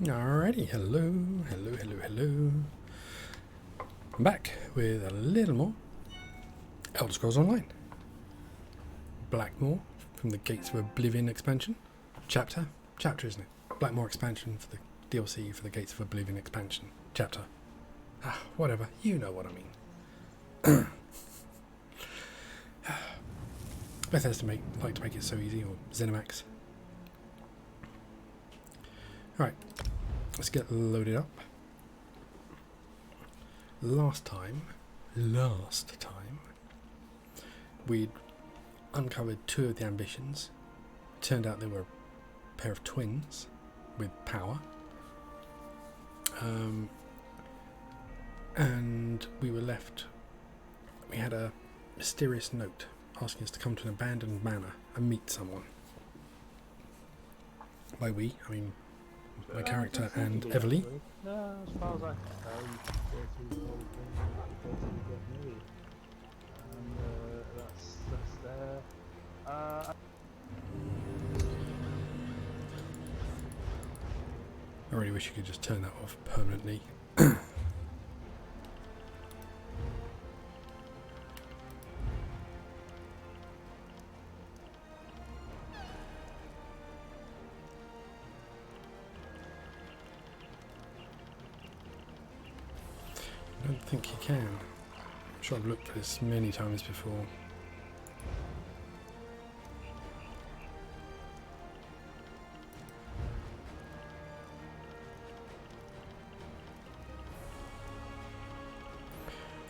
Alrighty, hello. I'm back with a little more Elder Scrolls Online. Blackmore from the Gates of Oblivion expansion. Chapter, isn't it? Blackmore expansion for the DLC for the Gates of Oblivion expansion. Chapter. Whatever, you know what I mean. Bethesda like to make it so easy, or ZeniMax. Right, let's get loaded up. Last time, we'd uncovered two of the ambitions. Turned out they were a pair of twins with power. And we were left, we had a mysterious note asking us to come to an abandoned manor and meet someone. By we, I mean my character and Everly. No, as far as I can tell, you can go through the whole thing and get married. And that's there. I really wish you could just turn that off permanently. I don't think you can. I'm sure I've looked at this many times before.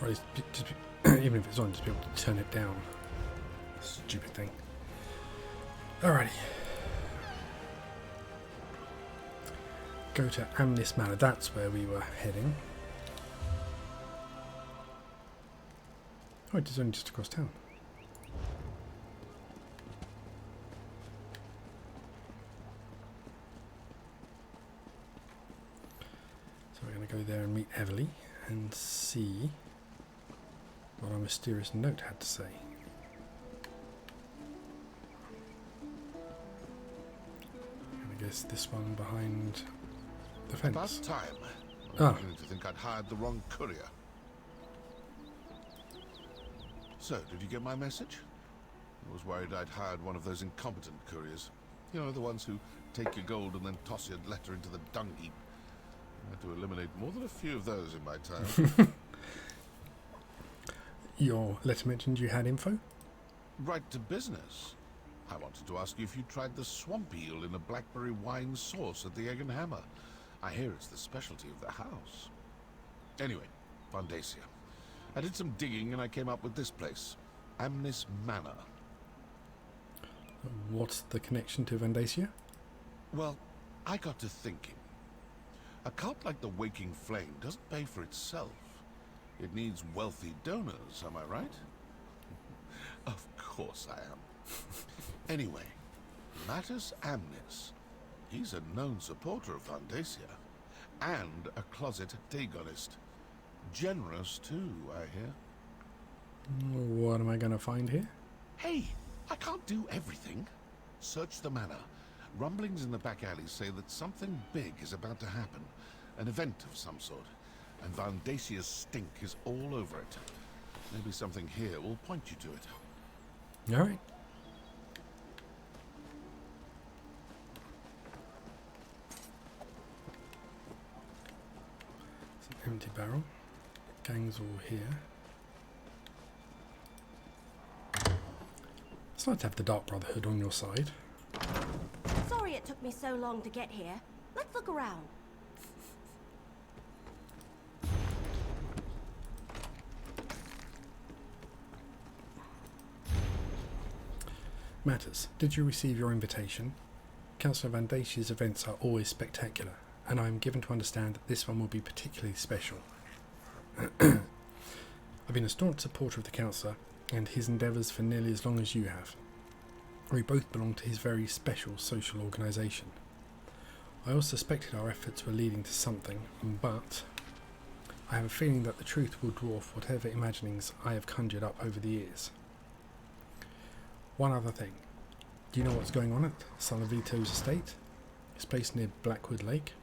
Or at least, even if it's on, just be able to turn it down. Stupid thing. Alrighty. Go to Amnis Manor, that's where we were heading. Oh, it is only just across town. So we're going to go there and meet Everly and see what our mysterious note had to say. And I guess this one behind the fence. About time. Ah. I'm beginning to think I'd hired the wrong courier. So, did you get my message? I was worried I'd hired one of those incompetent couriers. You know, the ones who take your gold and then toss your letter into the dung heap. I had to eliminate more than a few of those in my time. Your letter mentioned you had info? Right to business. I wanted to ask you if you tried the swamp eel in a blackberry wine sauce at the Egg and Hammer. I hear it's the specialty of the house. Anyway, Vandacia. I did some digging and I came up with this place. Amnis Manor. What's the connection to Vandacia? Well, I got to thinking. A cult like the Waking Flame doesn't pay for itself. It needs wealthy donors, am I right? Of course I am. Anyway, Mattis Amnis. He's a known supporter of Vandacia. And a closet Dagonist. Generous too, I hear. What am I going to find here? Hey, I can't do everything. Search the manor. Rumblings in the back alleys say that something big is about to happen. An event of some sort. And Vandacia's stink is all over it. Maybe something here will point you to it. Alright. It's an empty barrel. Gang's all here. It's nice to have the Dark Brotherhood on your side. Sorry it took me so long to get here. Let's look around. Matters, did you receive your invitation? Councillor Vandacia's events are always spectacular, and I am given to understand that this one will be particularly special. I've been a staunch supporter of the Councillor and his endeavours for nearly as long as you have. We both belong to his very special social organisation. I always suspected our efforts were leading to something, but I have a feeling that the truth will dwarf whatever imaginings I have conjured up over the years. One other thing. Do you know what's going on at Salavito's estate? It's placed near Blackwood Lake.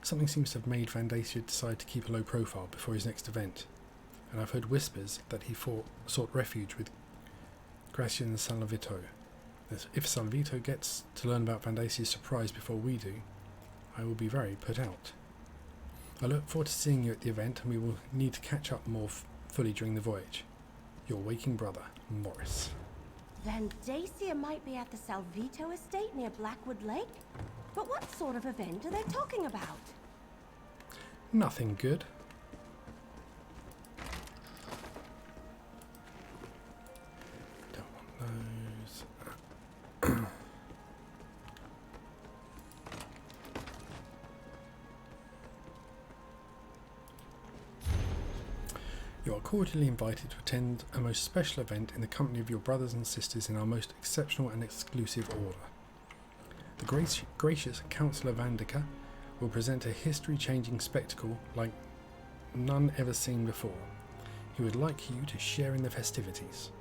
Something seems to have made Vandacia decide to keep a low profile before his next event, and I've heard whispers that he sought refuge with Gracian Salvito. If Salvito gets to learn about Vandacia's surprise before we do, I will be very put out. I look forward to seeing you at the event, and we will need to catch up more fully during the voyage. Your waking brother, Morris. Vandacia might be at the Salvito estate near Blackwood Lake? But what sort of event are they talking about? Nothing good. Don't want those. You are cordially invited to attend a most special event in the company of your brothers and sisters in our most exceptional and exclusive order. The gracious Councillor Vandica will present a history-changing spectacle like none ever seen before. He would like you to share in the festivities.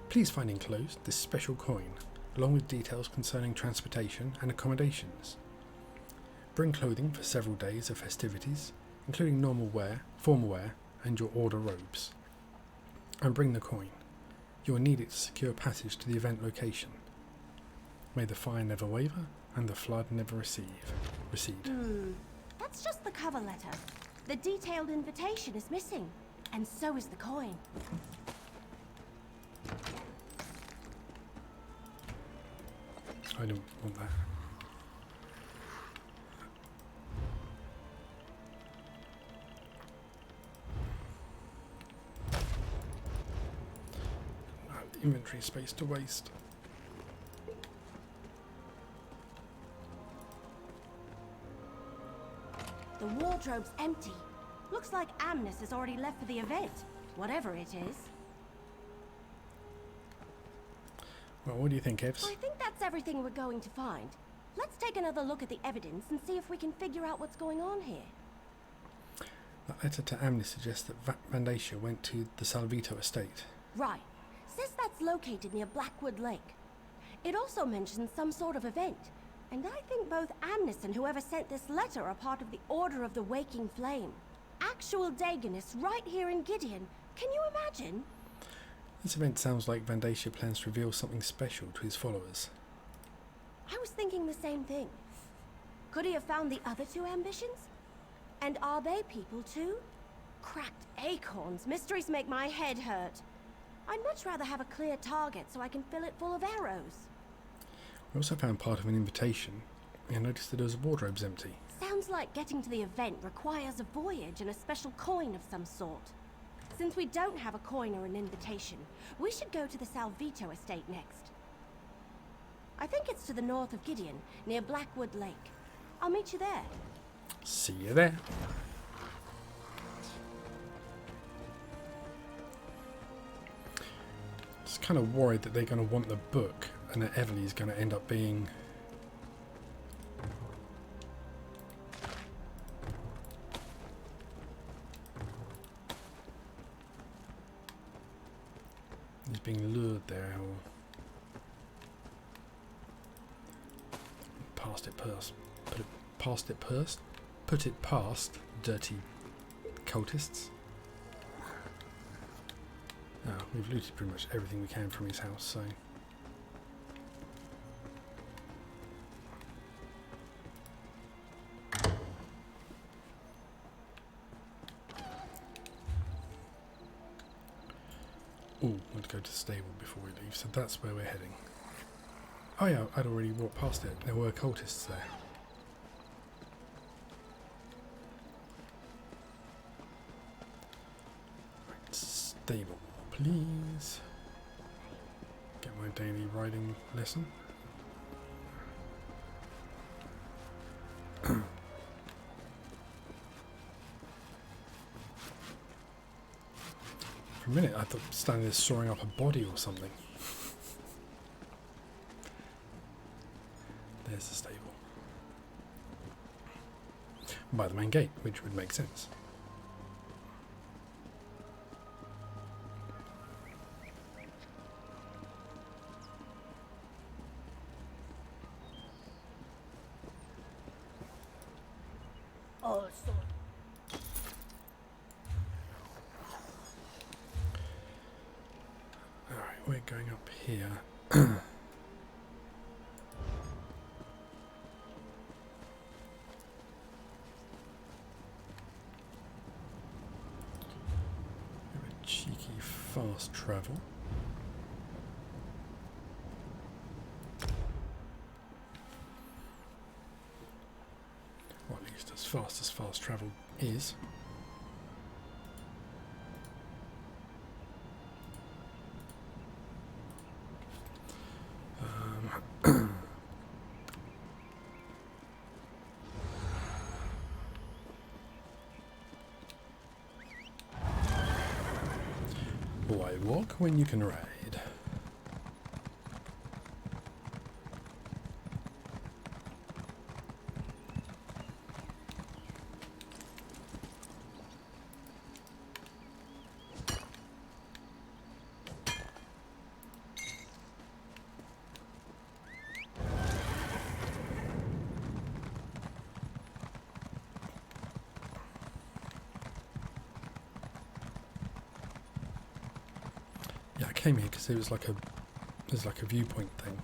Please find enclosed this special coin, along with details concerning transportation and accommodations. Bring clothing for several days of festivities, including formal wear, and your order robes. And bring the coin. You will need it to secure passage to the event location. May the fire never waver, and the flood never recede. That's just the cover letter. The detailed invitation is missing, and so is the coin. I don't want that. Inventory space to waste. The wardrobe's empty. Looks like Amnes has already left for the event, whatever it is. Well, what do you think, Evs? I think that's everything we're going to find. Let's take another look at the evidence and see if we can figure out what's going on here. That letter to Amnes suggests that Vandacia went to the Salvito estate. Right. Says that's located near Blackwood Lake. It also mentions some sort of event. And I think both Amnes and whoever sent this letter are part of the Order of the Waking Flame. Actual Daganists right here in Gideon. Can you imagine? This event sounds like Vandacia plans to reveal something special to his followers. I was thinking the same thing. Could he have found the other two ambitions? And are they people too? Cracked acorns. Mysteries make my head hurt. I'd much rather have a clear target so I can fill it full of arrows. We also found part of an invitation and noticed that his wardrobe's empty. Sounds like getting to the event requires a voyage and a special coin of some sort. Since we don't have a coin or an invitation, we should go to the Salvito estate next. I think it's to the north of Gideon, near Blackwood Lake. I'll meet you there. See you there. Just kind of worried that they're going to want the book and that Everly's going to end up being... He's being lured there, or... Put it past dirty cultists. Oh, we've looted pretty much everything we can from his house, so... Ooh, want to go to the stable before we leave, so that's where we're heading. Oh yeah, I'd already walked past it. There were cultists there. Right, stable, please. Get my daily riding lesson. For a minute I thought standing there sawing up a body or something. There's the stable. By the main gate, which would make sense. Alright, we're going up here. Cheeky fast travel. Or at least as fast as fast travel is. Why walk when you can ride? Yeah, I came here because it was like there's like a viewpoint thing.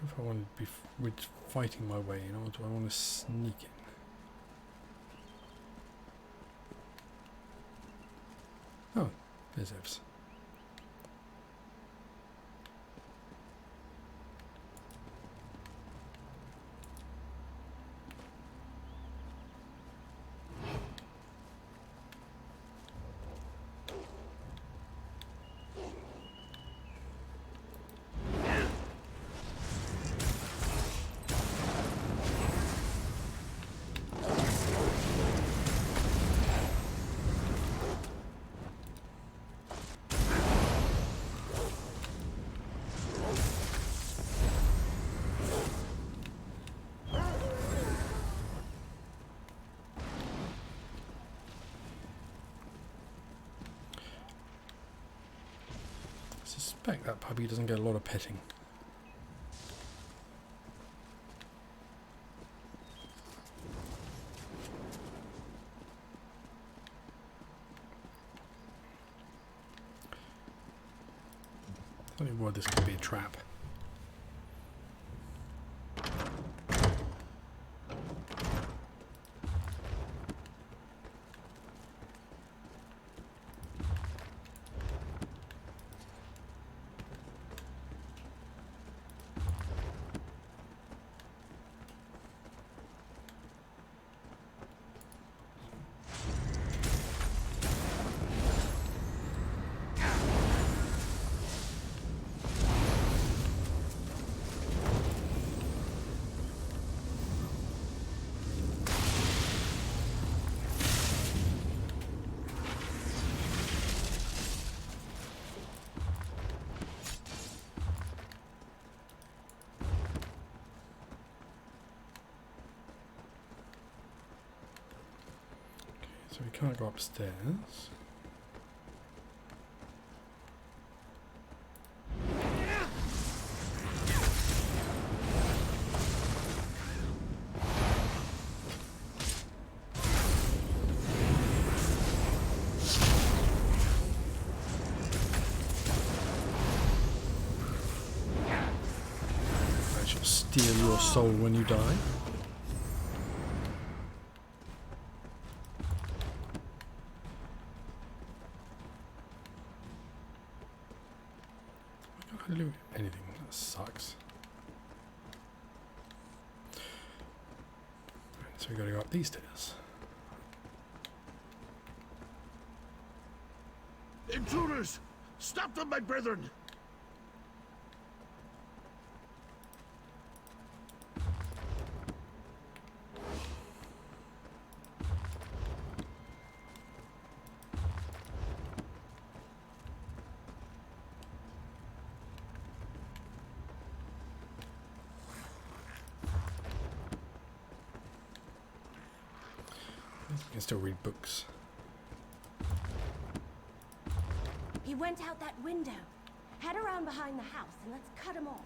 If I want to be fighting my way in, or do I want to sneak in? Oh, there's Evs. I suspect that puppy doesn't get a lot of petting. I don't know why this could be a trap. So we can't go upstairs. steal your soul when you die. I can't loot anything. That sucks. Right, so we gotta go up these stairs. Intruders! Stop them, my brethren! You can still read books. He went out that window. Head around behind the house and let's cut him off.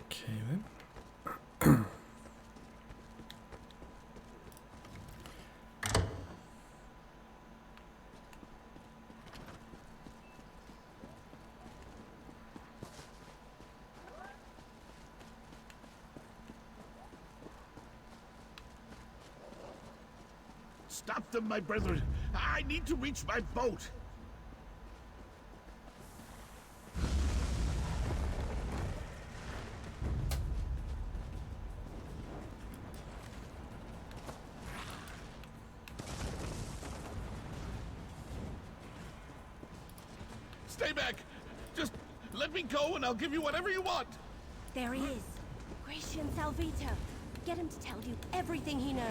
Okay then. Stop them, my brethren! I need to reach my boat! Stay back! Just let me go and I'll give you whatever you want! There he is. Gratian Salvito. Get him to tell you everything he knows.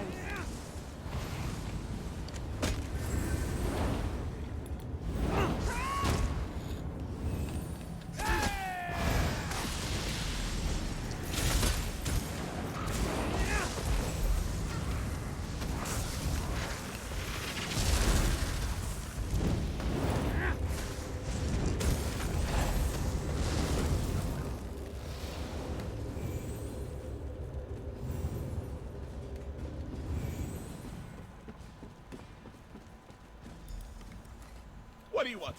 What do you want?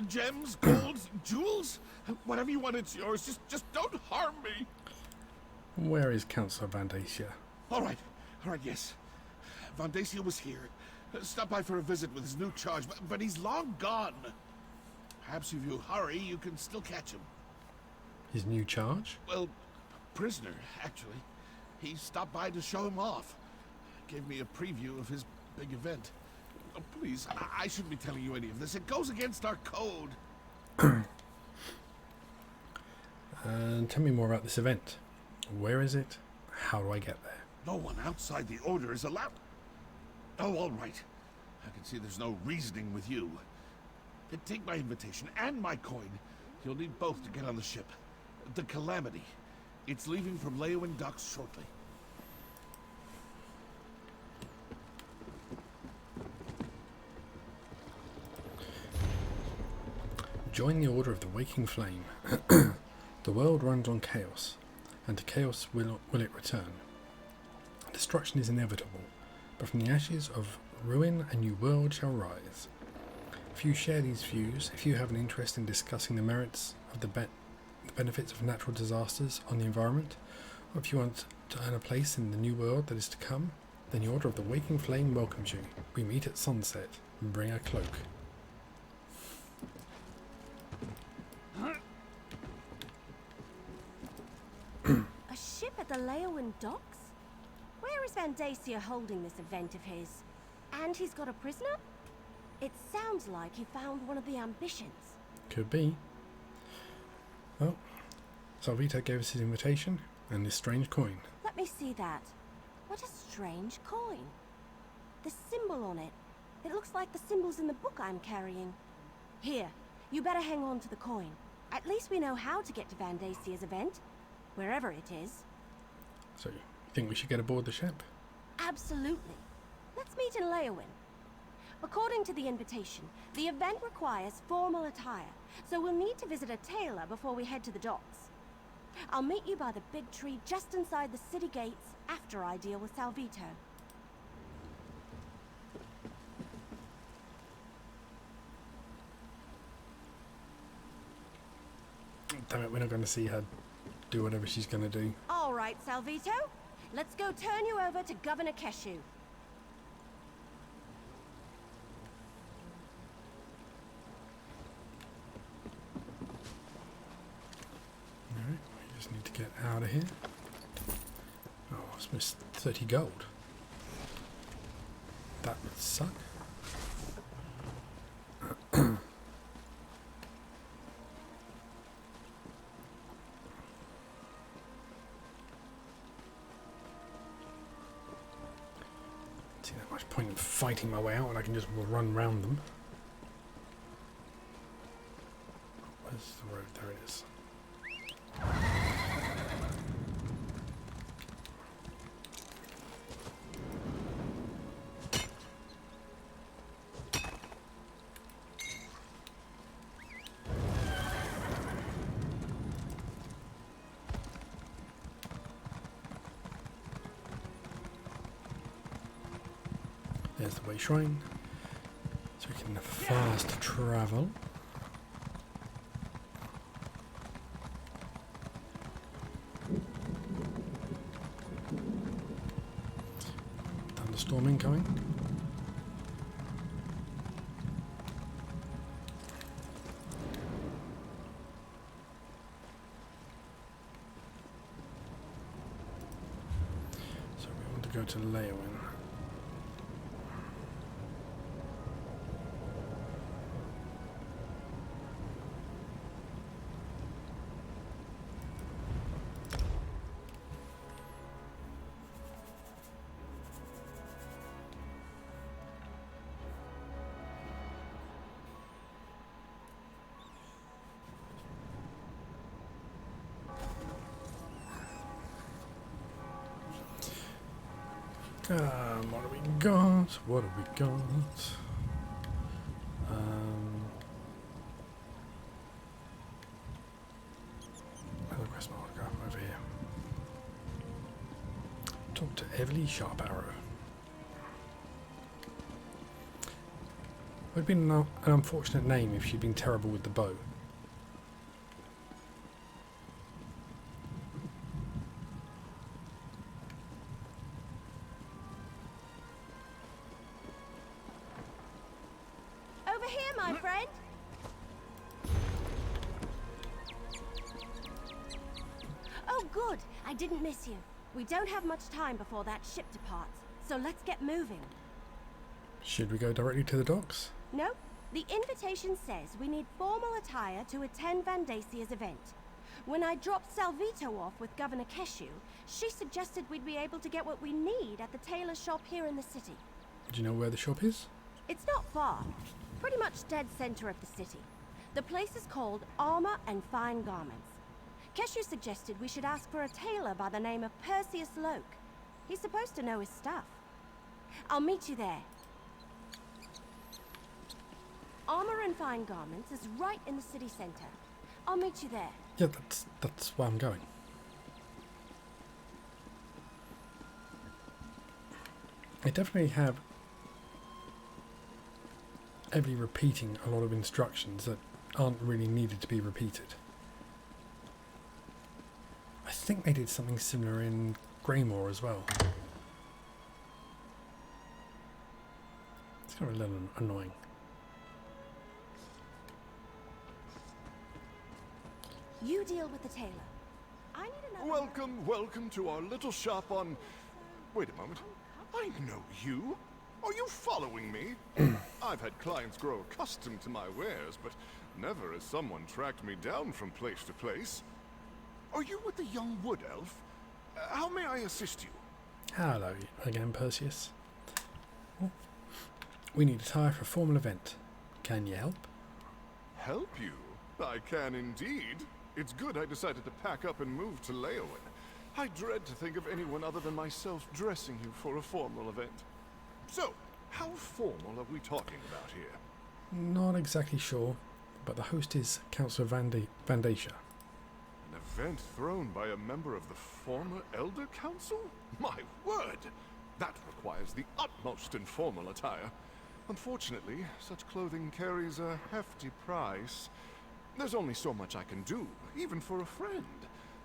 Gems, gold, jewels? Whatever you want, it's yours. Just don't harm me. Where is Councillor Vandacia? All right, yes. Vandacia was here. Stopped by for a visit with his new charge, but he's long gone. Perhaps if you hurry, you can still catch him. His new charge? Well, prisoner, actually. He stopped by to show him off. Gave me a preview of his big event. Oh, please, I shouldn't be telling you any of this. It goes against our code. And tell me more about this event. Where is it? How do I get there? No one outside the order is allowed. Oh, all right. I can see there's no reasoning with you. Take my invitation and my coin. You'll need both to get on the ship. The Calamity. It's leaving from Leowin docks shortly. Join the Order of the Waking Flame. The world runs on chaos, and to chaos will it return. Destruction is inevitable, but from the ashes of ruin a new world shall rise. If you share these views, if you have an interest in discussing the merits of the benefits of natural disasters on the environment, or if you want to earn a place in the new world that is to come, then the Order of the Waking Flame welcomes you. We meet at sunset. Bring a cloak. A ship at the Leowin docks? Where is Vandacia holding this event of his? And he's got a prisoner? It sounds like he found one of the ambitions. Could be. Well, Salvito gave us his invitation and this strange coin. Let me see that. What a strange coin. The symbol on it. It looks like the symbols in the book I'm carrying. Here, you better hang on to the coin. At least we know how to get to Vandacia's event. Wherever it is. So, you think we should get aboard the ship? Absolutely. Let's meet in Leowin. According to the invitation, the event requires formal attire, so we'll need to visit a tailor before we head to the docks. I'll meet you by the big tree just inside the city gates after I deal with Salvito. Damn it, we're not going to see her do whatever she's going to do. All right, Salvito. Let's go turn you over to Governor Keshu. Alright, we just need to get out of here. Oh, I've missed 30 gold. That would suck. See that much point in fighting my way out when I can just run round them. Where's the road? There it is. There's the way shrine, so we can fast travel. Thunderstorm incoming. So we want to go to Leowin. What have we got? What have we got? Where's my autograph? Over here. Talk to Everly Sharp Arrow. Would have been an unfortunate name if she'd been terrible with the bow. Over here, my friend. Oh, good. I didn't miss you. We don't have much time before that ship departs, so let's get moving. Should we go directly to the docks? No, the invitation says we need formal attire to attend Vandasia's event. When I dropped Salvito off with Governor Keshu, she suggested we'd be able to get what we need at the tailor shop here in the city. Do you know where the shop is? It's not far. Pretty much dead center of the city. The place is called Armor and Fine Garments. Keshu suggested we should ask for a tailor by the name of Perseus Loke. He's supposed to know his stuff. I'll meet you there. Armor and Fine Garments is right in the city center. I'll meet you there. Yeah, that's where I'm going. I definitely have Everly repeating a lot of instructions that aren't really needed to be repeated. I think they did something similar in Greymore as well. It's kind of a little annoying. You deal with the tailor. I need another... Welcome to our little shop on... Wait a moment. I know you. Are you following me? I've had clients grow accustomed to my wares, but never has someone tracked me down from place to place. Are you with the young wood elf? How may I assist you? Hello again, Perseus. Oh, we need attire for a formal event. Can you help? Help you? I can indeed. It's good I decided to pack up and move to Leowin. I dread to think of anyone other than myself dressing you for a formal event. So, How formal are we talking about here? Not exactly sure, but the host is Councillor Vandasha. An event thrown by a member of the former Elder Council? My word! That requires the utmost informal attire. Unfortunately, such clothing carries a hefty price. There's only so much I can do, even for a friend.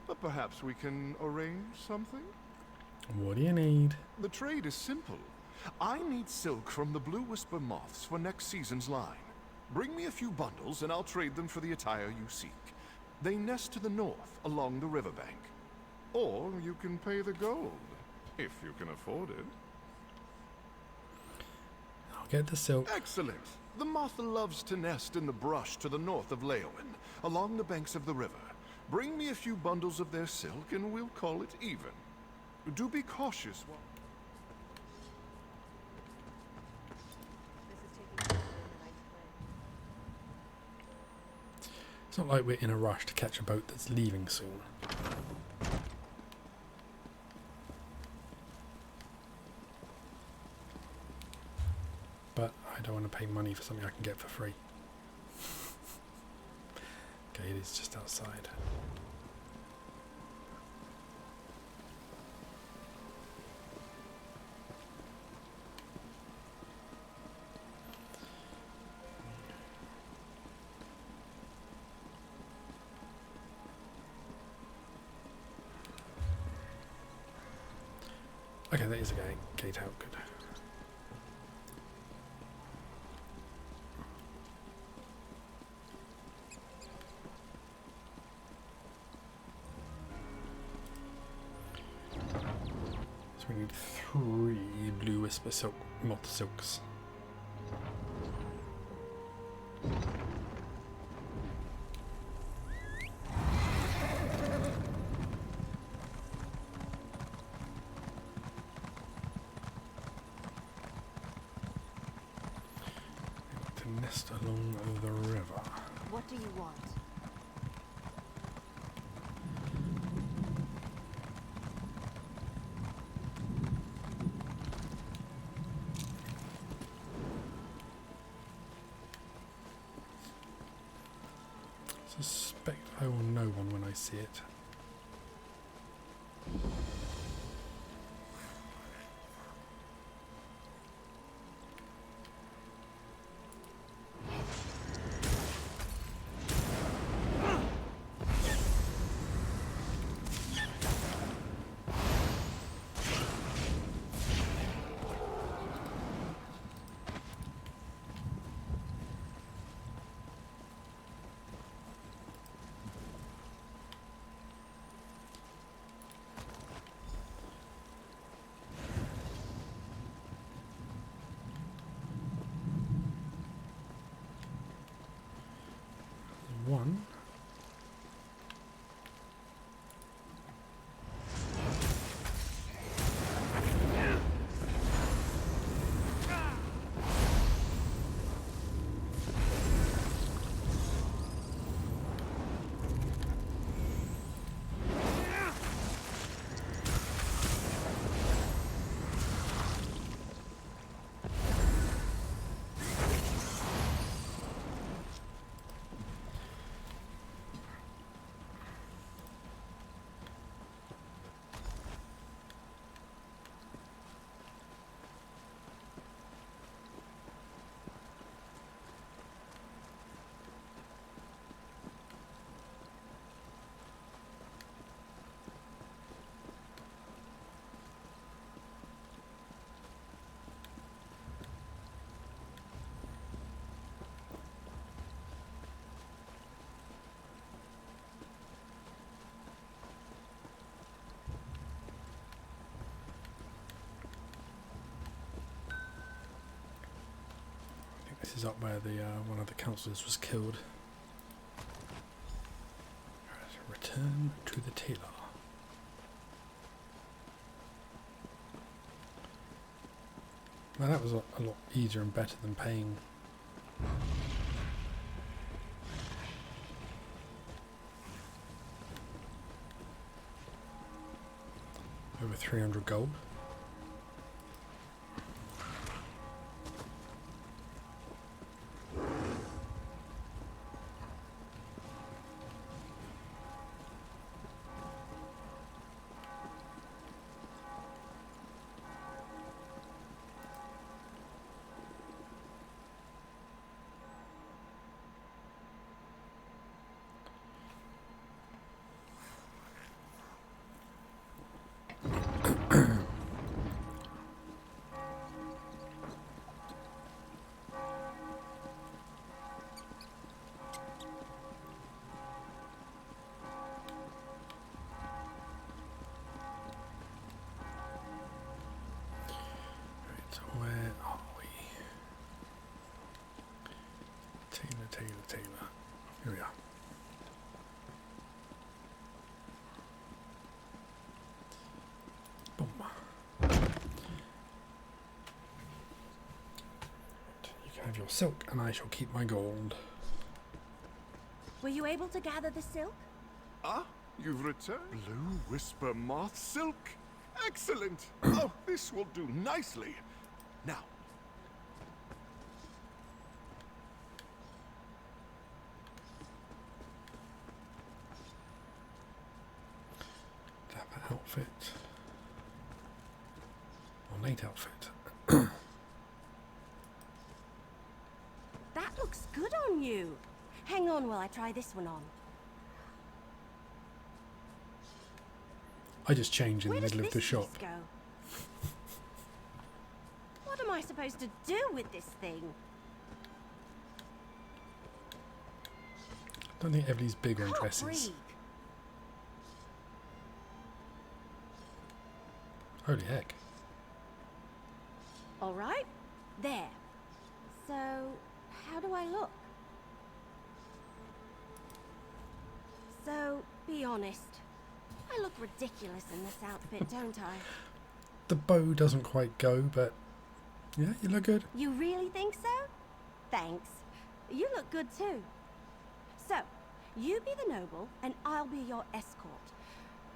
But perhaps we can arrange something? What do you need? The trade is simple. I need silk from the Blue Whisper moths for next season's line. Bring me a few bundles and I'll trade them for the attire you seek. They nest to the north, along the riverbank. Or you can pay the gold, if you can afford it. I'll get the silk. Excellent! The moth loves to nest in the brush to the north of Leowin, along the banks of the river. Bring me a few bundles of their silk and we'll call it even. Do be cautious while... It's not like we're in a rush to catch a boat that's leaving soon. But I don't want to pay money for something I can get for free. Okay, it is just outside. Okay, that is a gate out, good. So we need 3 Blue Whisper moth silks. To nest along the river. What do you want? Suspect I will know one when I see it. One. This is up where the one of the councillors was killed. Return to the tailor. Now that was a lot easier and better than paying over 300 gold. where are we? Taylor. Here we are. Boom. You can have your silk, and I shall keep my gold. Were you able to gather the silk? Ah, you've returned. Blue Whisper Moth Silk. Excellent. Oh, this will do nicely. Now, Dapper outfit. Ornate outfit. That looks good on you. Hang on while I try this one on. I just change in Where the does middle of the this shop. piece go? What am I supposed to do with this thing? I don't think Everly's big on Can't dresses. breathe. Holy heck. All right, there. So, how do I look? So, be honest. I look ridiculous in this outfit, don't I? The bow doesn't quite go, but yeah, you look good. You really think so? Thanks. You look good too. So, you be the noble and I'll be your escort.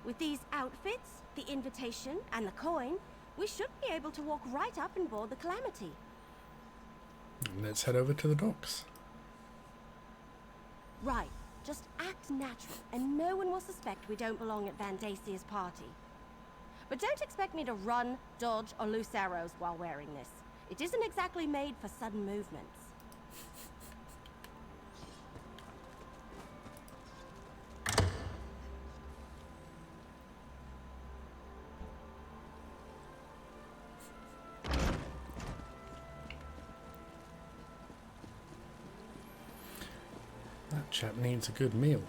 With these outfits, the invitation, and the coin, we should be able to walk right up and board the Calamity. Let's head over to the docks. Right. Just act natural, and no one will suspect we don't belong at Van Dacia's party. But don't expect me to run, dodge, or loose arrows while wearing this. It isn't exactly made for sudden movements. That chap needs a good meal.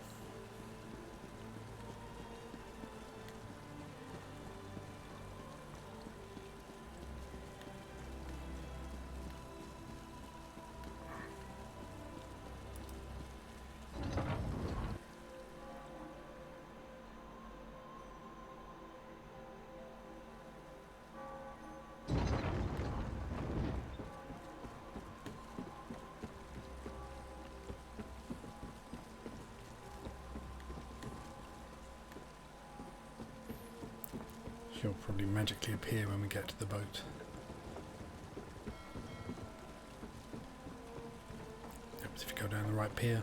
She'll probably magically appear when we get to the boat. Happens if you go down the right pier.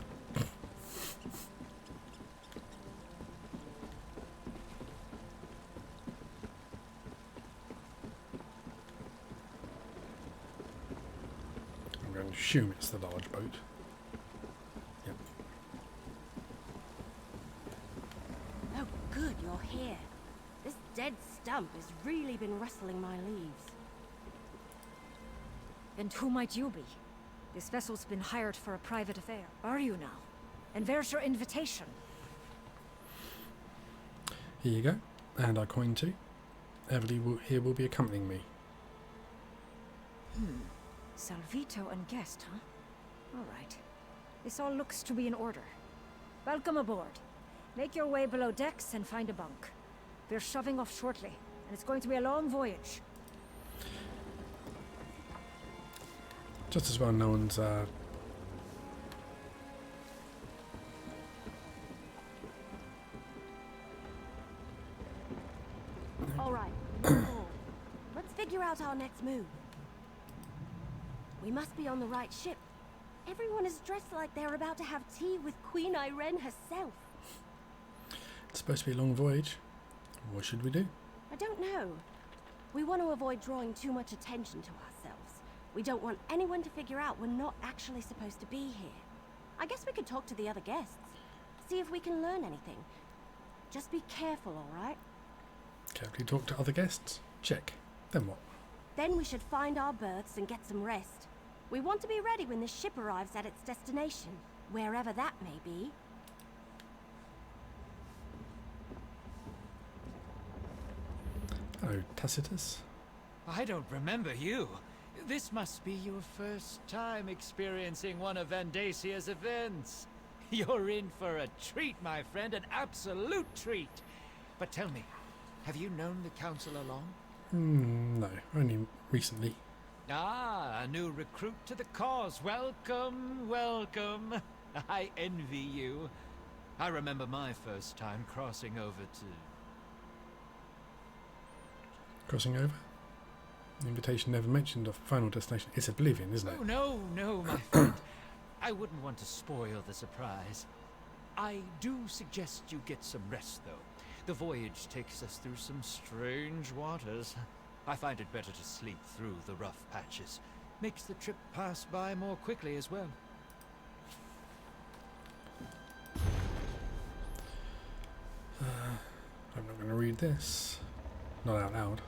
I'm going to assume it's the large boat. Yep. Oh, good, you're here. This dead stump has really been rustling my leaves. And who might you be? This vessel's been hired for a private affair. Are you now? And where's your invitation? Here you go. And our coin too. Everly here will be accompanying me. Salvito and guest, huh? All right. This all looks to be in order. Welcome aboard. Make your way below decks and find a bunk. We're shoving off shortly, and it's going to be a long voyage. Just as well no one's All right, let's figure out our next move. We must be on the right ship. Everyone is dressed like they're about to have tea with Queen Irene herself. It's supposed to be a long voyage. What should we do? I don't know. We want to avoid drawing too much attention to ourselves. We don't want anyone to figure out we're not actually supposed to be here. I guess we could talk to the other guests. See if we can learn anything. Just be careful, alright? Carefully talk to other guests? Check. Then what? Then we should find our berths and get some rest. We want to be ready when the ship arrives at its destination, wherever that may be. Hello, Tacitus. I don't remember you. This must be your first time experiencing one of Vandasia's events. You're in for a treat, my friend, an absolute treat. But tell me, have you known the council long? No, only recently. Ah, a new recruit to the cause. Welcome, welcome. I envy you. I remember my first time crossing over to... Crossing over? The invitation never mentioned a final destination. It's Oblivion, isn't it? Oh, no, my friend. I wouldn't want to spoil the surprise. I do suggest you get some rest, though. The voyage takes us through some strange waters. I find it better to sleep through the rough patches. Makes the trip pass by more quickly as well. I'm not going to read this. Not out loud.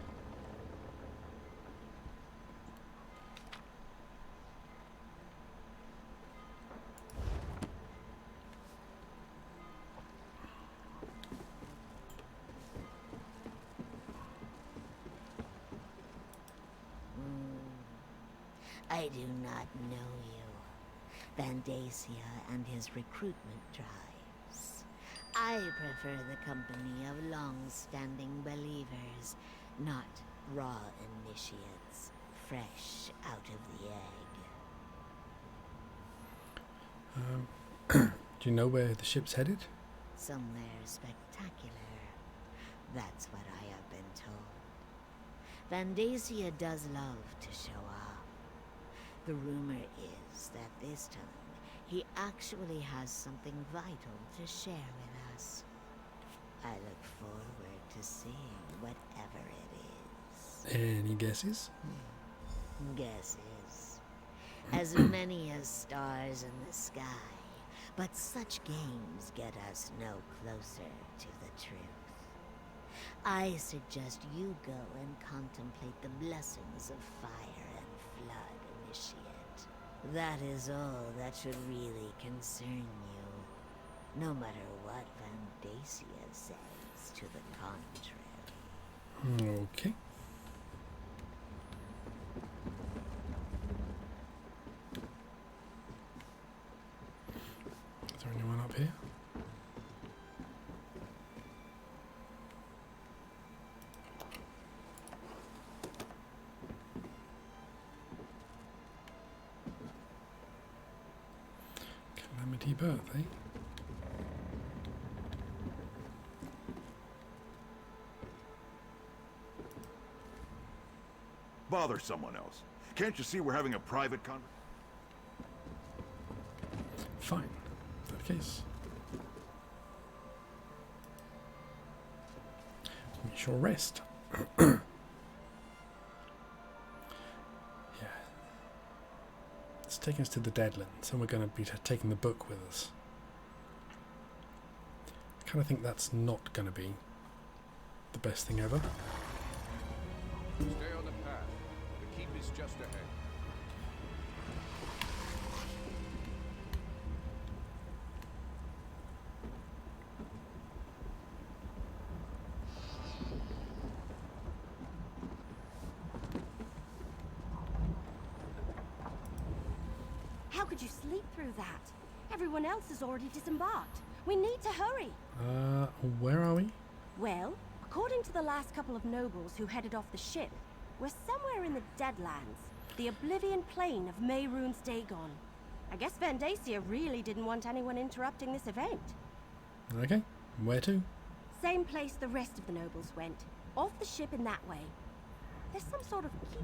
I do not know you. Vandasia and his recruitment drives. I prefer the company of long-standing believers, not raw initiates, fresh out of the egg. Do you know where the ship's headed? Somewhere spectacular. That's what I have been told. Vandasia does love to show off. The rumor is that this time, he actually has something vital to share with us. I look forward to seeing whatever it is. Any guesses? Guesses. As many as stars in the sky. But such games get us no closer to the truth. I suggest you go and contemplate the blessings of fire and flood, initiate. That is all that should really concern you, no matter what Vandasia says to the contrary. Okay. Is there anyone up here? Calamity birthday. Bother someone else. Can't you see we're having a private conversation? Fine. In that case. We shall rest. Yeah. It's taking us to the Deadlands, and we're going to be taking the book with us. I kind of think that's not going to be the best thing ever. Stay on the path. The keep is just ahead. How could you sleep through that? Everyone else has already disembarked. We need to hurry. Where are we? Well, according to the last couple of nobles who headed off the ship, we're somewhere in the Deadlands, the Oblivion Plain of Mehrunes Dagon. I guess Vandasia really didn't want anyone interrupting this event. Okay. Where to? Same place the rest of the nobles went. Off the ship in that way. There's some sort of key.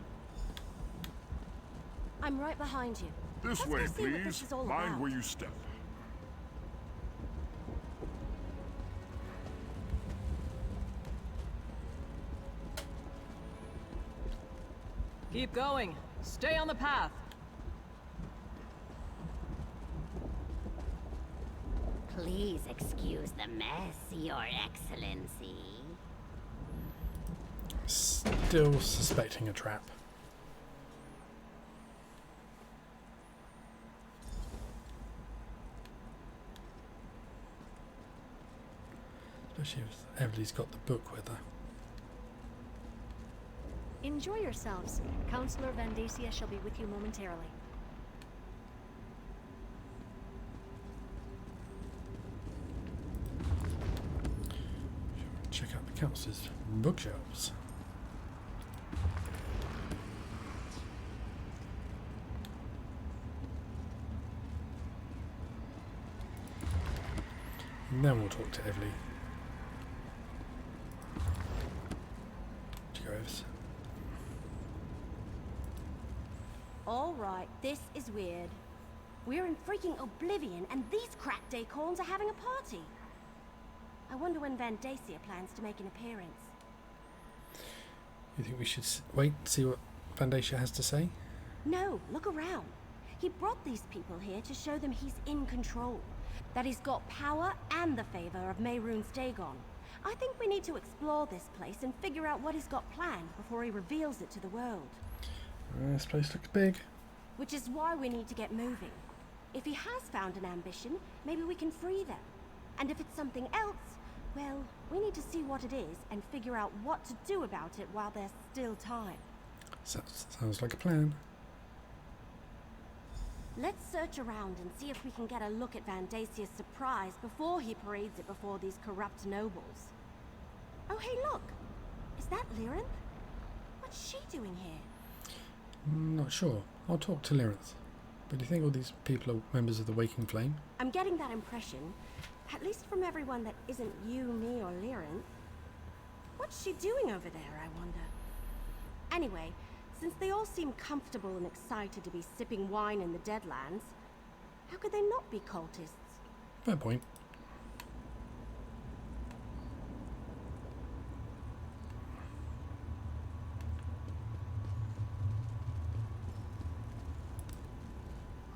I'm right behind you. This Let's way, go see what this please. is all Mind about. where you step. Keep going. Stay on the path. Please excuse the mess, Your Excellency. Still suspecting a trap. Especially if Everly's got the book with her. Enjoy yourselves. Counselor Vandacia shall be with you momentarily. Check out the council's bookshelves. And then we'll talk to Evely. She goes. Alright, this is weird. We're in freaking Oblivion, and these crack Dacorns are having a party. I wonder when Vandacia plans to make an appearance. You think we should wait and see what Vandacia has to say? No, look around. He brought these people here to show them he's in control. That he's got power and the favor of Mehrunes Dagon. I think we need to explore this place and figure out what he's got planned before he reveals it to the world. This place looks big. Which is why we need to get moving. If he has found an ambition, maybe we can free them. And if it's something else, well, we need to see what it is and figure out what to do about it while there's still time. Sounds like a plan. Let's search around and see if we can get a look at Vandacia's surprise before he parades it before these corrupt nobles. Oh, hey, look! Is that Lyrinth? What's she doing here? Not sure. I'll talk to Lyrinth. But do you think all these people are members of the Waking Flame? I'm getting that impression, at least from everyone that isn't you, me, or Lyrinth. What's she doing over there, I wonder? Anyway, since they all seem comfortable and excited to be sipping wine in the Deadlands, how could they not be cultists? Fair point.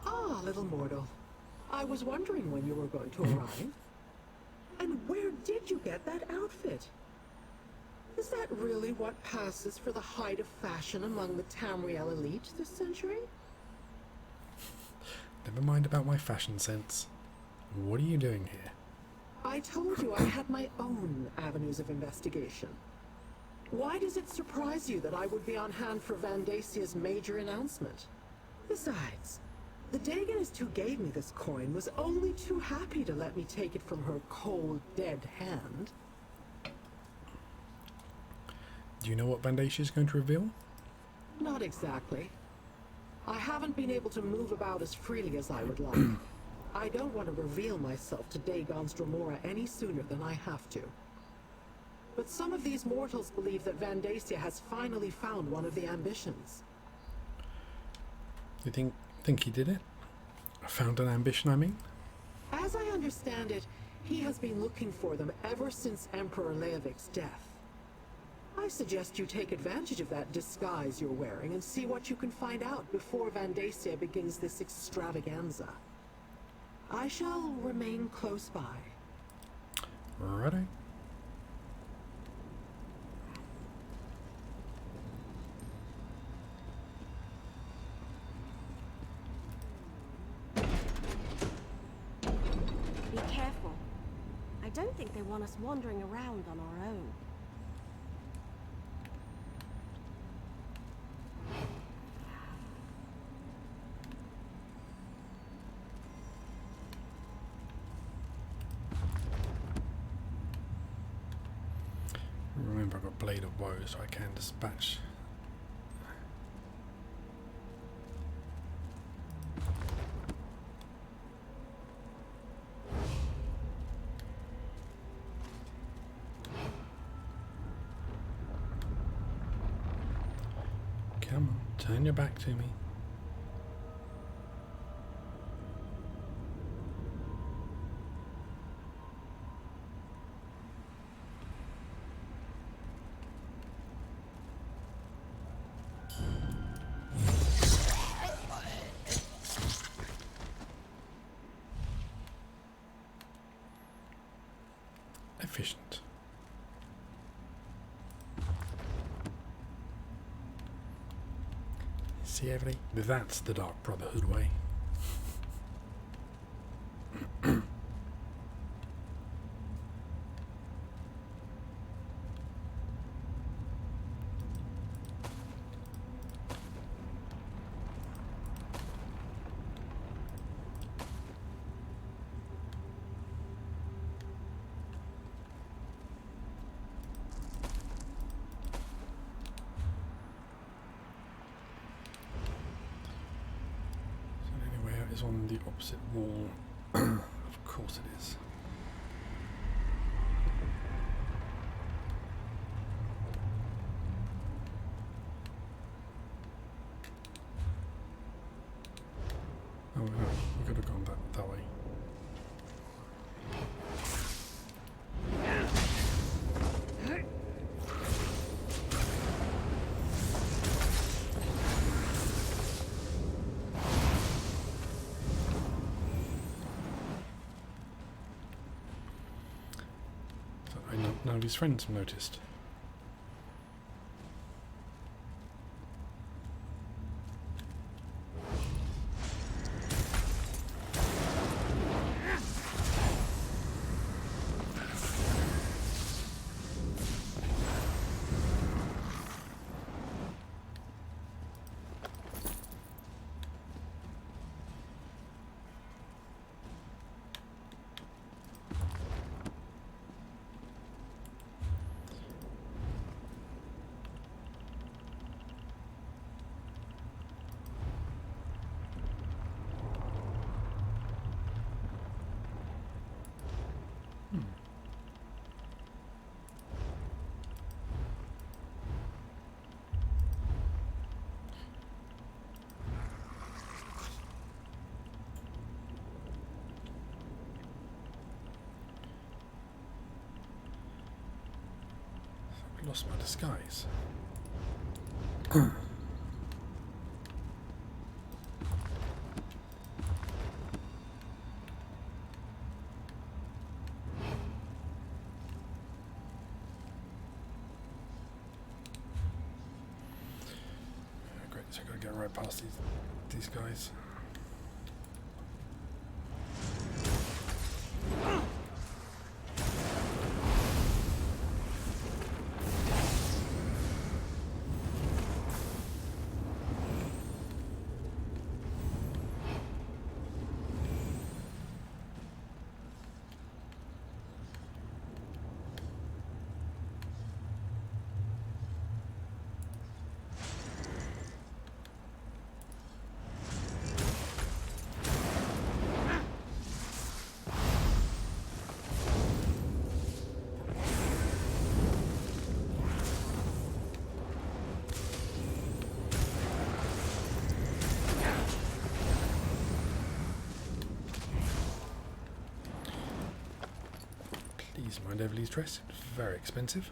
Ah, little mortal. I was wondering when you were going to arrive. And where did you get that outfit? Is that really what passes for the height of fashion among the Tamriel elite this century? Never mind about my fashion sense. What are you doing here? I told you I had my own avenues of investigation. Why does it surprise you that I would be on hand for Vandacia's major announcement? Besides, the Dagonist who gave me this coin was only too happy to let me take it from her cold, dead hand. Do you know what Vandacia is going to reveal? Not exactly. I haven't been able to move about as freely as I would like. I don't want to reveal myself to Dagon's Dromora any sooner than I have to. But some of these mortals believe that Vandacia has finally found one of the ambitions. You think he did it? Found an ambition, I mean? As I understand it, he has been looking for them ever since Emperor Leovik's death. I suggest you take advantage of that disguise you're wearing and see what you can find out before Vandacia begins this extravaganza. I shall remain close by. Righto. Be careful. I don't think they want us wandering around on our own. Remember, I've got Blade of Woe, so I can dispatch. Come on, turn your back to me. Efficient. See, everybody? That's the Dark Brotherhood way. is on the opposite wall. Of course it is. Oh no, we could have gone that way. None of his friends have noticed. Lost my disguise. Great, so I've got to get right past these guys. Please mind Everly's dress, it's very expensive.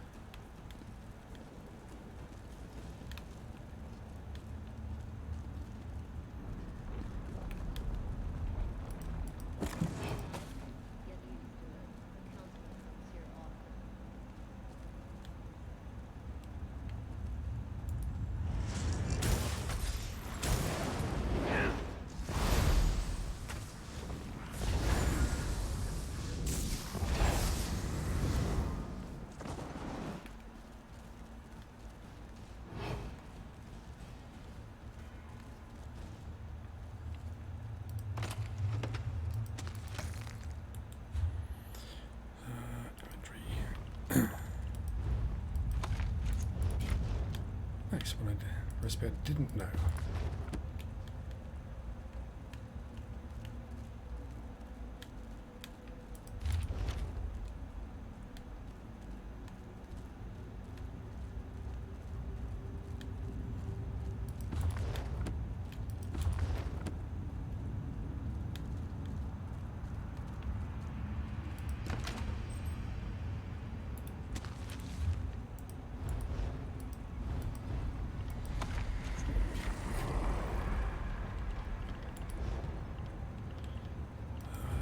Nice one, a recipe I didn't know.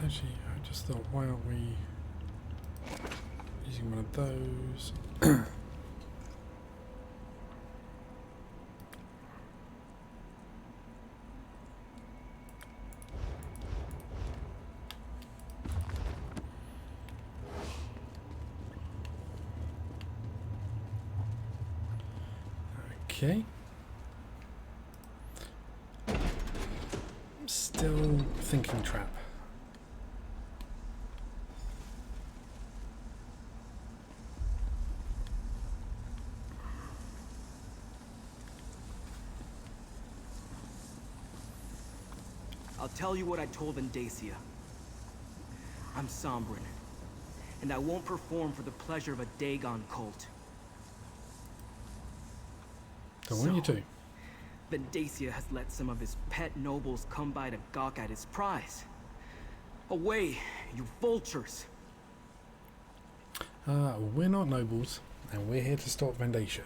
Actually, I just thought, why aren't we using one of those? Okay. I'm still thinking trap. I'll tell you what I told Vendacia. I'm Sombrin, and I won't perform for the pleasure of a Dagon cult. Don't want you to. Vendacia has let some of his pet nobles come by to gawk at his prize. Away, you vultures! We're not nobles, and we're here to stop Vendacia.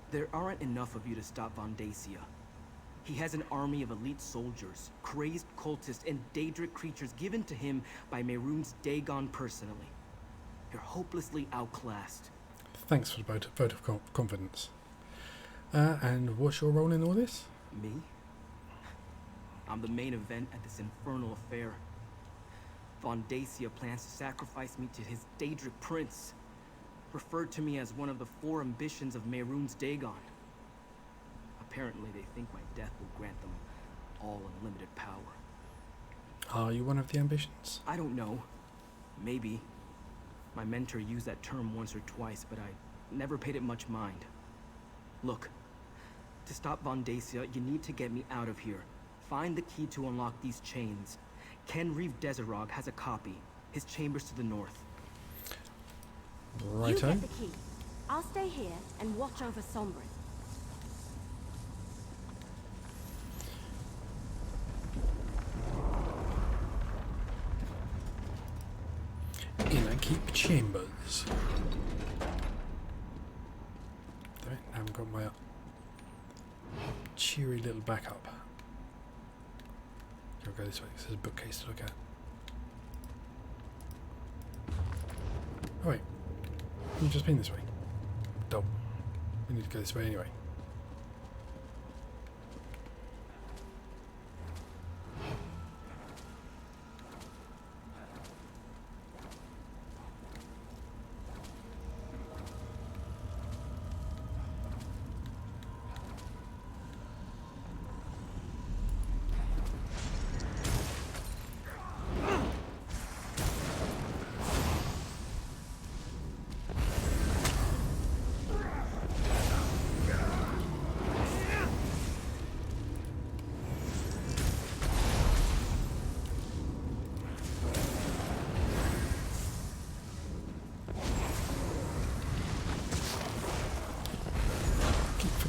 There aren't enough of you to stop Vendacia. He has an army of elite soldiers, crazed cultists, and Daedric creatures given to him by Mehrunes Dagon personally. You're hopelessly outclassed. Thanks for the vote of confidence. And what's your role in all this? Me? I'm the main event at this infernal affair. Vendacia plans to sacrifice me to his Daedric prince, referred to me as one of the 4 ambitions of Mehrunes Dagon. Apparently they think my death will grant them all unlimited power. Are you one of the ambitions? I don't know. Maybe. My mentor used that term once or twice, but I never paid it much mind. Look, to stop Vendacia, you need to get me out of here. Find the key to unlock these chains. Ken Reeve Desirog has a copy. His chamber's to the north. Righto. You get the key. I'll stay here and watch over Sombrin. Inner keep chambers. I haven't got my cheery little backup. I'll go this way. There's a bookcase to look at. Oh wait, you've just been this way. Dumb. We need to go this way anyway.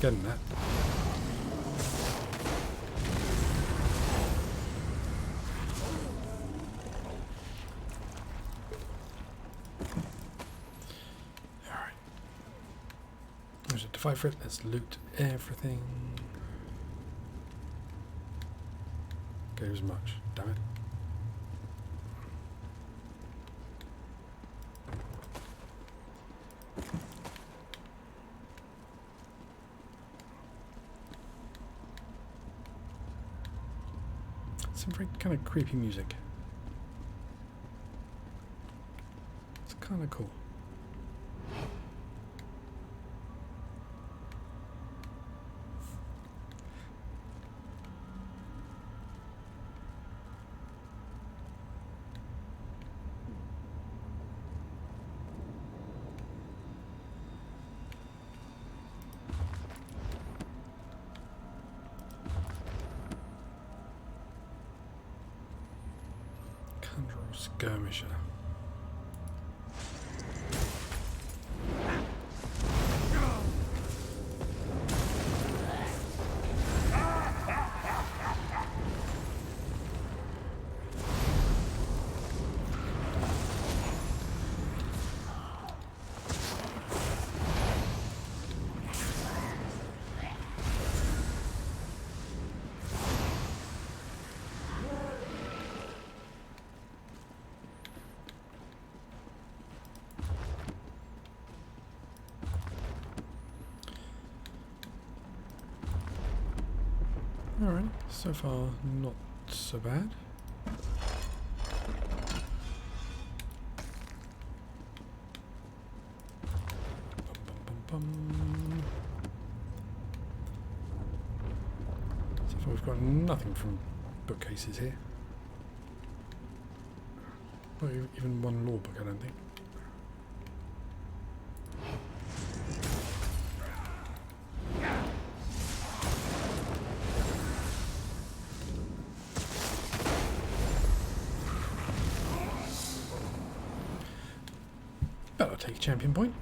Getting that. Alright. There's a defy for it. Let's loot everything. Goes much. Damn it. Some very kind of creepy music. It's kind of cool. Skirmisher. Alright, so far not so bad. So far we've got nothing from bookcases here. Not even one law book, I don't think. I'll take a champion point.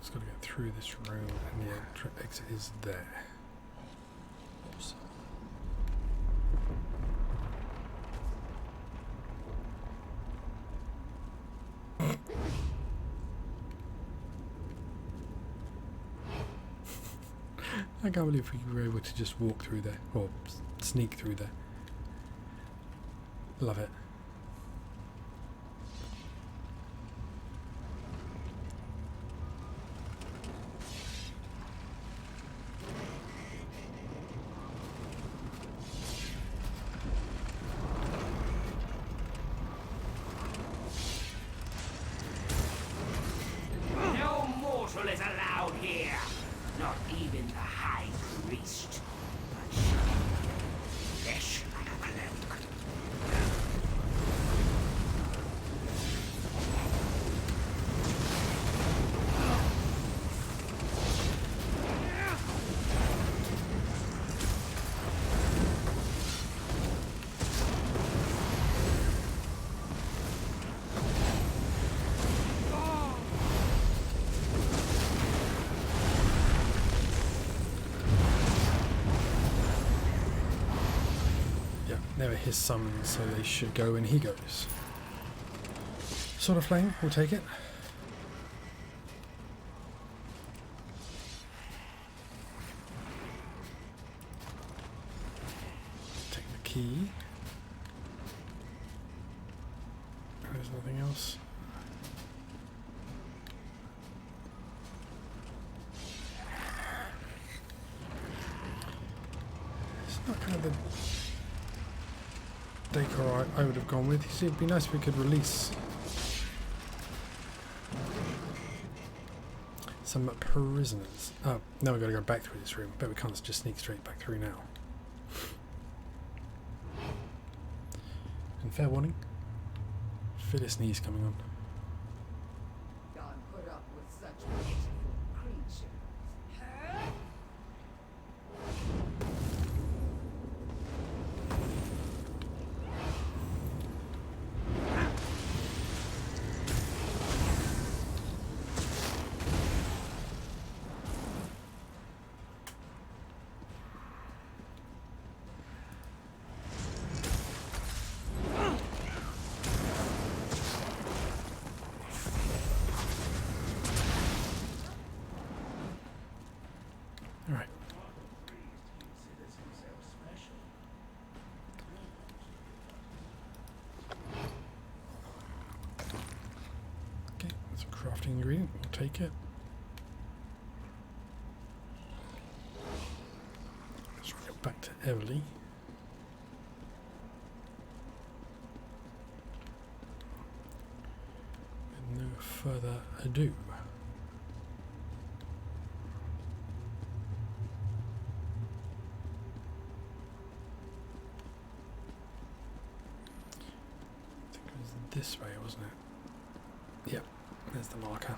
Just got to get through this room, and the exit is there. Oops. I can't believe we were able to just walk through there, or sneak through there. Love it. No mortal is allowed here. Not even the High Priest. But flesh like a cloak. Never his summons, so they should go when he goes. Sword of Flame, we'll take it. Take the key. There's nothing else. It's not kind of the decor I would have gone with. You see, it'd be nice if we could release some prisoners. Oh, now we've got to go back through this room. Bet we can't just sneak straight back through now. And fair warning, feel a sneeze coming on. God put up with such beautiful creatures. Alright. Okay, that's a crafting ingredient. We'll take it. Let's bring it back to Everly. With no further ado. This way, wasn't it? Yep, there's the marker.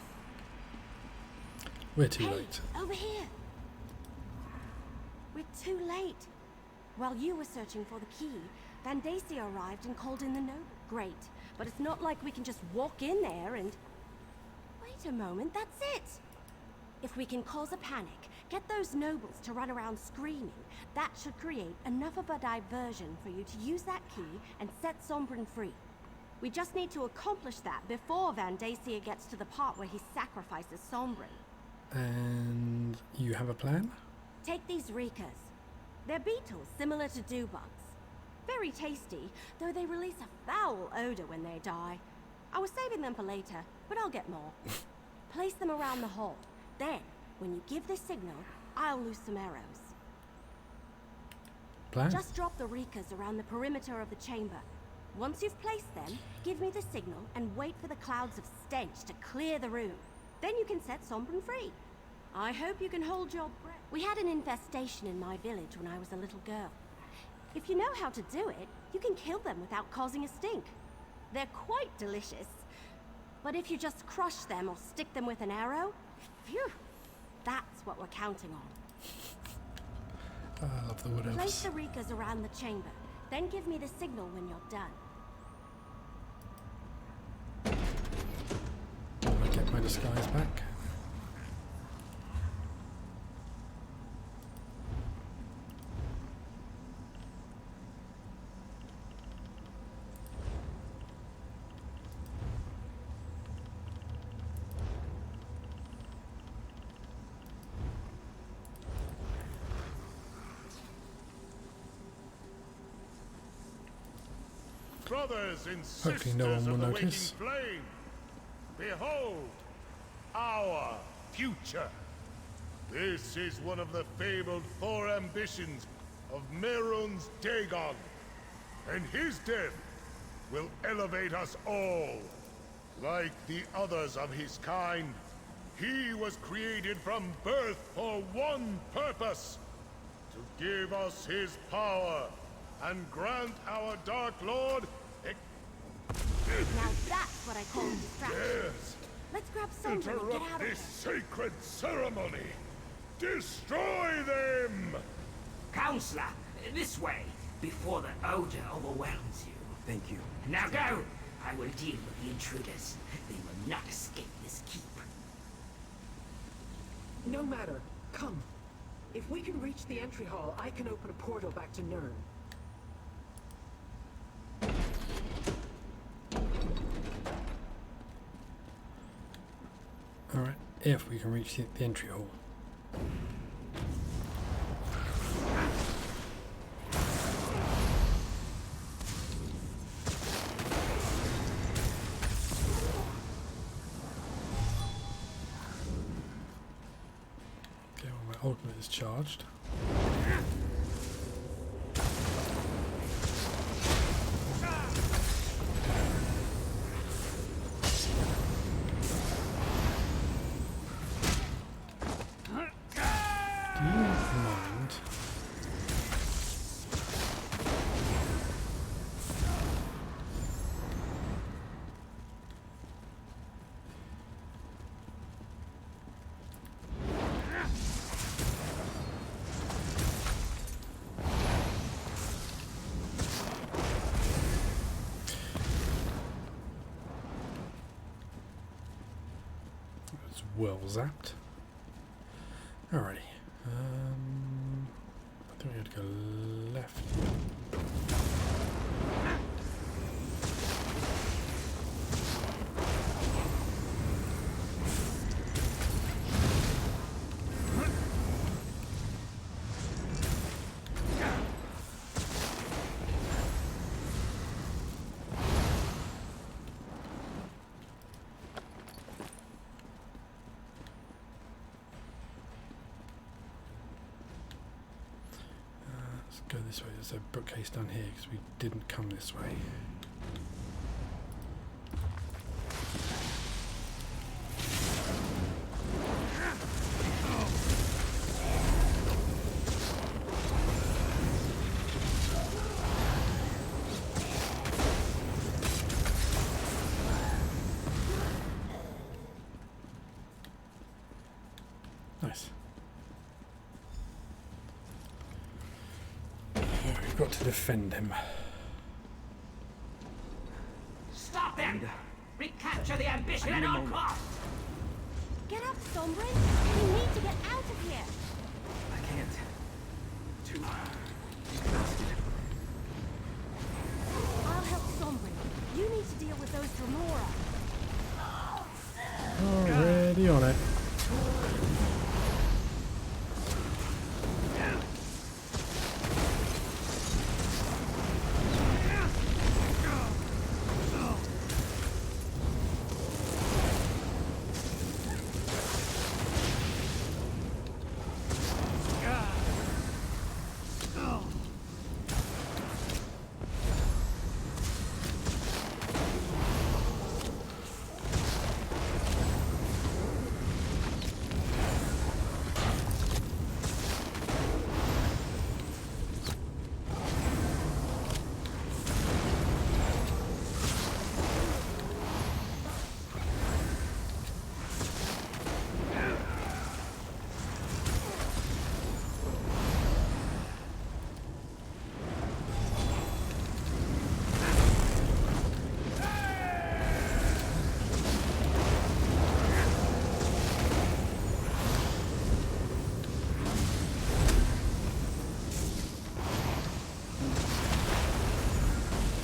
We're too late. Over here. We're too late. While you were searching for the key, Vandacia arrived and called in the noble. Great, but it's not like we can just walk in there and... Wait a moment, that's it! If we can cause a panic, get those nobles to run around screaming, that should create enough of a diversion for you to use that key and set Sombrin free. We just need to accomplish that before Vandacia gets to the part where he sacrifices Sombrin. And you have a plan? Take these Rikas. They're beetles similar to dewbugs. Very tasty, though they release a foul odor when they die. I was saving them for later, but I'll get more. Place them around the hall. Then, when you give the signal, I'll loose some arrows. Plan? Just drop the Rikas around the perimeter of the chamber. Once you've placed them, give me the signal and wait for the clouds of stench to clear the room. Then you can set Sombrin free. I hope you can hold your breath. We had an infestation in my village when I was a little girl. If you know how to do it, you can kill them without causing a stink. They're quite delicious. But if you just crush them or stick them with an arrow, phew, That's what we're counting on. I love the wood Place elves. the Reekers around the chamber, then give me the signal when you're done. I get my disguise back. Brothers and Hopefully no one sisters will of the notice. waking flame, behold our future. This is one of the fabled 4 ambitions of Merun's Dagon, and his death will elevate us all. Like the others of his kind, he was created from birth for one purpose: to give us his power and grant our Dark Lord. Now that's what I call a distraction. Yes. Let's grab Sombra and get Interrupt out of this here. sacred ceremony! Destroy them! Counselor, this way, before the odor overwhelms you. Thank you. Now go! I will deal with the intruders. They will not escape this keep. No matter. Come. If we can reach the entry hall, I can open a portal back to Nirn. Alright, if we can reach the entry hall. Okay, well, my ultimate is charged. Do you mind? It's well zapped. Alrighty. I think we had to go left. Let's go this way. There's a bookcase down here because we didn't come this way. Nice. We've got to defend him. Stop them! Recapture the ambition at all costs! Get up, Sombra! We need to get out of here! I can't. Too exhausted. I'll help Sombra. You need to deal with those Dremora. Already on it.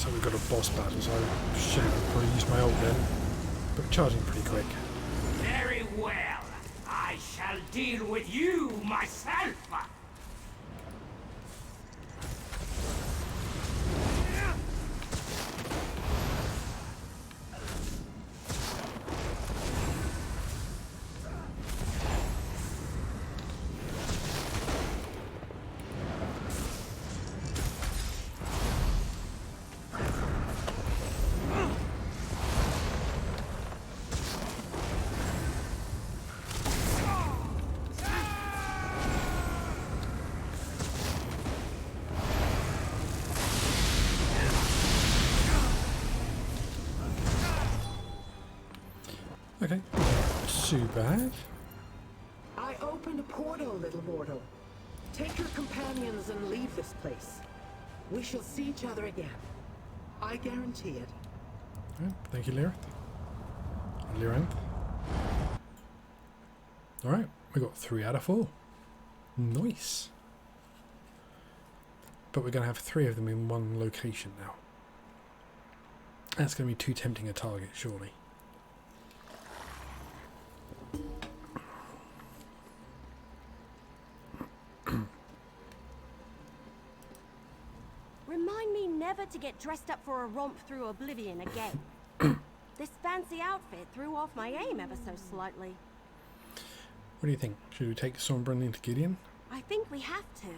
So we've got a boss battle, so I should probably use my ult then. But we're charging pretty quick. Very well. I shall deal with you myself. Okay, too bad. I opened a portal, little mortal. Take your companions and leave this place. We shall see each other again. I guarantee it. Right, thank you, Lyranth. Lyranth. Alright, we got 3 out of 4. Nice. But we're going to have 3 of them in one location now. That's going to be too tempting a target, surely. Remind me never to get dressed up for a romp through oblivion again. This fancy outfit threw off my aim ever so slightly. What do you think? Should we take Sombrin into Gideon? I think we have to.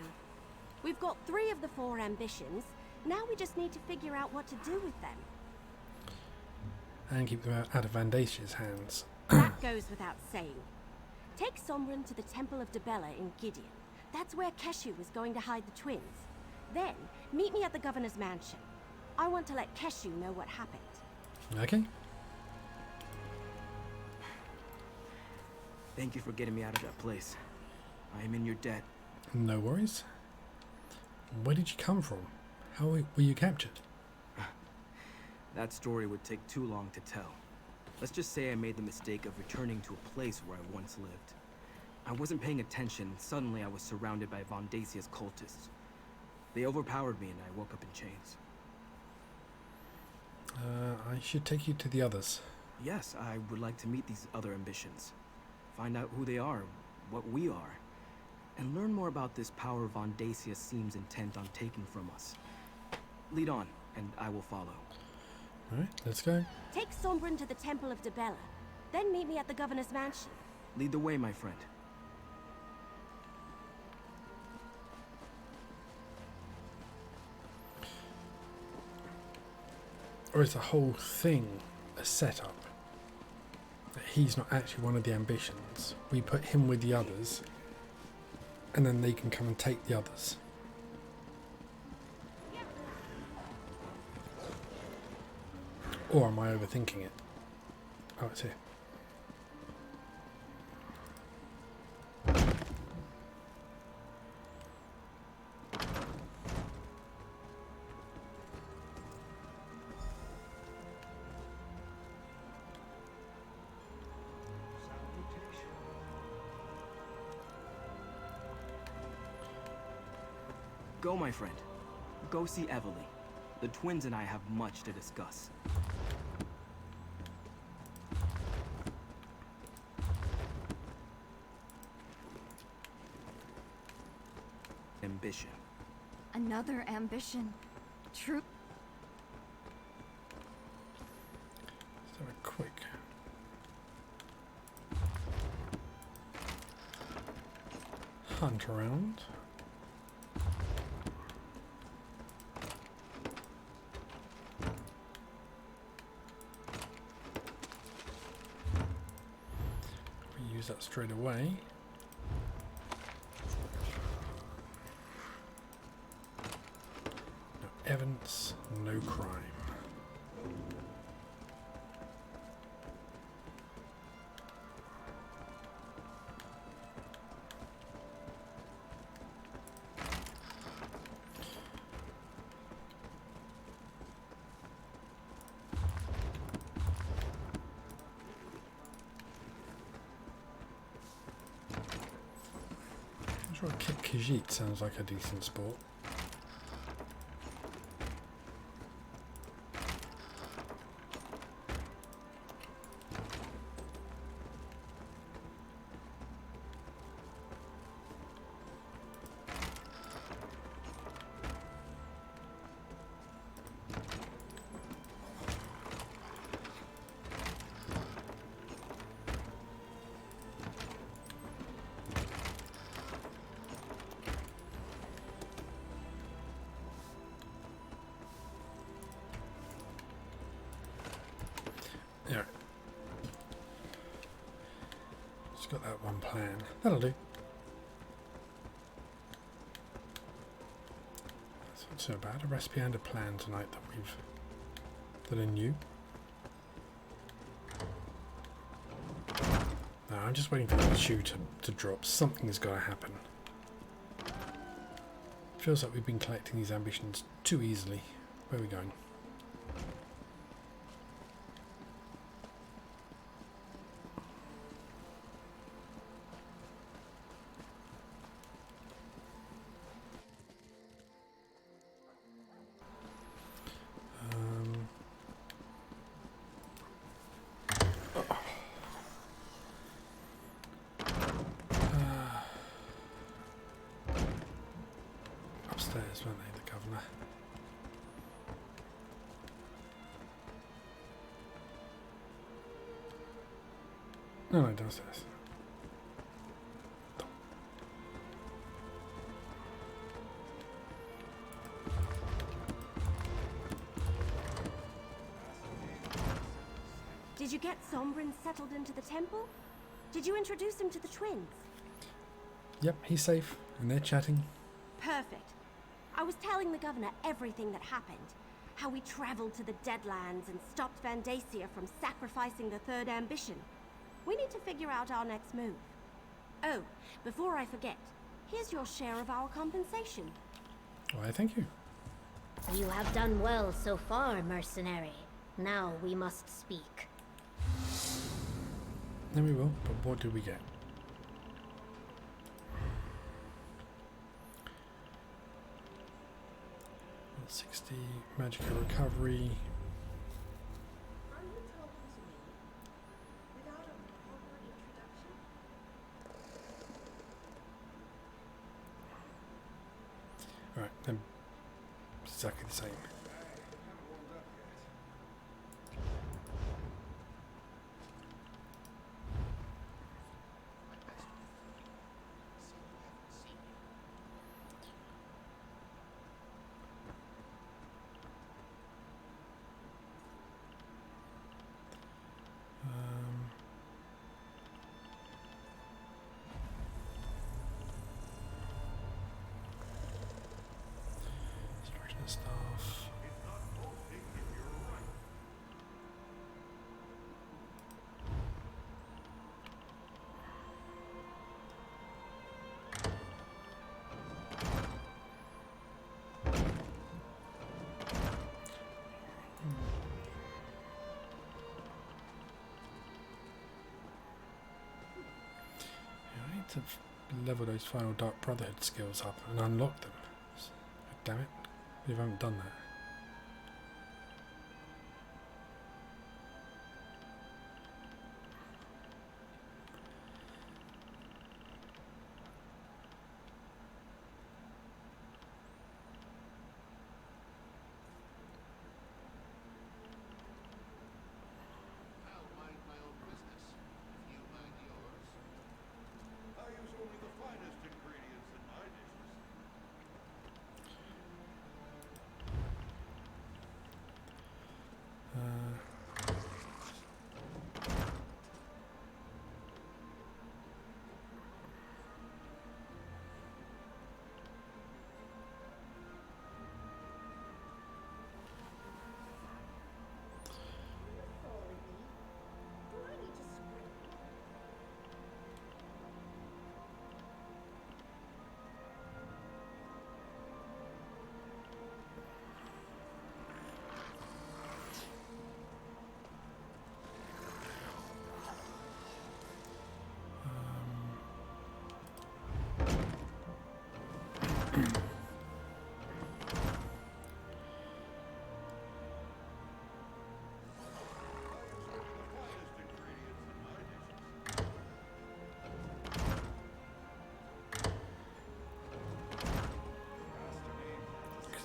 We've got 3 of the 4 ambitions. Now we just need to figure out what to do with them. And keep them out of Vandasia's hands. That goes without saying. Take Sombrin to the Temple of Debella in Gideon. That's where Keshu was going to hide the twins. Then, meet me at the governor's mansion. I want to let Keshu know what happened. Okay. Thank you for getting me out of that place. I am in your debt. No worries. Where did you come from? How were you captured? That story would take too long to tell. Let's just say I made the mistake of returning to a place where I once lived. I wasn't paying attention, and suddenly I was surrounded by Vandasia's cultists. They overpowered me and I woke up in chains. I should take you to the others. Yes, I would like to meet these other ambitions. Find out who they are, what we are, and learn more about this power Vandasia seems intent on taking from us. Lead on, and I will follow. Alright, let's go. Take Sombrin to the Temple of Debella. Then meet me at the governor's mansion. Lead the way, my friend. Or is the whole thing a setup? That he's not actually one of the ambitions. We put him with the others, and then they can come and take the others. Or am I overthinking it? Oh, it's here. Go, my friend. Go see Evely. The twins and I have much to discuss. Ambition. Another ambition. True. Let's have a quick hunt around. We use that straight away. No evidence, no crime. I'm sure Khajiit sounds like a decent sport. Yeah. Just got that one plan. That'll do. That's not so bad. A recipe and a plan tonight that are new. No, I'm just waiting for the shoe to drop. Something's got to happen. Feels like we've been collecting these ambitions too easily. Where are we going? Upstairs, weren't they, the governor? No, downstairs. Did you get Sombrin settled into the temple? Did you introduce him to the twins? Yep, he's safe, and they're chatting. Perfect. I was telling the governor everything that happened. How we traveled to the Deadlands and stopped Vandacia from sacrificing the third ambition. We need to figure out our next move. Oh, before I forget, here's your share of our compensation. Why, thank you. You have done well so far, mercenary. Now we must speak. Then we will, but what do we get? Well, 60 magical recovery. Are you talking to me without a proper introduction? Alright, then exactly the same. Stuff. I need to level those final Dark Brotherhood skills up and unlock them. Damn it. We haven't done that. I'll mind my own business, if you mind yours. I use only the finest ingredients in my dishes.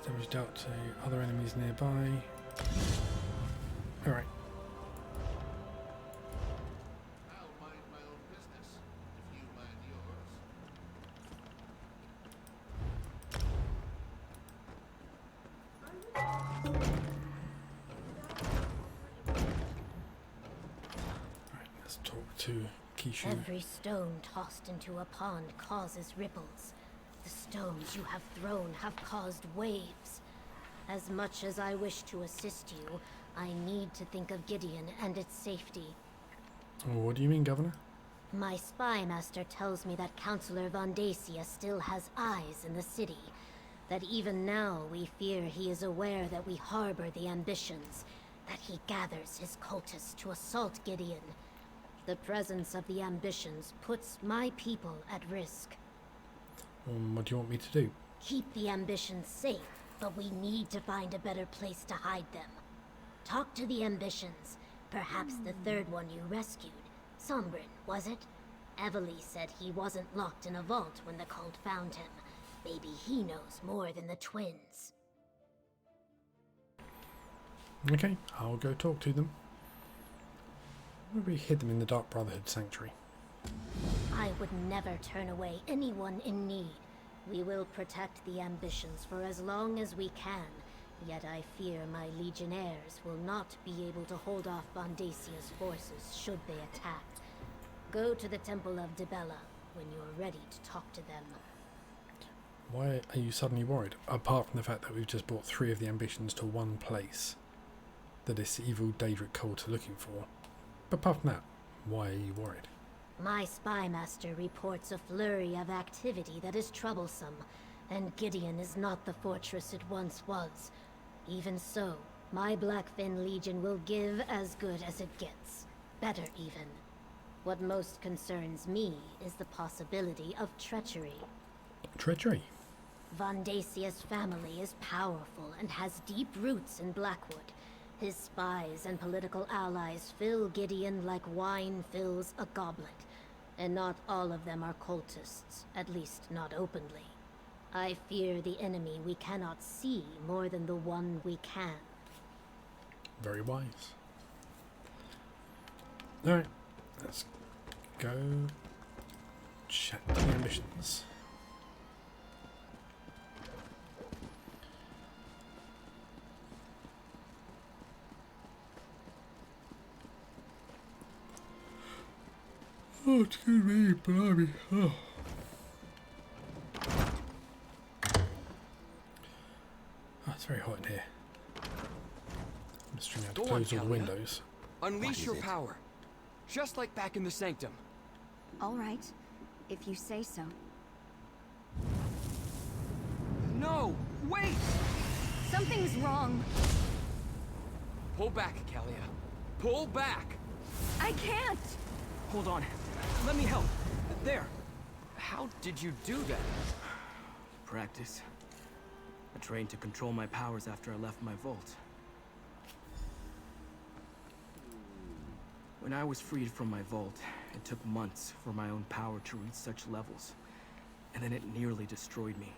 Damage dealt to other enemies nearby. Alright. I'll mind my own business, if you mind yours. to Kishu. Every stone tossed into a pond causes ripples. The stones you have thrown have caused waves. As much as I wish to assist you, I need to think of Gideon and its safety. What do you mean, Governor? My spy master tells me that Councillor Von Dacia still has eyes in the city. That even now we fear he is aware that we harbor the ambitions. That he gathers his cultists to assault Gideon. The presence of the ambitions puts my people at risk. What do you want me to do? Keep the ambitions safe, but we need to find a better place to hide them. Talk to the ambitions. Perhaps the third one you rescued. Sombrin, was it? Evely said he wasn't locked in a vault when the cult found him. Maybe he knows more than the twins. Okay, I'll go talk to them. Maybe hid them in the Dark Brotherhood Sanctuary. I would never turn away anyone in need. We will protect the ambitions for as long as we can. Yet I fear my legionnaires will not be able to hold off Von Dacia's forces should they attack. Go to the Temple of Dibella when you're ready to talk to them. Why are you suddenly worried? Apart from the fact that we've just brought 3 of the ambitions to one place that this evil Daedric cult are looking for. But apart from that, why are you worried? My spy master reports a flurry of activity that is troublesome, and Gideon is not the fortress it once was. Even so, my Blackfin Legion will give as good as it gets. Better even. What most concerns me is the possibility of treachery. Treachery? Von Dacia's family is powerful and has deep roots in Blackwood. His spies and political allies fill Gideon like wine fills a goblet. And not all of them are cultists, at least not openly. I fear the enemy we cannot see more than the one we can. Very wise. Alright, let's go chat to the ambitions. Oh, excuse me, blimey. Oh. It's very hot in here. I'm just trying to Go close on, all the Kalia. windows. Unleash your power. Just like back in the Sanctum. All right, if you say so. No! Wait! Something's wrong. Pull back, Kalia. Pull back! I can't! Hold on. Let me help. There. How did you do that? Practice. I trained to control my powers after I left my vault. When I was freed from my vault, it took months for my own power to reach such levels. And then it nearly destroyed me.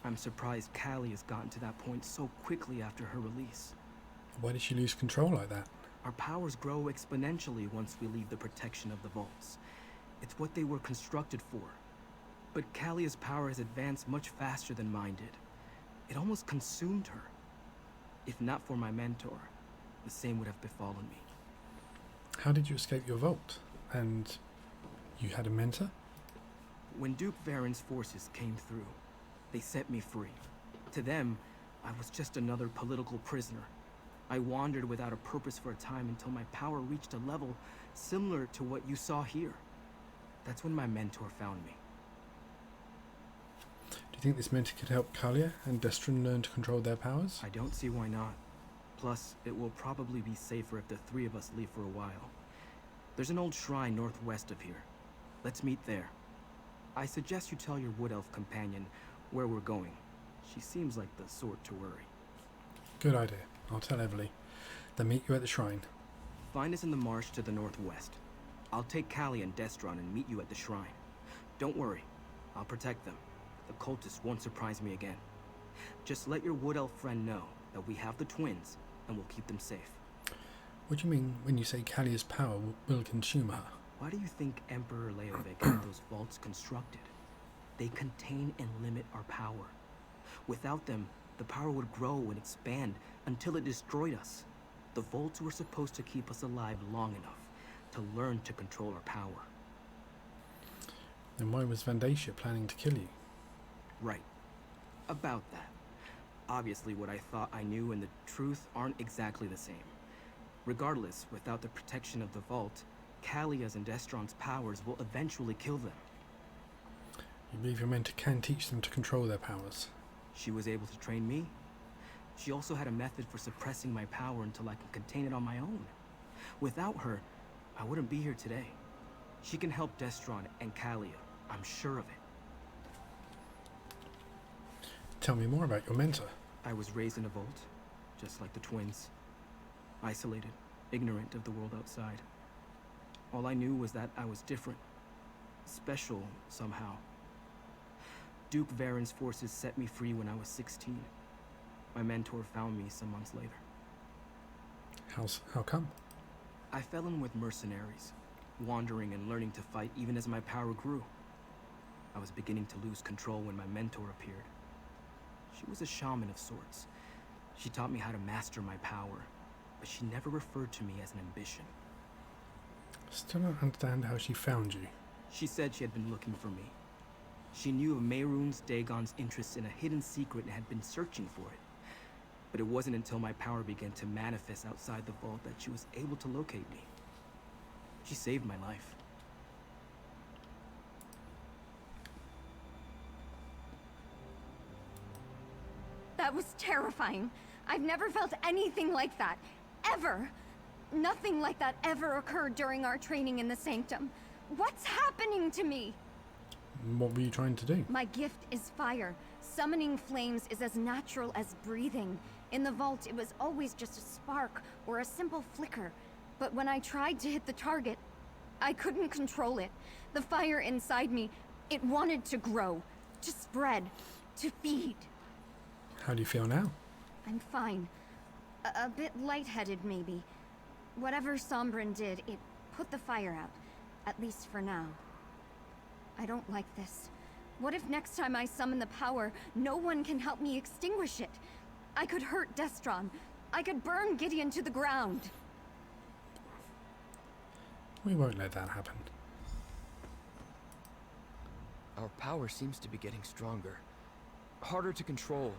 I'm surprised Callie has gotten to that point so quickly after her release. Why did she lose control like that? Our powers grow exponentially once we leave the protection of the vaults. It's what they were constructed for. But Callia's power has advanced much faster than mine did. It almost consumed her. If not for my mentor, the same would have befallen me. How did you escape your vault? And you had a mentor? When Duke Varen's forces came through, they set me free. To them, I was just another political prisoner. I wandered without a purpose for a time until my power reached a level similar to what you saw here. That's when my mentor found me. Do you think this mentor could help Kalia and Destron learn to control their powers? I don't see why not. Plus, it will probably be safer if the 3 of us leave for a while. There's an old shrine northwest of here. Let's meet there. I suggest you tell your Wood Elf companion where we're going. She seems like the sort to worry. Good idea. I'll tell Evely. Then meet you at the shrine. Find us in the marsh to the northwest. I'll take Callie and Destron and meet you at the shrine. Don't worry. I'll protect them. The cultists won't surprise me again. Just let your Wood Elf friend know that we have the twins, and we'll keep them safe. What do you mean when you say Kalia's power will consume her? Why do you think Emperor Leovic had those vaults constructed? They contain and limit our power. Without them, the power would grow and expand until it destroyed us. The vaults were supposed to keep us alive long enough to learn to control her power. Then why was Vandacia planning to kill you? Right. About that. Obviously what I thought I knew and the truth aren't exactly the same. Regardless, without the protection of the vault, Kalia's and Destron's powers will eventually kill them. You believe your mentor can teach them to control their powers? She was able to train me. She also had a method for suppressing my power until I can contain it on my own. Without her, I wouldn't be here today. She can help Destron and Kalia, I'm sure of it. Tell me more about your mentor. I was raised in a vault, just like the twins. Isolated, ignorant of the world outside. All I knew was that I was different. Special, somehow. Duke Varen's forces set me free when I was 16. My mentor found me some months later. How come? I fell in with mercenaries, wandering and learning to fight even as my power grew. I was beginning to lose control when my mentor appeared. She was a shaman of sorts. She taught me how to master my power, but she never referred to me as an ambition. Still don't understand how she found you. She said she had been looking for me. She knew of Mehrunes Dagon's interest in a hidden secret and had been searching for it. But it wasn't until my power began to manifest outside the vault that she was able to locate me. She saved my life. That was terrifying. I've never felt anything like that. Ever. Nothing like that ever occurred during our training in the Sanctum. What's happening to me? What were you trying to do? My gift is fire. Summoning flames is as natural as breathing. In the vault, it was always just a spark or a simple flicker. But when I tried to hit the target, I couldn't control it. The fire inside me, it wanted to grow, to spread, to feed. How do you feel now? I'm fine. A bit lightheaded, maybe. Whatever Sombrin did, it put the fire out. At least for now. I don't like this. What if next time I summon the power, no one can help me extinguish it? I could hurt Destron. I could burn Gideon to the ground. We won't let that happen. Our power seems to be getting stronger. Harder to control.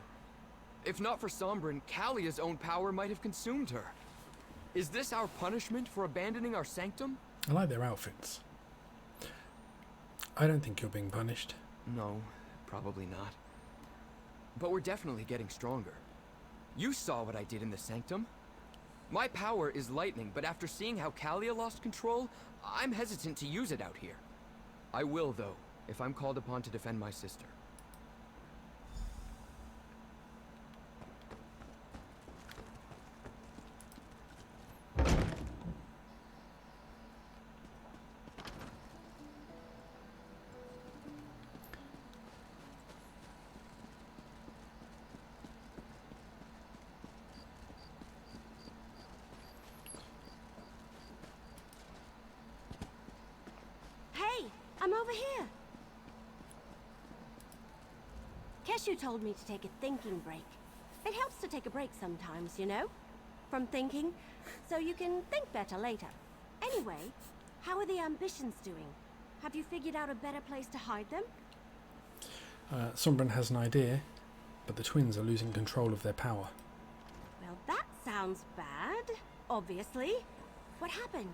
If not for Sombrin, Kalia's own power might have consumed her. Is this our punishment for abandoning our sanctum? I like their outfits. I don't think you're being punished. No, probably not. But we're definitely getting stronger. You saw what I did in the sanctum. My power is lightning, but after seeing how Kalia lost control, I'm hesitant to use it out here. I will, though, if I'm called upon to defend my sister. I'm over here. Keshu told me to take a thinking break. It helps to take a break sometimes, you know? From thinking, so you can think better later. Anyway, how are the ambitions doing? Have you figured out a better place to hide them? Sombrin has an idea, but the twins are losing control of their power. Well, that sounds bad, obviously. What happened?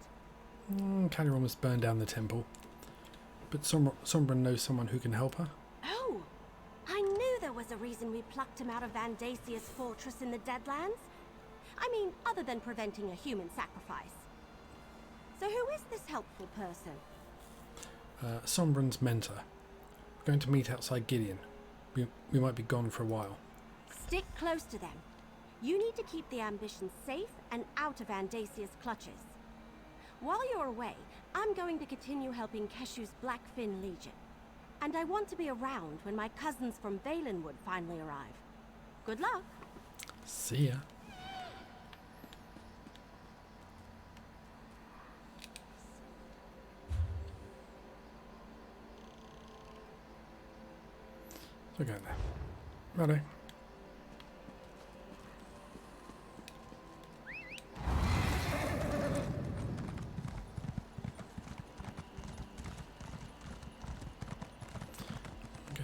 Kalia almost burned down the temple. But Sombrin knows someone who can help her. Oh! I knew there was a reason we plucked him out of Vandacia's fortress in the Deadlands. I mean, other than preventing a human sacrifice. So who is this helpful person? Sombrin's mentor. We're going to meet outside Gideon. We might be gone for a while. Stick close to them. You need to keep the ambitions safe and out of Vandacia's clutches. While you're away, I'm going to continue helping Keshu's Blackfin Legion. And I want to be around when my cousins from Valenwood finally arrive. Good luck. See ya. Look at that. Righto.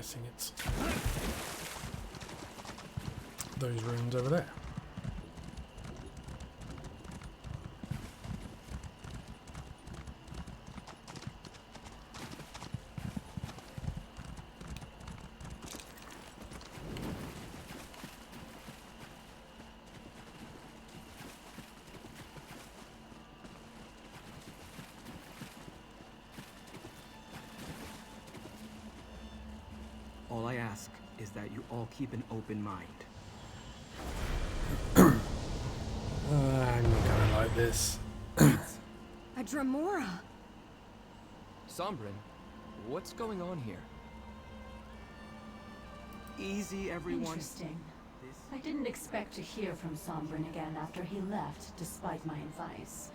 guessing it's those ruins over there. All I ask is that you all keep an open mind. I'm not gonna like this. A Dremora! Sombrin, what's going on here? Easy, everyone. Interesting. I didn't expect to hear from Sombrin again after he left, despite my advice.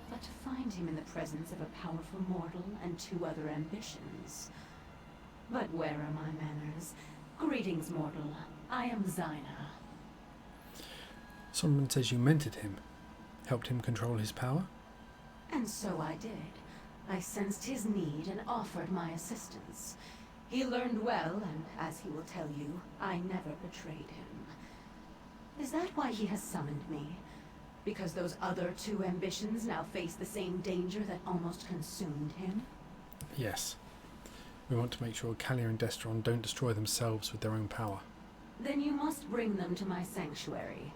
But to find him in the presence of a powerful mortal and 2 other ambitions. But where are my manners? Greetings, mortal. I am Zyna. Someone says you mentored him, helped him control his power? And so I did. I sensed his need and offered my assistance. He learned well, and as he will tell you, I never betrayed him. Is that why he has summoned me? Because those other 2 ambitions now face the same danger that almost consumed him? Yes. We want to make sure Kalia and Destron don't destroy themselves with their own power. Then you must bring them to my sanctuary.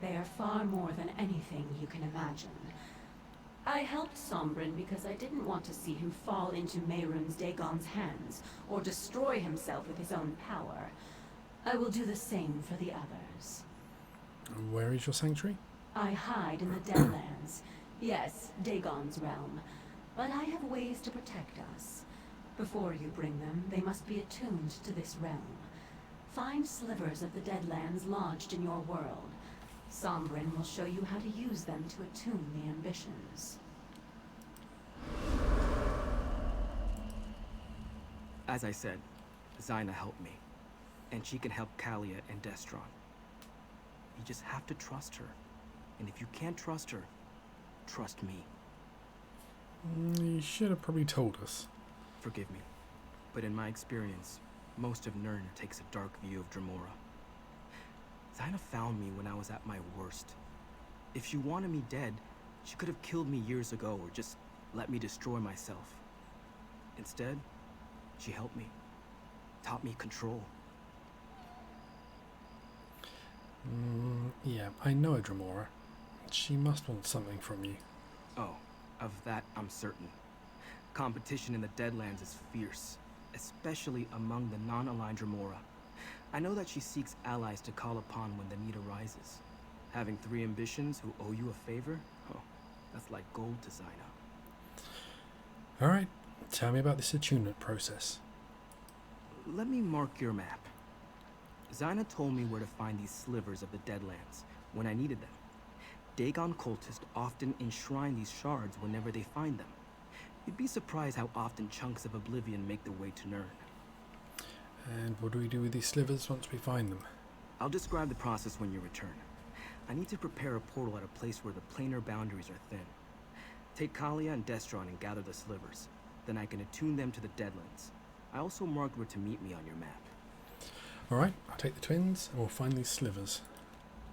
They are far more than anything you can imagine. I helped Sombrin because I didn't want to see him fall into Mehrunes Dagon's hands, or destroy himself with his own power. I will do the same for the others. Where is your sanctuary? I hide in the Deadlands. Yes, Dagon's realm. But I have ways to protect us. Before you bring them, they must be attuned to this realm. Find slivers of the Deadlands lodged in your world. Sombrin will show you how to use them to attune the ambitions. As I said, Zyna helped me. And she can help Kalia and Destron. You just have to trust her. And if you can't trust her, trust me. You should have probably told us. Forgive me, but in my experience, most of Nirn takes a dark view of Dremora. Zyna found me when I was at my worst. If she wanted me dead, she could have killed me years ago or just let me destroy myself. Instead, she helped me, taught me control. Yeah, I know a Dremora. She must want something from you. Oh, of that I'm certain. Competition in the Deadlands is fierce, especially among the non-aligned Dremora. I know that she seeks allies to call upon when the need arises. Having 3 ambitions who owe you a favor? Oh, that's like gold to Zyna. Alright, tell me about this attunement process. Let me mark your map. Zyna told me where to find these slivers of the Deadlands when I needed them. Dagon cultists often enshrine these shards whenever they find them. You'd be surprised how often chunks of oblivion make their way to Nirn. And what do we do with these slivers once we find them? I'll describe the process when you return. I need to prepare a portal at a place where the planar boundaries are thin. Take Kalia and Destron and gather the slivers. Then I can attune them to the Deadlands. I also marked where to meet me on your map. Alright, I'll take the twins and we'll find these slivers.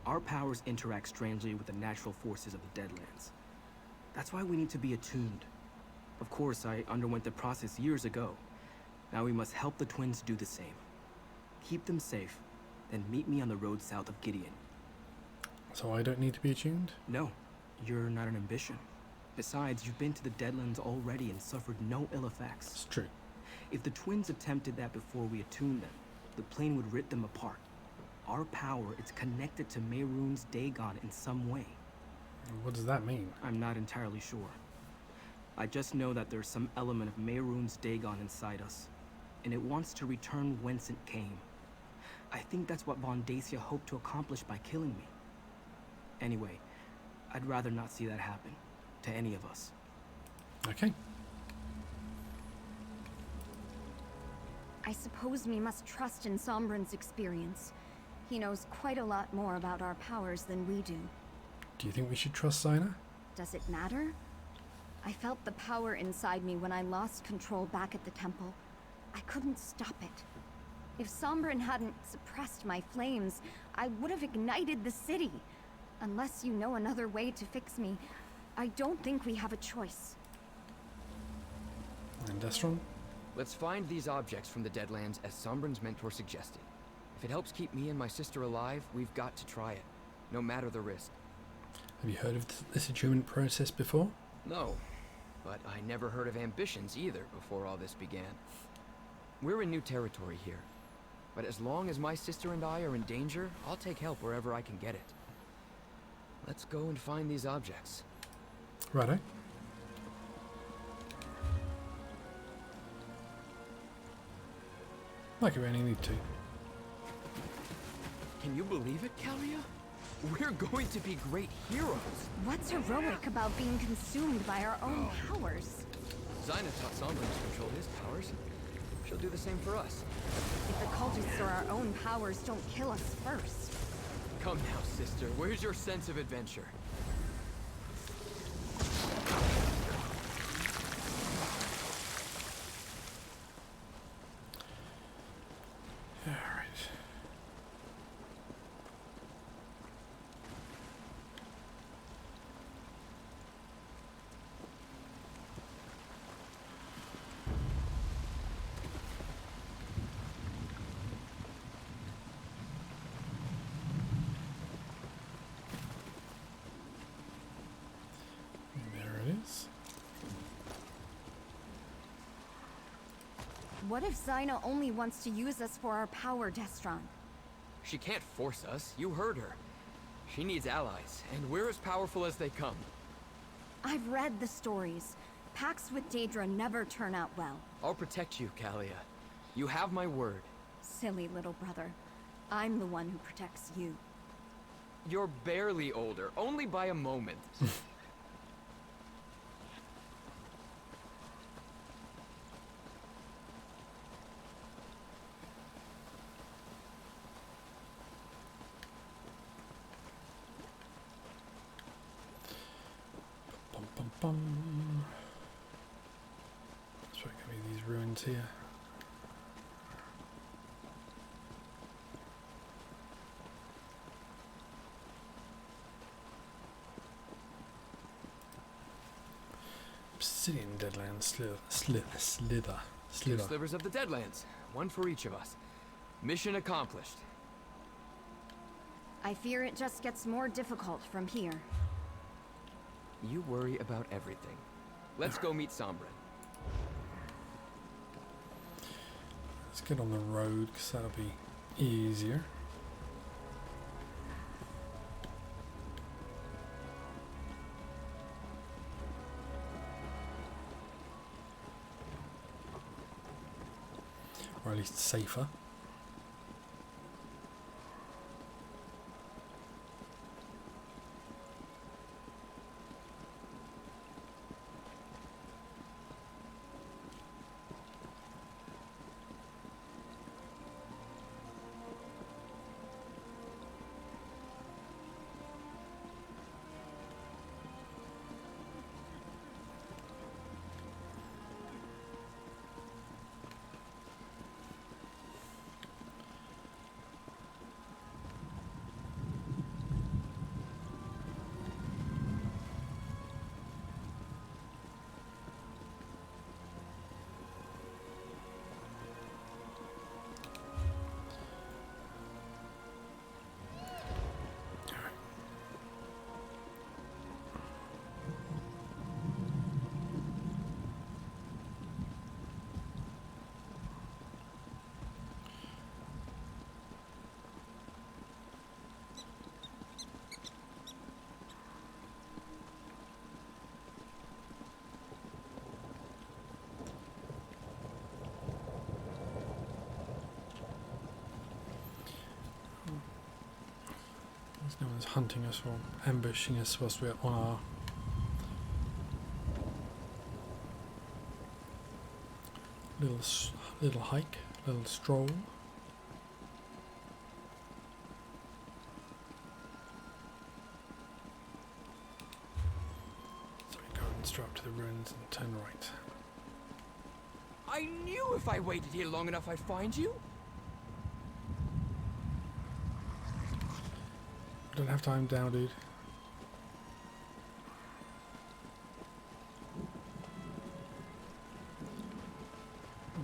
Our powers interact strangely with the natural forces of the Deadlands. That's why we need to be attuned. Of course, I underwent the process years ago. Now we must help the twins do the same. Keep them safe, then meet me on the road south of Gideon. So I don't need to be attuned? No, you're not an ambition. Besides, you've been to the Deadlands already and suffered no ill effects. It's true. If the twins attempted that before we attuned them, the plane would rip them apart. Our power is connected to Mehrunes Dagon in some way. What does that mean? I'm not entirely sure. I just know that there's some element of Mehrunes Dagon inside us, and it wants to return whence it came. I think that's what Von Dacia hoped to accomplish by killing me. Anyway, I'd rather not see that happen to any of us. Okay. I suppose we must trust in Sombrin's experience. He knows quite a lot more about our powers than we do. Do you think we should trust Zyna? Does it matter? I felt the power inside me when I lost control back at the temple. I couldn't stop it. If Sombrin hadn't suppressed my flames, I would have ignited the city. Unless you know another way to fix me, I don't think we have a choice. And Destron? Let's find these objects from the Deadlands as Sombrin's mentor suggested. If it helps keep me and my sister alive, we've got to try it, no matter the risk. Have you heard of this attunement process before? No, but I never heard of ambitions either before all this began. We're in new territory here, but as long as my sister and I are in danger, I'll take help wherever I can get it. Let's go and find these objects. Righto. Like we only need to. Can you believe it, Kalia? We're going to be great heroes. What's heroic about being consumed by our own powers? Zyna taught Sombrin to control his powers. She'll do the same for us. If the cultists or our own powers don't kill us first. Come now, sister. Where's your sense of adventure? What if Zyna only wants to use us for our power, Destron? She can't force us. You heard her. She needs allies, and we're as powerful as they come. I've read the stories. Pacts with Daedra never turn out well. I'll protect you, Kalia. You have my word. Silly little brother. I'm the one who protects you. You're barely older, only by a moment. So it can be these ruins here. Obsidian Deadlands slither. Two slivers of the Deadlands, one for each of us. Mission accomplished. I fear it just gets more difficult from here. You worry about everything. Let's go meet Sombrin. Let's get on the road, because that'll be easier. Or at least safer. No one's hunting us or ambushing us whilst we're on our little hike, little stroll. So we go and straight up to the ruins and turn right. I knew if I waited here long enough I'd find you. Don't have time now, dude.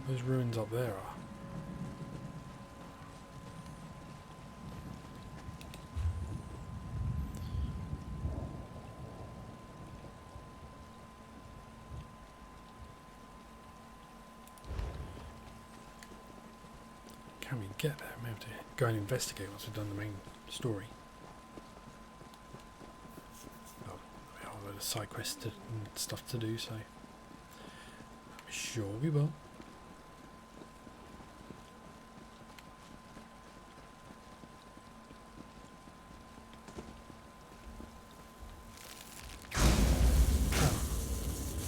Those ruins up there are. Can we get there? We have to go and investigate once we've done the main story. Oh, we have a load of side quests and stuff to do, so I'm sure we will.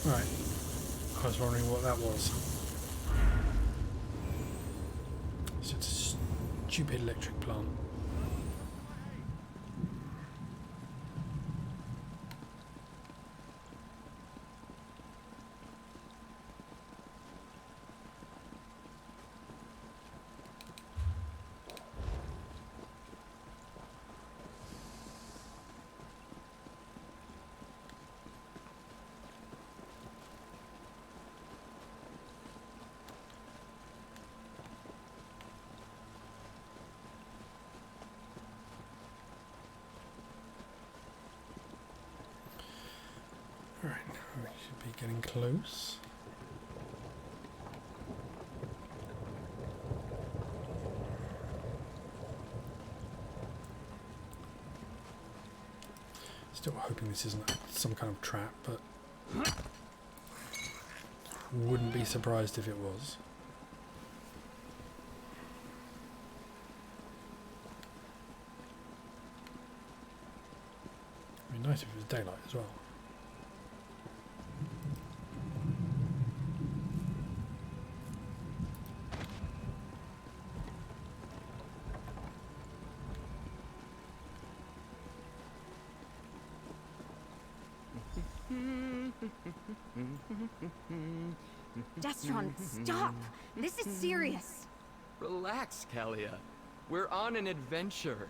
Right, I was wondering what that was. So it's a stupid electric plant. Right, we should be getting close. Still hoping this isn't some kind of trap, but wouldn't be surprised if it was. It'd be nice if it was daylight as well. Destron, stop! This is serious! Relax, Kalia. We're on an adventure.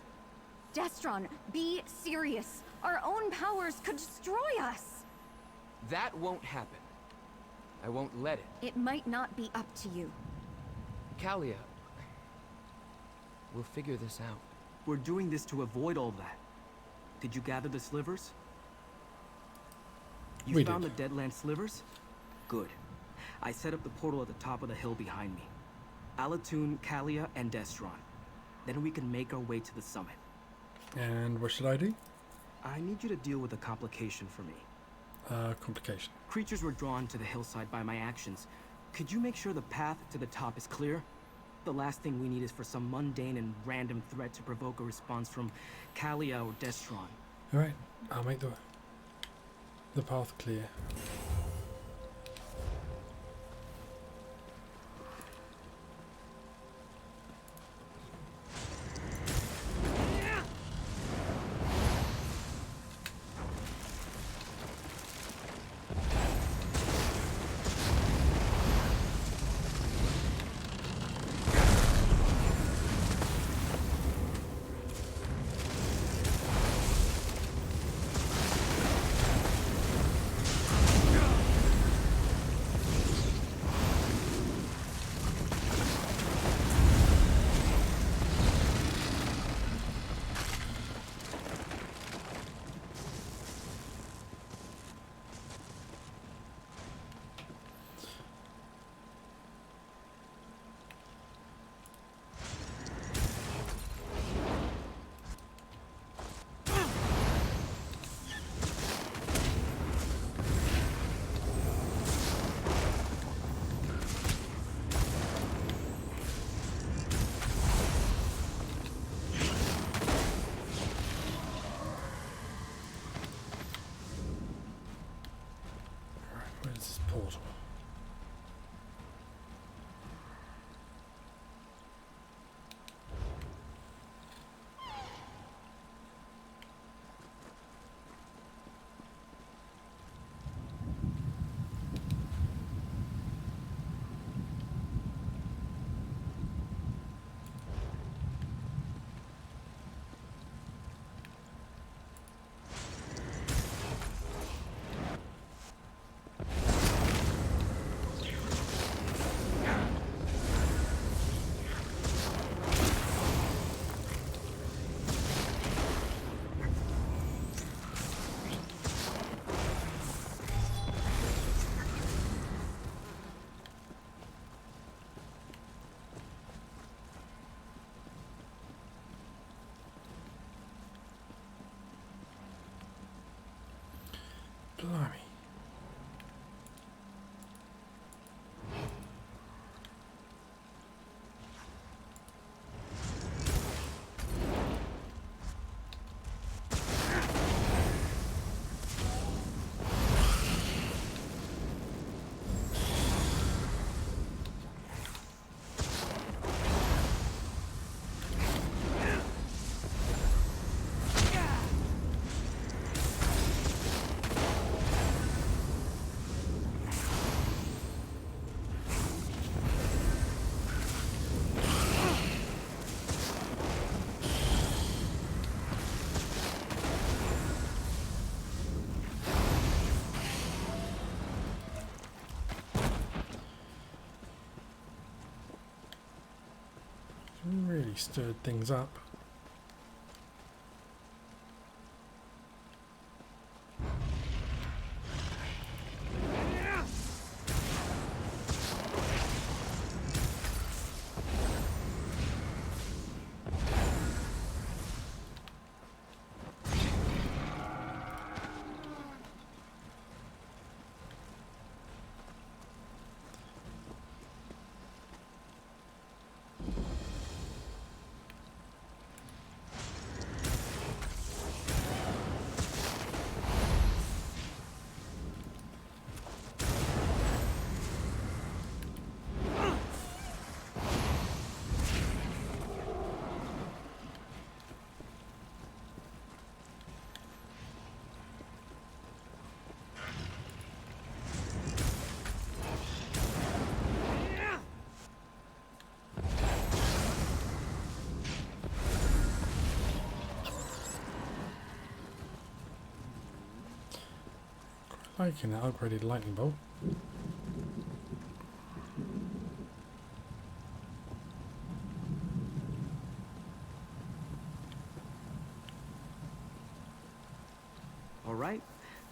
Destron, be serious. Our own powers could destroy us. That won't happen. I won't let it. It might not be up to you. Kalia, we'll figure this out. We're doing this to avoid all that. Did you gather the slivers? You found the Deadland slivers? Good. I set up the portal at the top of the hill behind me. Alatun, Kalia, and Destron. Then we can make our way to the summit. And what should I do? I need you to deal with a complication for me. Complication. Creatures were drawn to the hillside by my actions. Could you make sure the path to the top is clear? The last thing we need is for some mundane and random threat to provoke a response from Kalia or Destron. Alright, I'll make the path clear. Where's this portal? Blimey. Really stirred things up. Liking that upgraded lightning bolt. All right,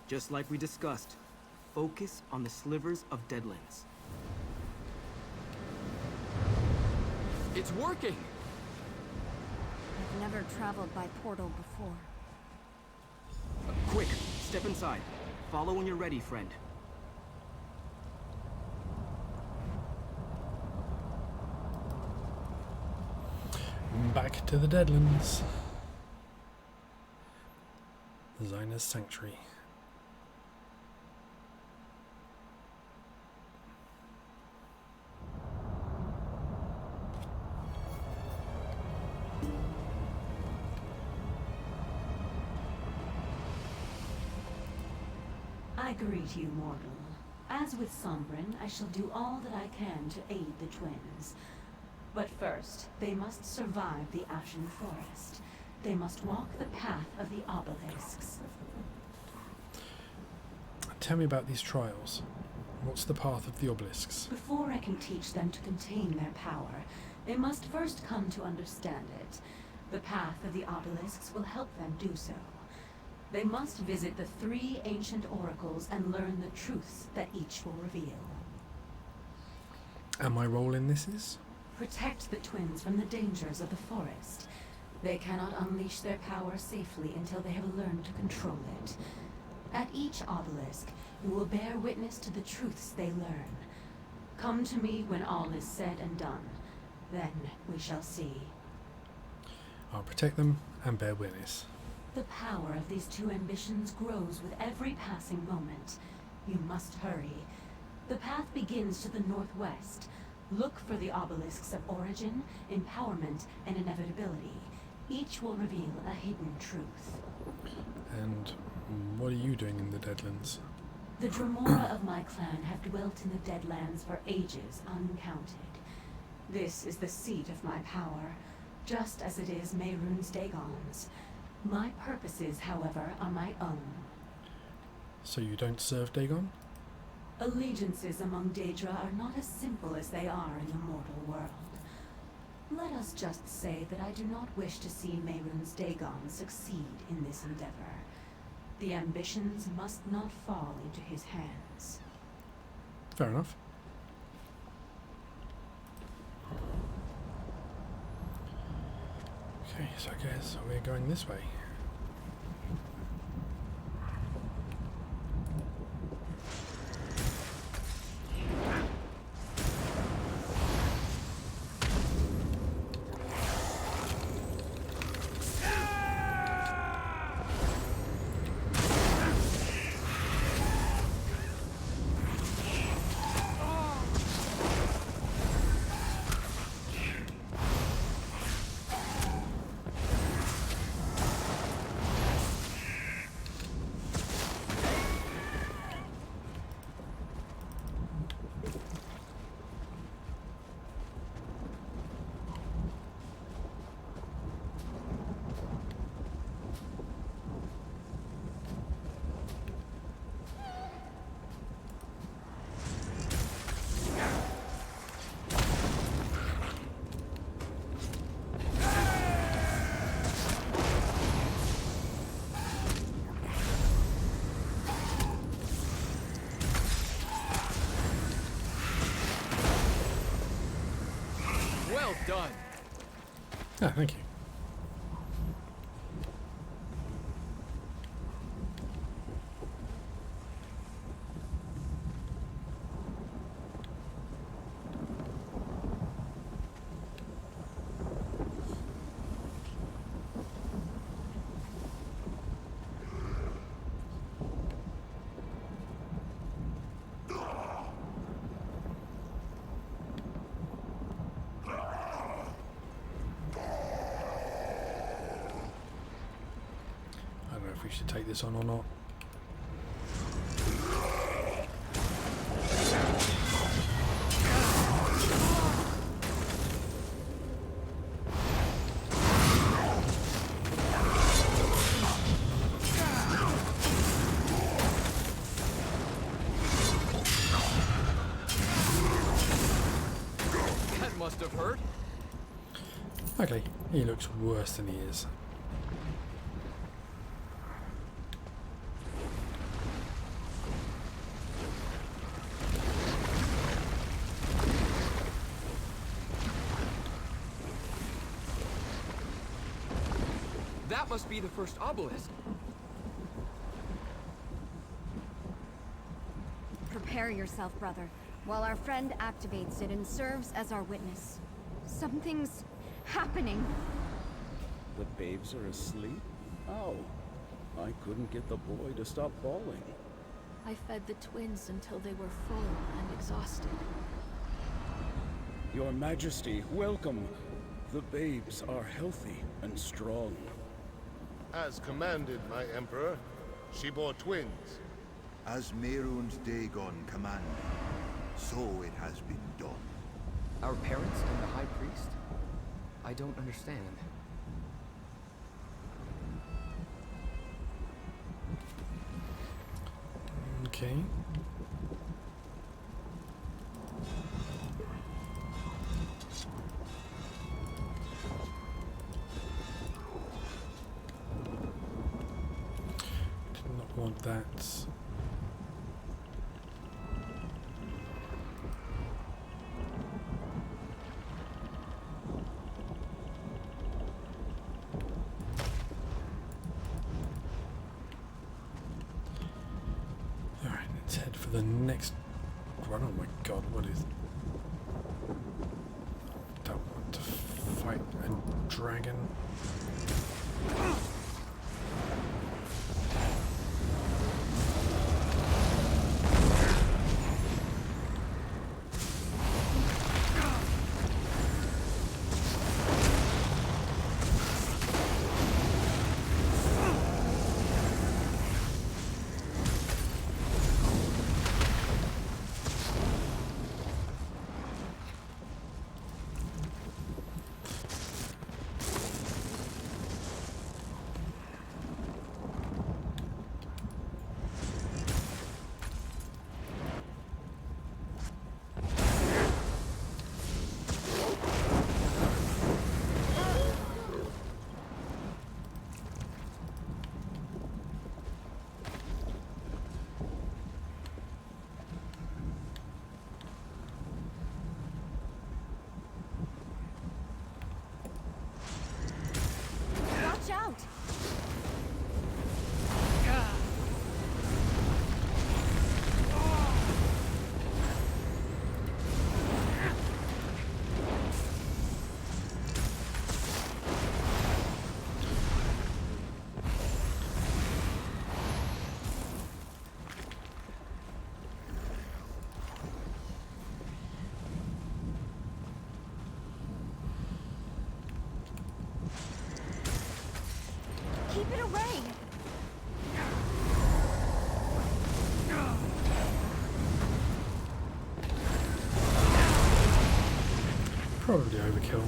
just like we discussed, focus on the slivers of Deadlands. It's working! I've never traveled by portal before. Quick, step inside. Follow when you're ready, friend. Back to the Deadlands. Designer's Sanctuary. I greet you, mortal. As with Sombrin, I shall do all that I can to aid the twins. But first, they must survive the Ashen Forest. They must walk the path of the obelisks. Tell me about these trials. What's the path of the obelisks? Before I can teach them to contain their power, they must first come to understand it. The path of the obelisks will help them do so. They must visit the 3 ancient oracles and learn the truths that each will reveal. And my role in this is? Protect the twins from the dangers of the forest. They cannot unleash their power safely until they have learned to control it. At each obelisk, you will bear witness to the truths they learn. Come to me when all is said and done. Then we shall see. I'll protect them and bear witness. The power of these 2 ambitions grows with every passing moment. You must hurry. The path begins to the northwest. Look for the obelisks of origin, empowerment, and inevitability. Each will reveal a hidden truth. And what are you doing in the Deadlands? The Dremora of my clan have dwelt in the Deadlands for ages uncounted. This is the seat of my power, just as it is Mehrunes Dagon's. My purposes, however, are my own. So you don't serve Dagon? Allegiances among Daedra are not as simple as they are in the mortal world. Let us just say that I do not wish to see Mehrunes Dagon succeed in this endeavor. The ambitions must not fall into his hands. Fair enough. Okay, so I guess we're going this way. done. Ah, thank you. I don't know if we should take this on or not. That must have hurt. Okay, he looks worse than he is. That must be the first obelisk. Prepare yourself, brother, while our friend activates it and serves as our witness. Something's happening. The babes are asleep? Oh, I couldn't get the boy to stop bawling. I fed the twins until they were full and exhausted. Your Majesty, welcome. The babes are healthy and strong. As commanded, my Emperor. She bore twins. As Mehrunes Dagon commanded, so it has been done. Our parents and the High Priest? I don't understand. Okay. Did not want that. Alright, let's head for the next run. Oh my god, what is... Don't want to fight a dragon. Watch out! Keep it away! Probably overkill.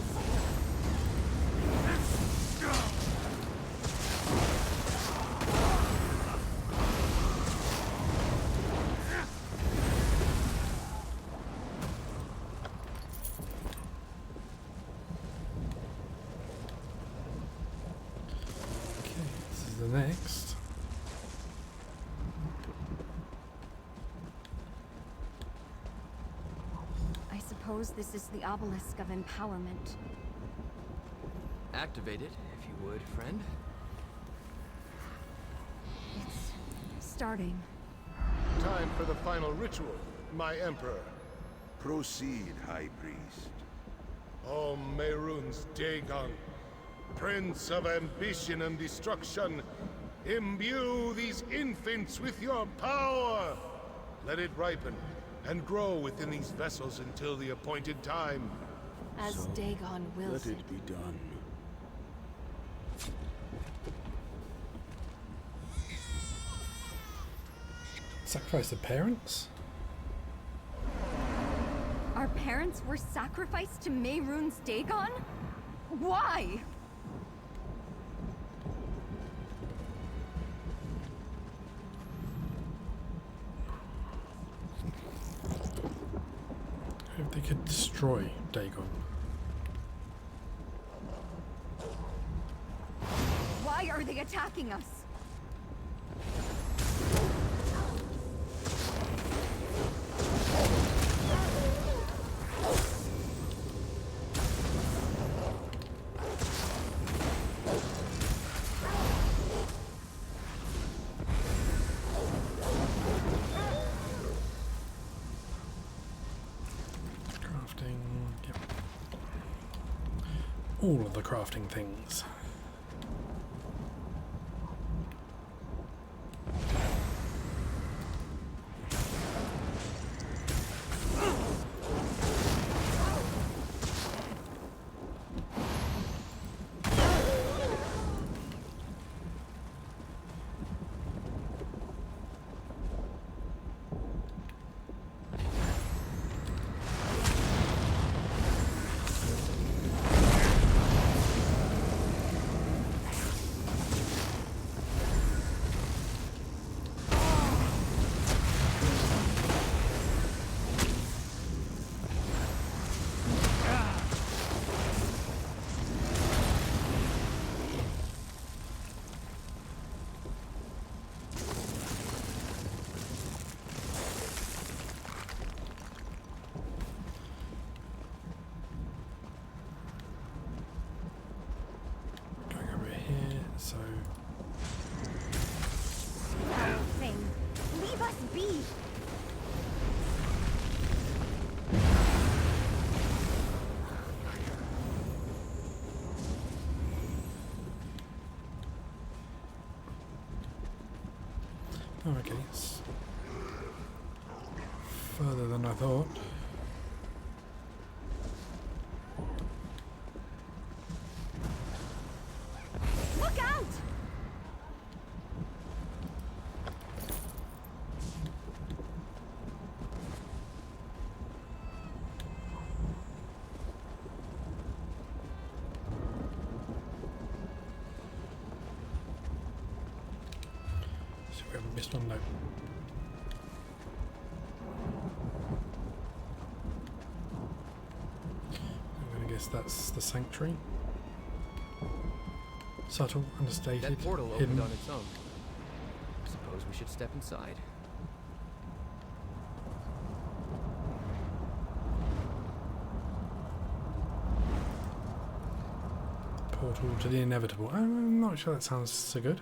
This is the next. I suppose suppose this is the obelisk of empowerment. Activate it, if you would, friend. It's starting. Time for the final ritual, my Emperor. Proceed, High Priest. O Mehrunes Dagon, Prince of ambition and destruction, imbue these infants with your power! Let it ripen and grow within these vessels until the appointed time. As Dagon wills Let it be done. Sacrifice the parents? Our parents were sacrificed to Mehrunes Dagon? Why? If they could destroy Dagon. Why are they attacking us? All of the crafting things. So Thing. Leave us be. oh, okay, it's further than I thought. Look out! So we haven't missed one note. I'm gonna guess that's the sanctuary. Subtle, understated, That portal hidden. opened on its own. Suppose we should step inside. Portal to the inevitable. I'm not sure that sounds so good.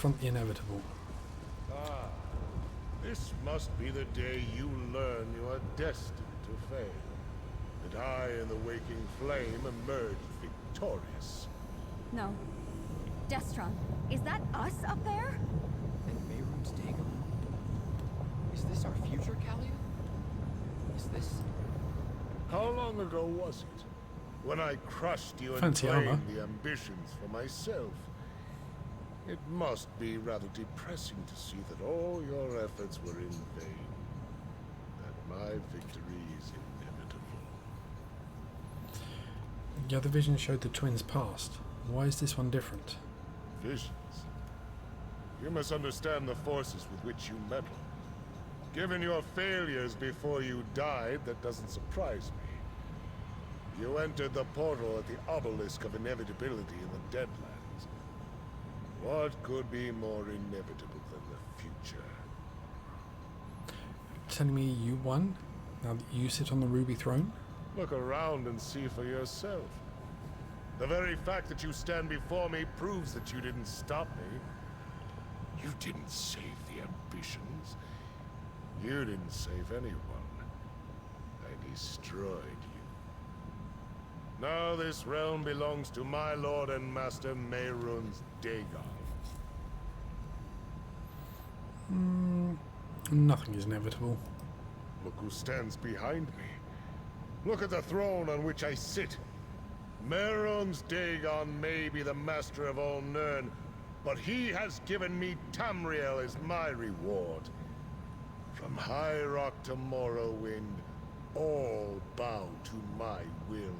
Confront the inevitable. Ah, this must be the day you learn you are destined to fail. That I and the waking flame emerge victorious. No. Destron, is that us up there? And Mehrunes Dagon? Is this our future, Kalia? Is this... How long ago was it? When I crushed you and Fancy armor. claimed the ambitions for myself. It must be rather depressing to see that all your efforts were in vain. That my victory is inevitable. The other vision showed the twins' past. Why is this one different? Visions? You must understand the forces with which you meddle. Given your failures before you died, that doesn't surprise me. You entered the portal at the obelisk of inevitability in the Deadlands. What could be more inevitable than the future? Telling me you won, now that you sit on the ruby throne? Look around and see for yourself. The very fact that you stand before me proves that you didn't stop me. You didn't save the ambitions. You didn't save anyone. I destroyed you. Now this realm belongs to my lord and master Mehrunes Dagon. Nothing is inevitable. Look who stands behind me. Look at the throne on which I sit. Mehrunes Dagon may be the master of all Nirn, but he has given me Tamriel as my reward. From High Rock to Morrowind, all bow to my will.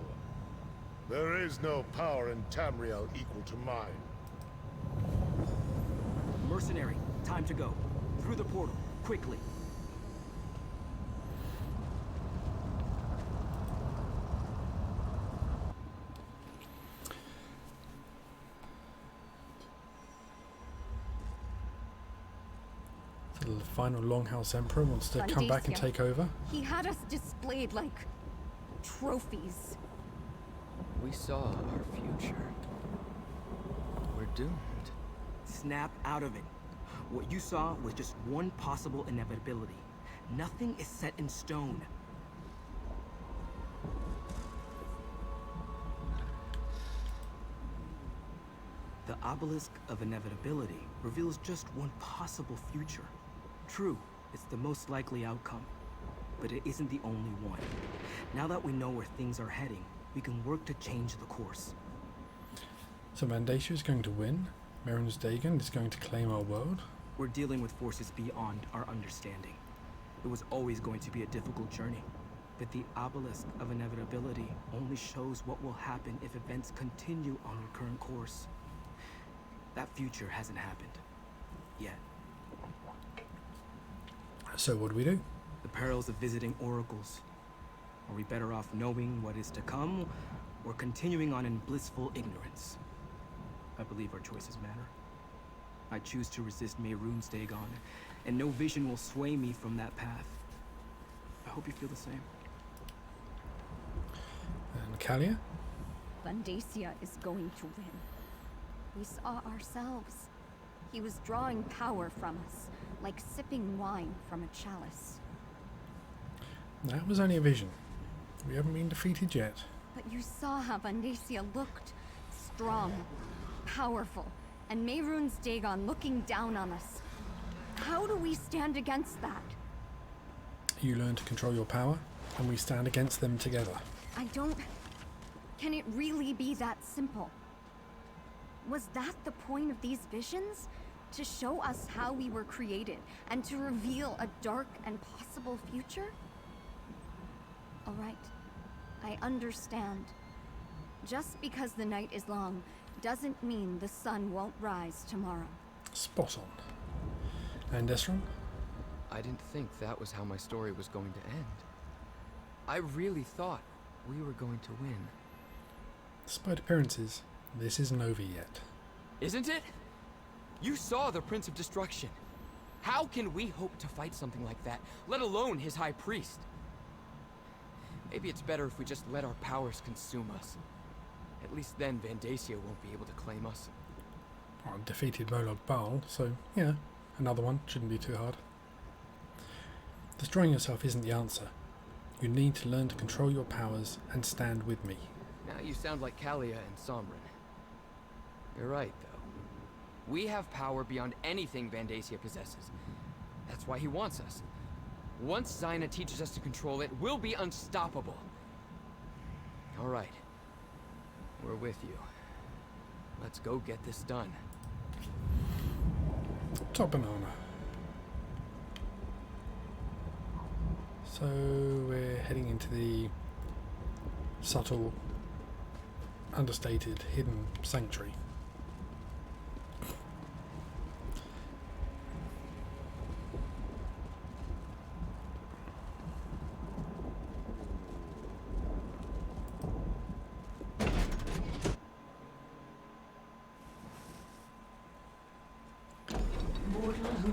There is no power in Tamriel equal to mine. Mercenary, time to go. Through the portal, quickly. The final Longhouse Emperor wants to come back and take over. He had us displayed like trophies. We saw our future. We're doomed. Snap out of it. What you saw was just one possible inevitability. Nothing is set in stone. The obelisk of inevitability reveals just one possible future. True, it's the most likely outcome, but it isn't the only one. Now that we know where things are heading, we can work to change the course. So Vandacia is going to win? Mehrunes Dagon is going to claim our world? We're dealing with forces beyond our understanding. It was always going to be a difficult journey, but the obelisk of inevitability only shows what will happen if events continue on their current course. That future hasn't happened. Yet. So what do we do? The perils of visiting oracles. Are we better off knowing what is to come, or continuing on in blissful ignorance? I believe our choices matter. I choose to resist Mehrunes Dagon, and no vision will sway me from that path. I hope you feel the same. And Kalia? Vandacia is going to win. We saw ourselves. He was drawing power from us, like sipping wine from a chalice. That was only a vision. We haven't been defeated yet. But you saw how Vandacia looked. Strong, powerful, and Mehrunes Dagon looking down on us. How do we stand against that? You learn to control your power, and we stand against them together. I don't... Can it really be that simple? Was that the point of these visions? To show us how we were created, and to reveal a dark and possible future? All right. I understand. Just because the night is long doesn't mean the sun won't rise tomorrow. Spot on. And Esron? I didn't think that was how my story was going to end. I really thought we were going to win. Despite appearances, this isn't over yet. Isn't it? You saw the Prince of Destruction. How can we hope to fight something like that, let alone his High Priest? Maybe it's better if we just let our powers consume us. At least then Vandacia won't be able to claim us. Well, I defeated Molag Bal, so yeah, another one shouldn't be too hard. Destroying yourself isn't the answer. You need to learn to control your powers and stand with me. Now you sound like Kalia and Sombrin. You're right, though. We have power beyond anything Vandacia possesses. That's why he wants us. Once Zaina teaches us to control it, we'll be unstoppable. All right. We're with you. Let's go get this done. Top banana. So we're heading into the subtle, understated, hidden sanctuary.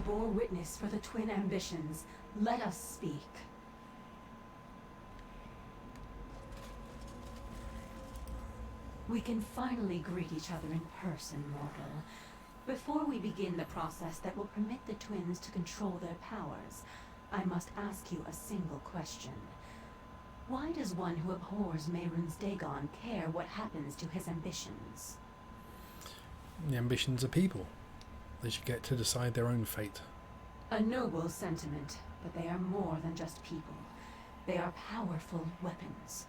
bore witness for the twin ambitions. Let us speak. We can finally greet each other in person, mortal. Before we begin the process that will permit the twins to control their powers, I must ask you a single question. Why does one who abhors Mehrunes Dagon care what happens to his ambitions? The ambitions of people. They should get to decide their own fate. A noble sentiment, but they are more than just people. They are powerful weapons.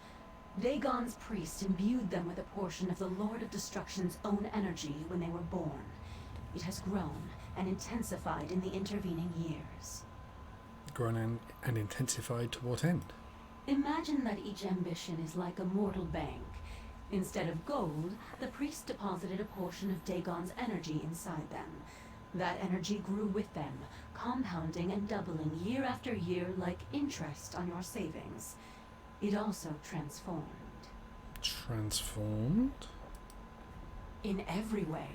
Dagon's priest imbued them with a portion of the Lord of Destruction's own energy when they were born. It has grown and intensified in the intervening years. Grown and intensified to what end? Imagine that each ambition is like a mortal bank. Instead of gold, the priest deposited a portion of Dagon's energy inside them. That energy grew with them, compounding and doubling year after year like interest on your savings. It also transformed. Transformed? In every way.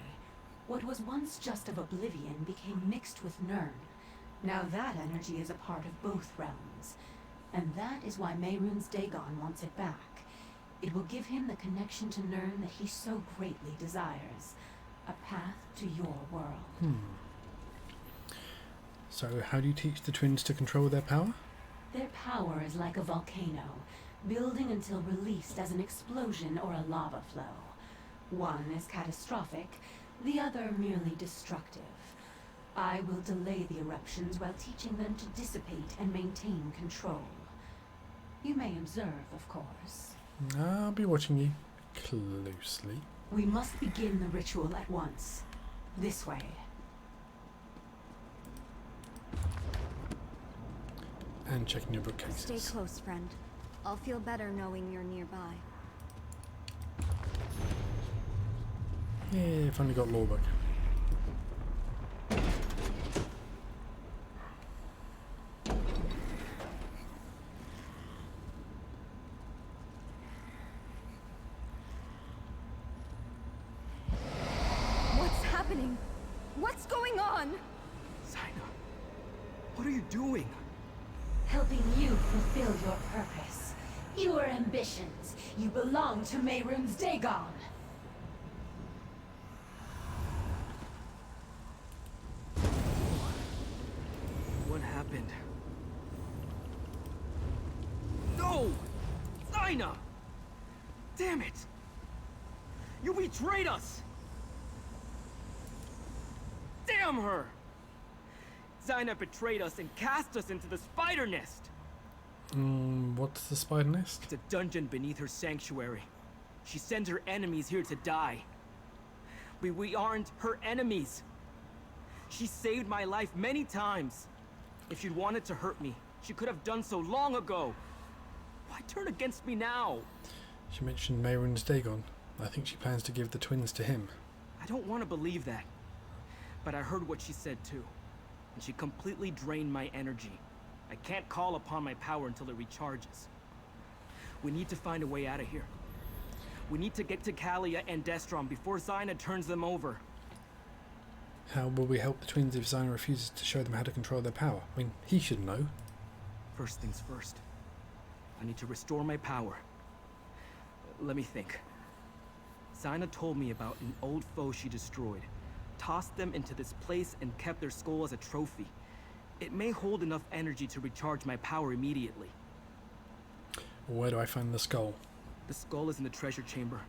What was once just of Oblivion became mixed with Nirn. Now that energy is a part of both realms. And that is why Mehrunes Dagon wants it back. It will give him the connection to Nirn that he so greatly desires. A path to your world. So how do you teach the twins to control their power? Their power is like a volcano, building until released as an explosion or a lava flow. One is catastrophic, the other merely destructive. I will delay the eruptions while teaching them to dissipate and maintain control. You may observe, of course. I'll be watching you closely. We must begin the ritual at once. This way. And checking your bookcases. Stay close, friend. I'll feel better knowing you're nearby. Yeah, finally got law book. What's happening? What's going on? Zaina, what are you doing? Helping you fulfill your purpose. Your ambitions. You belong to Mehrunes Dagon. What happened? No! Zaina! Damn it! You betrayed us! Damn her! Zaina betrayed us and cast us into the spider nest! What's the spider nest? It's a dungeon beneath her sanctuary. She sends her enemies here to die. We aren't her enemies. She saved my life many times. If she'd wanted to hurt me, she could have done so long ago. Why turn against me now? She mentioned Mehrunes Dagon. I think she plans to give the twins to him. I don't want to believe that. But I heard what she said too. And she completely drained my energy. I can't call upon my power until it recharges. We need to find a way out of here. We need to get to Kalia and Destron before Zaina turns them over. How will we help the twins if Zaina refuses to show them how to control their power? I mean, he should know. First things first. I need to restore my power. Let me think. Zaina told me about an old foe she destroyed. Tossed them into this place and kept their skull as a trophy. It may hold enough energy to recharge my power immediately. Where do I find the skull? The skull is in the treasure chamber.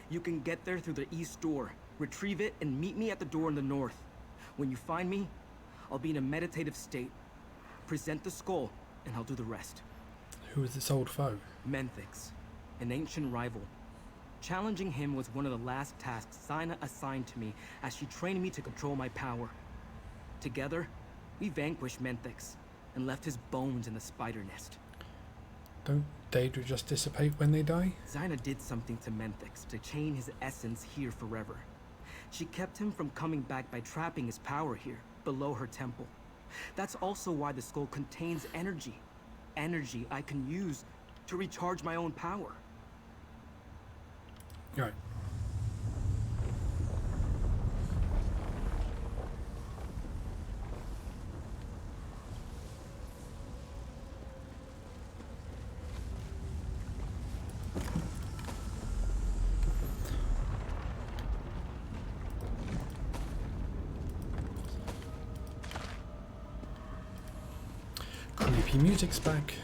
You can get there through the east door. Retrieve it and meet me at the door in the north. When you find me, I'll be in a meditative state. Present the skull, and I'll do the rest. Who is this old foe? Menthix, an ancient rival. Challenging him was one of the last tasks Zaina assigned to me as she trained me to control my power. Together, we vanquished Menthix and left his bones in the spider nest. Don't Daedra just dissipate when they die? Zaina did something to Menthix to chain his essence here forever. She kept him from coming back by trapping his power here, below her temple. That's also why the skull contains energy. Energy I can use to recharge my own power. Right. Creepy music's back.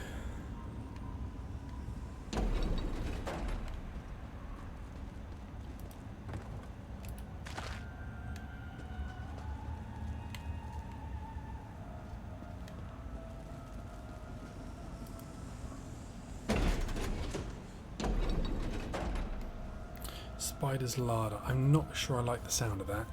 Spider's larder. I'm not sure I like the sound of that.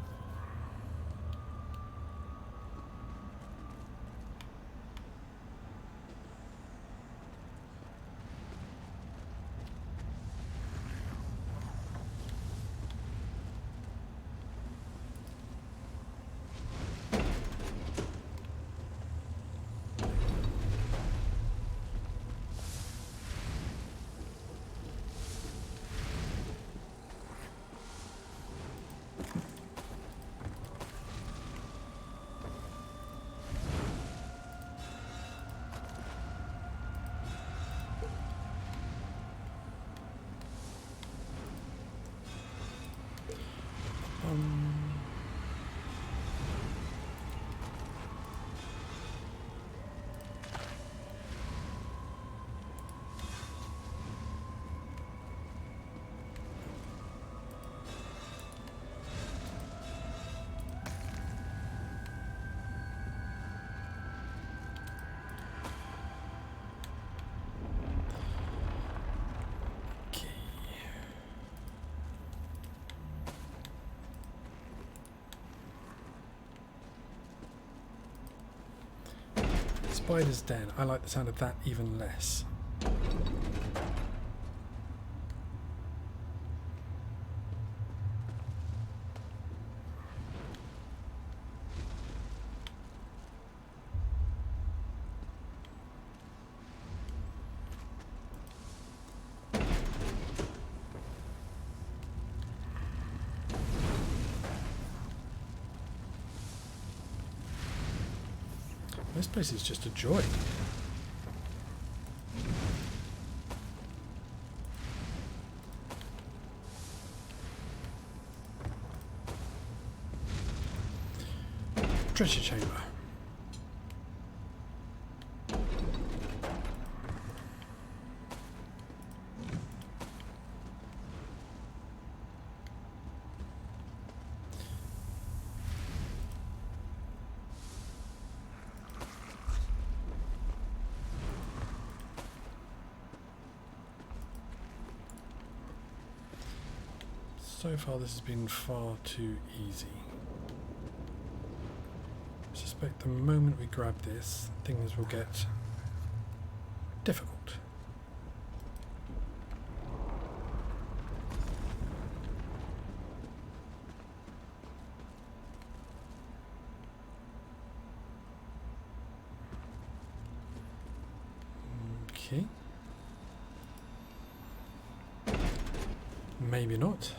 Spider's den. I like the sound of that even less. This place is just a joy. Treasure chamber. So far this has been far too easy. I suspect the moment we grab this, things will get difficult. Okay. Maybe not.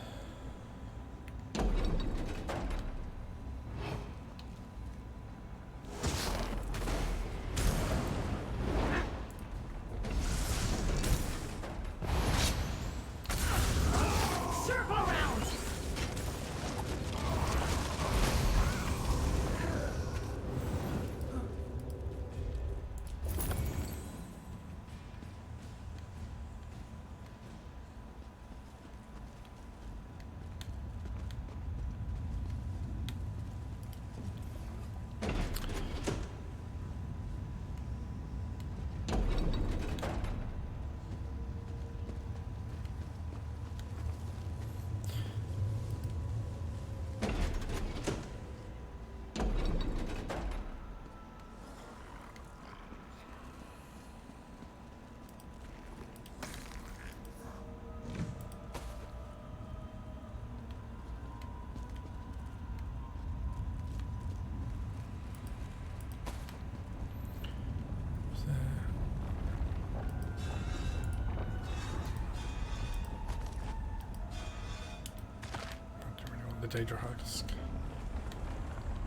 The Daedra husk.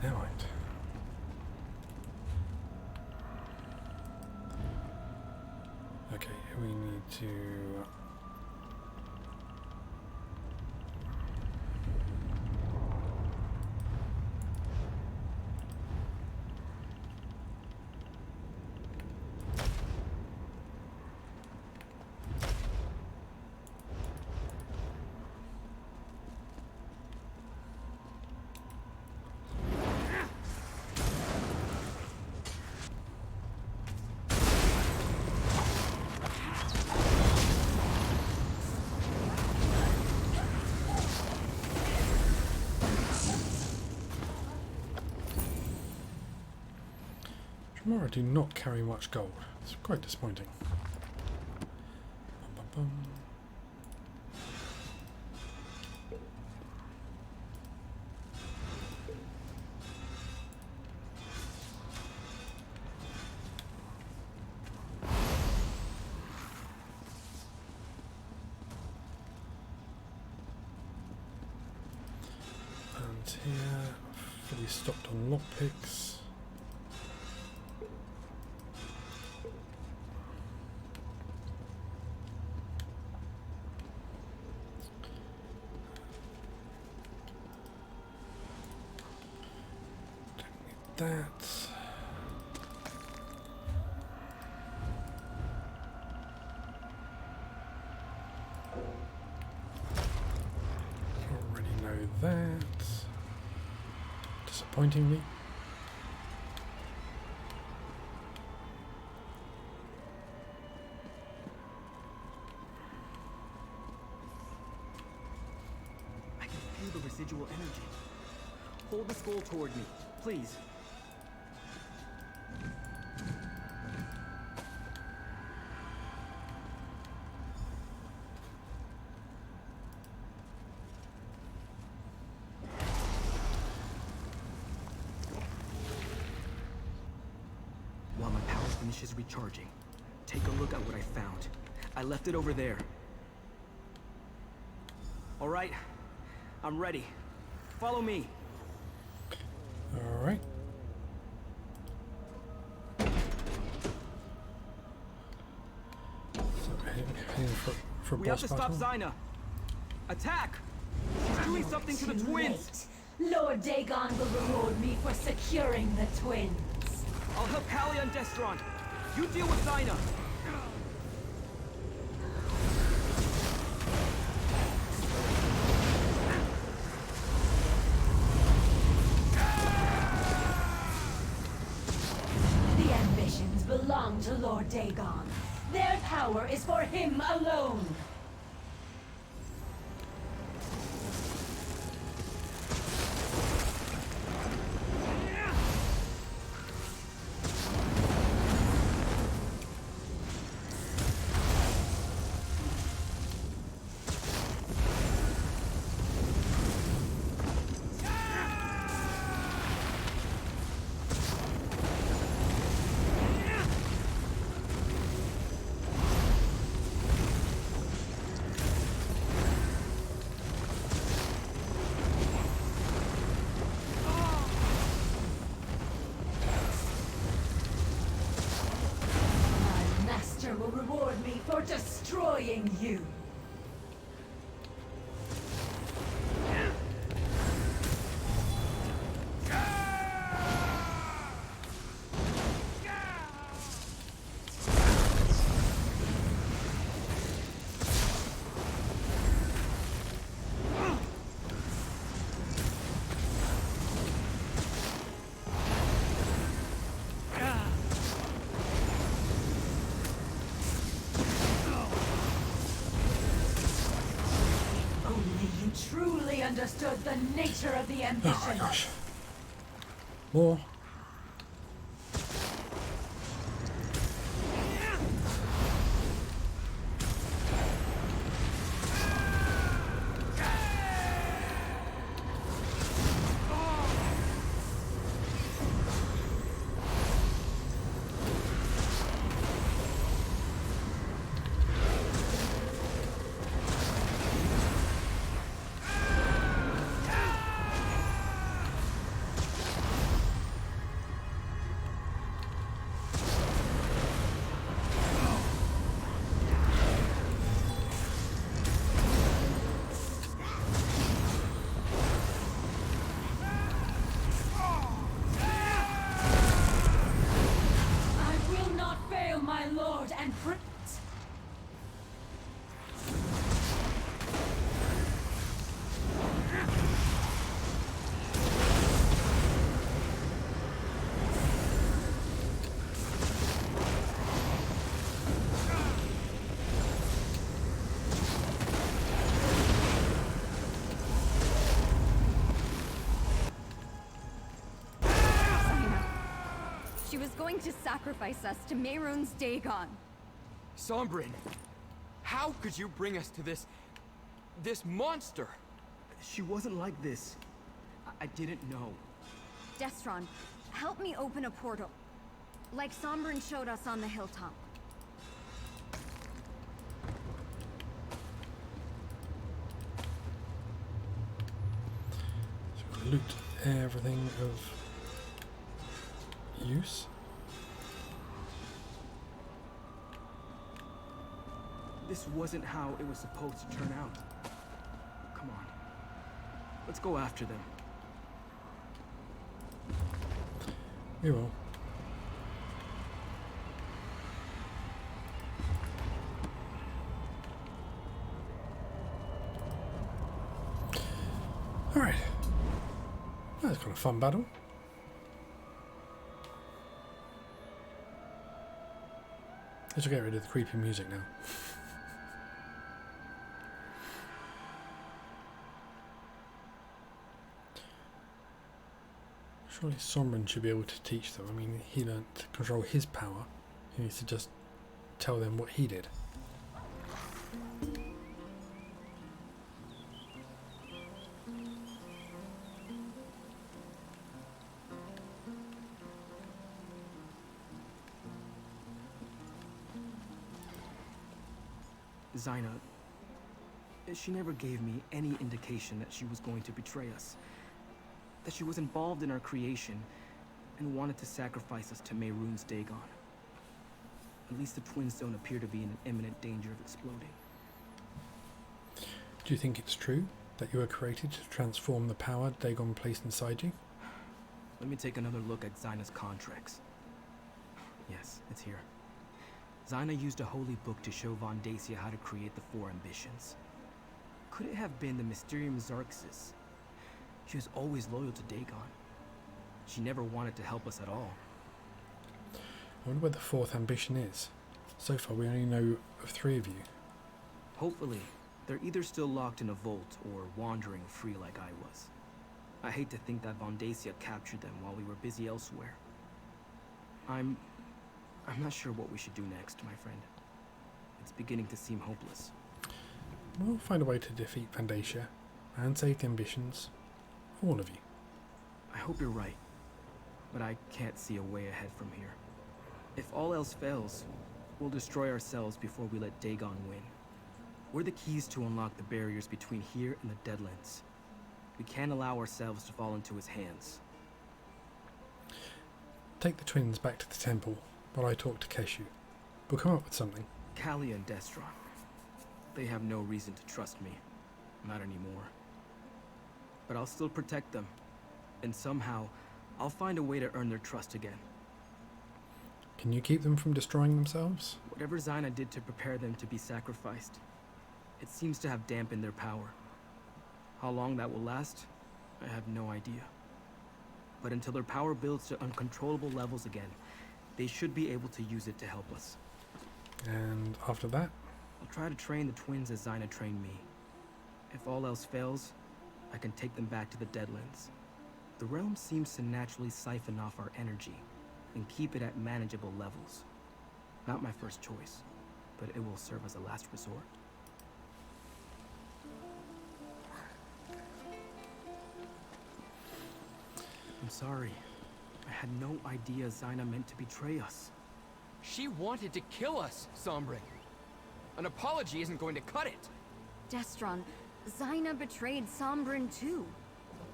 Now right. Okay, we need to More, I do not carry much gold. It's quite disappointing. Bum, bum, bum. And here, fully stocked on lockpicks. That. Already know that. Disappointingly. I can feel the residual energy. Hold the skull toward me, please. While my power finishes recharging, take a look at what I found. I left it over there. All right, I'm ready. Follow me. All right. So heading for We have boss to stop battle. Zyna. Attack! She's doing something to the Too twins. late. Lord Dagon will reward me for securing the twins. I'll help Callie and Destron. You deal with Zyna. The ambitions belong to Lord Dagon. Their power is for him alone. My master will reward me for destroying you. Only you truly understood the nature of the ambition. Oh my gosh. More. I will not fail my lord and prince. She was going to sacrifice us to Mehrunes Dagon. Sombrin, how could you bring us to this monster? She wasn't like this. I didn't know. Destron, help me open a portal. Like Sombrin showed us on the hilltop. So we've got to loot everything of use. This wasn't how it was supposed to turn out. Come on. Let's go after them. We will. Alright. That's kind of a fun battle. Let's get rid of the creepy music now. Surely Sombrin should be able to teach them. I mean, he learnt to control his power. He needs to just tell them what he did. Zaina, she never gave me any indication that she was going to betray us. That she was involved in our creation and wanted to sacrifice us to Mehrunes Dagon. At least the twins don't appear to be in imminent danger of exploding. Do you think it's true that you were created to transform the power Dagon placed inside you? Let me take another look at Zaina's contracts. Yes, it's here. Zaina used a holy book to show Von Dacia how to create the 4 ambitions. Could it have been the Mysterium Xarxus? She was always loyal to Dagon. She never wanted to help us at all. I wonder where the 4th ambition is. So far we only know of 3 of you. Hopefully, they're either still locked in a vault or wandering free like I was. I hate to think that Von Dacia captured them while we were busy elsewhere. I'm not sure what we should do next, my friend. It's beginning to seem hopeless. We'll find a way to defeat Von Dacia and save the ambitions. All of you. I hope you're right, but I can't see a way ahead from here. If all else fails, we'll destroy ourselves before we let Dagon win. We're the keys to unlock the barriers between here and the Deadlands. We can't allow ourselves to fall into his hands. Take the twins back to the temple while I talk to Keshu. We'll come up with something. Callia and Destron. They have no reason to trust me. Not anymore. But I'll still protect them. And somehow, I'll find a way to earn their trust again. Can you keep them from destroying themselves? Whatever Zaina did to prepare them to be sacrificed, it seems to have dampened their power. How long that will last, I have no idea. But until their power builds to uncontrollable levels again, they should be able to use it to help us. And after that? I'll try to train the twins as Zaina trained me. If all else fails, I can take them back to the Deadlands. The realm seems to naturally siphon off our energy and keep it at manageable levels. Not my first choice, but it will serve as a last resort. I'm sorry. I had no idea Zaina meant to betray us. She wanted to kill us, Sombrin. An apology isn't going to cut it. Destron, Zaina betrayed Sombrin too.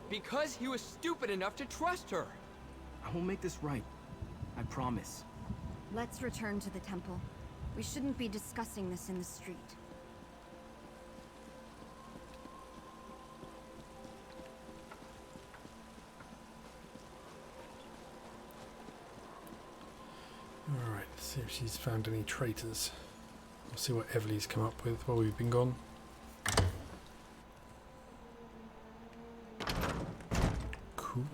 Because he was stupid enough to trust her. I will make this right. I promise. Let's return to the temple. We shouldn't be discussing this in the street. Alright, let's see if she's found any traitors. We'll see what Evely's come up with while we've been gone. Cool.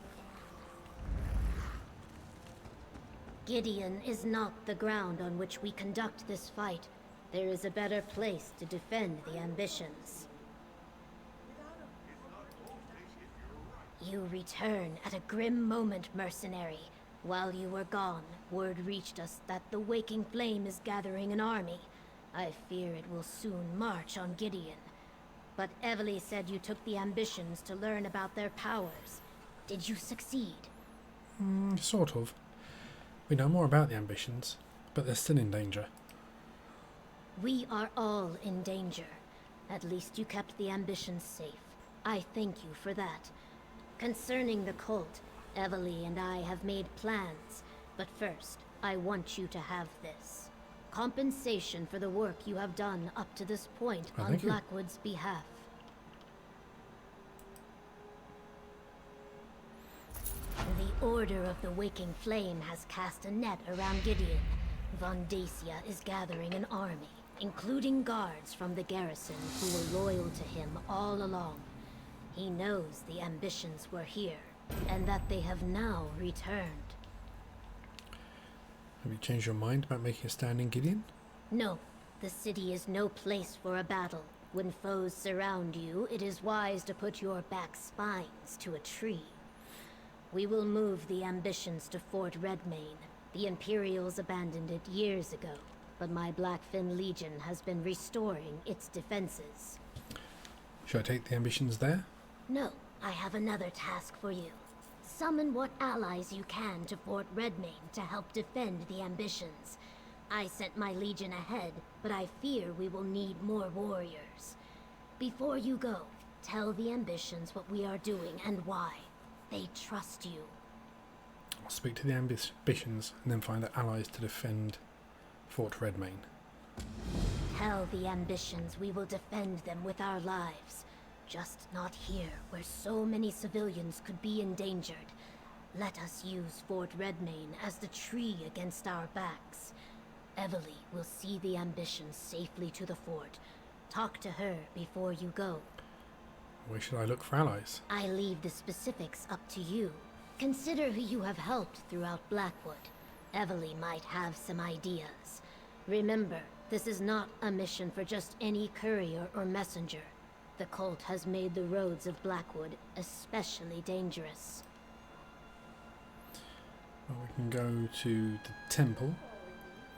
Gideon is not the ground on which we conduct this fight. There is a better place to defend the ambitions. You return at a grim moment, mercenary. While you were gone, word reached us that the Waking Flame is gathering an army. I fear it will soon march on Gideon. But Evely said you took the ambitions to learn about their powers. Did you succeed? Sort of. We know more about the ambitions, but they're still in danger. We are all in danger. At least you kept the ambitions safe. I thank you for that. Concerning the cult, Evely and I have made plans. But first, I want you to have this. Compensation for the work you have done up to this point on Blackwood's behalf. The Order of the Waking Flame has cast a net around Gideon. Von Dacia is gathering an army, including guards from the garrison who were loyal to him all along. He knows the ambitions were here, and that they have now returned. Have you changed your mind about making a stand in Gideon? No, the city is no place for a battle. When foes surround you, it is wise to put your back spines to a tree. We will move the ambitions to Fort Redmain. The Imperials abandoned it years ago, but my Blackfin Legion has been restoring its defenses. Should I take the ambitions there? No, I have another task for you. Summon what allies you can to Fort Redmain to help defend the ambitions. I sent my legion ahead, but I fear we will need more warriors. Before you go, tell the ambitions what we are doing and why. They trust you. I'll speak to the ambitions and then find allies to defend Fort Redmain. Tell the ambitions we will defend them with our lives. Just not here, where so many civilians could be endangered. Let us use Fort Redmain as the tree against our backs. Evely will see the ambitions safely to the fort. Talk to her before you go. Where should I look for allies? I leave the specifics up to you. Consider who you have helped throughout Blackwood. Evely might have some ideas. Remember, this is not a mission for just any courier or messenger. The cult has made the roads of Blackwood especially dangerous. Well, we can go to the temple,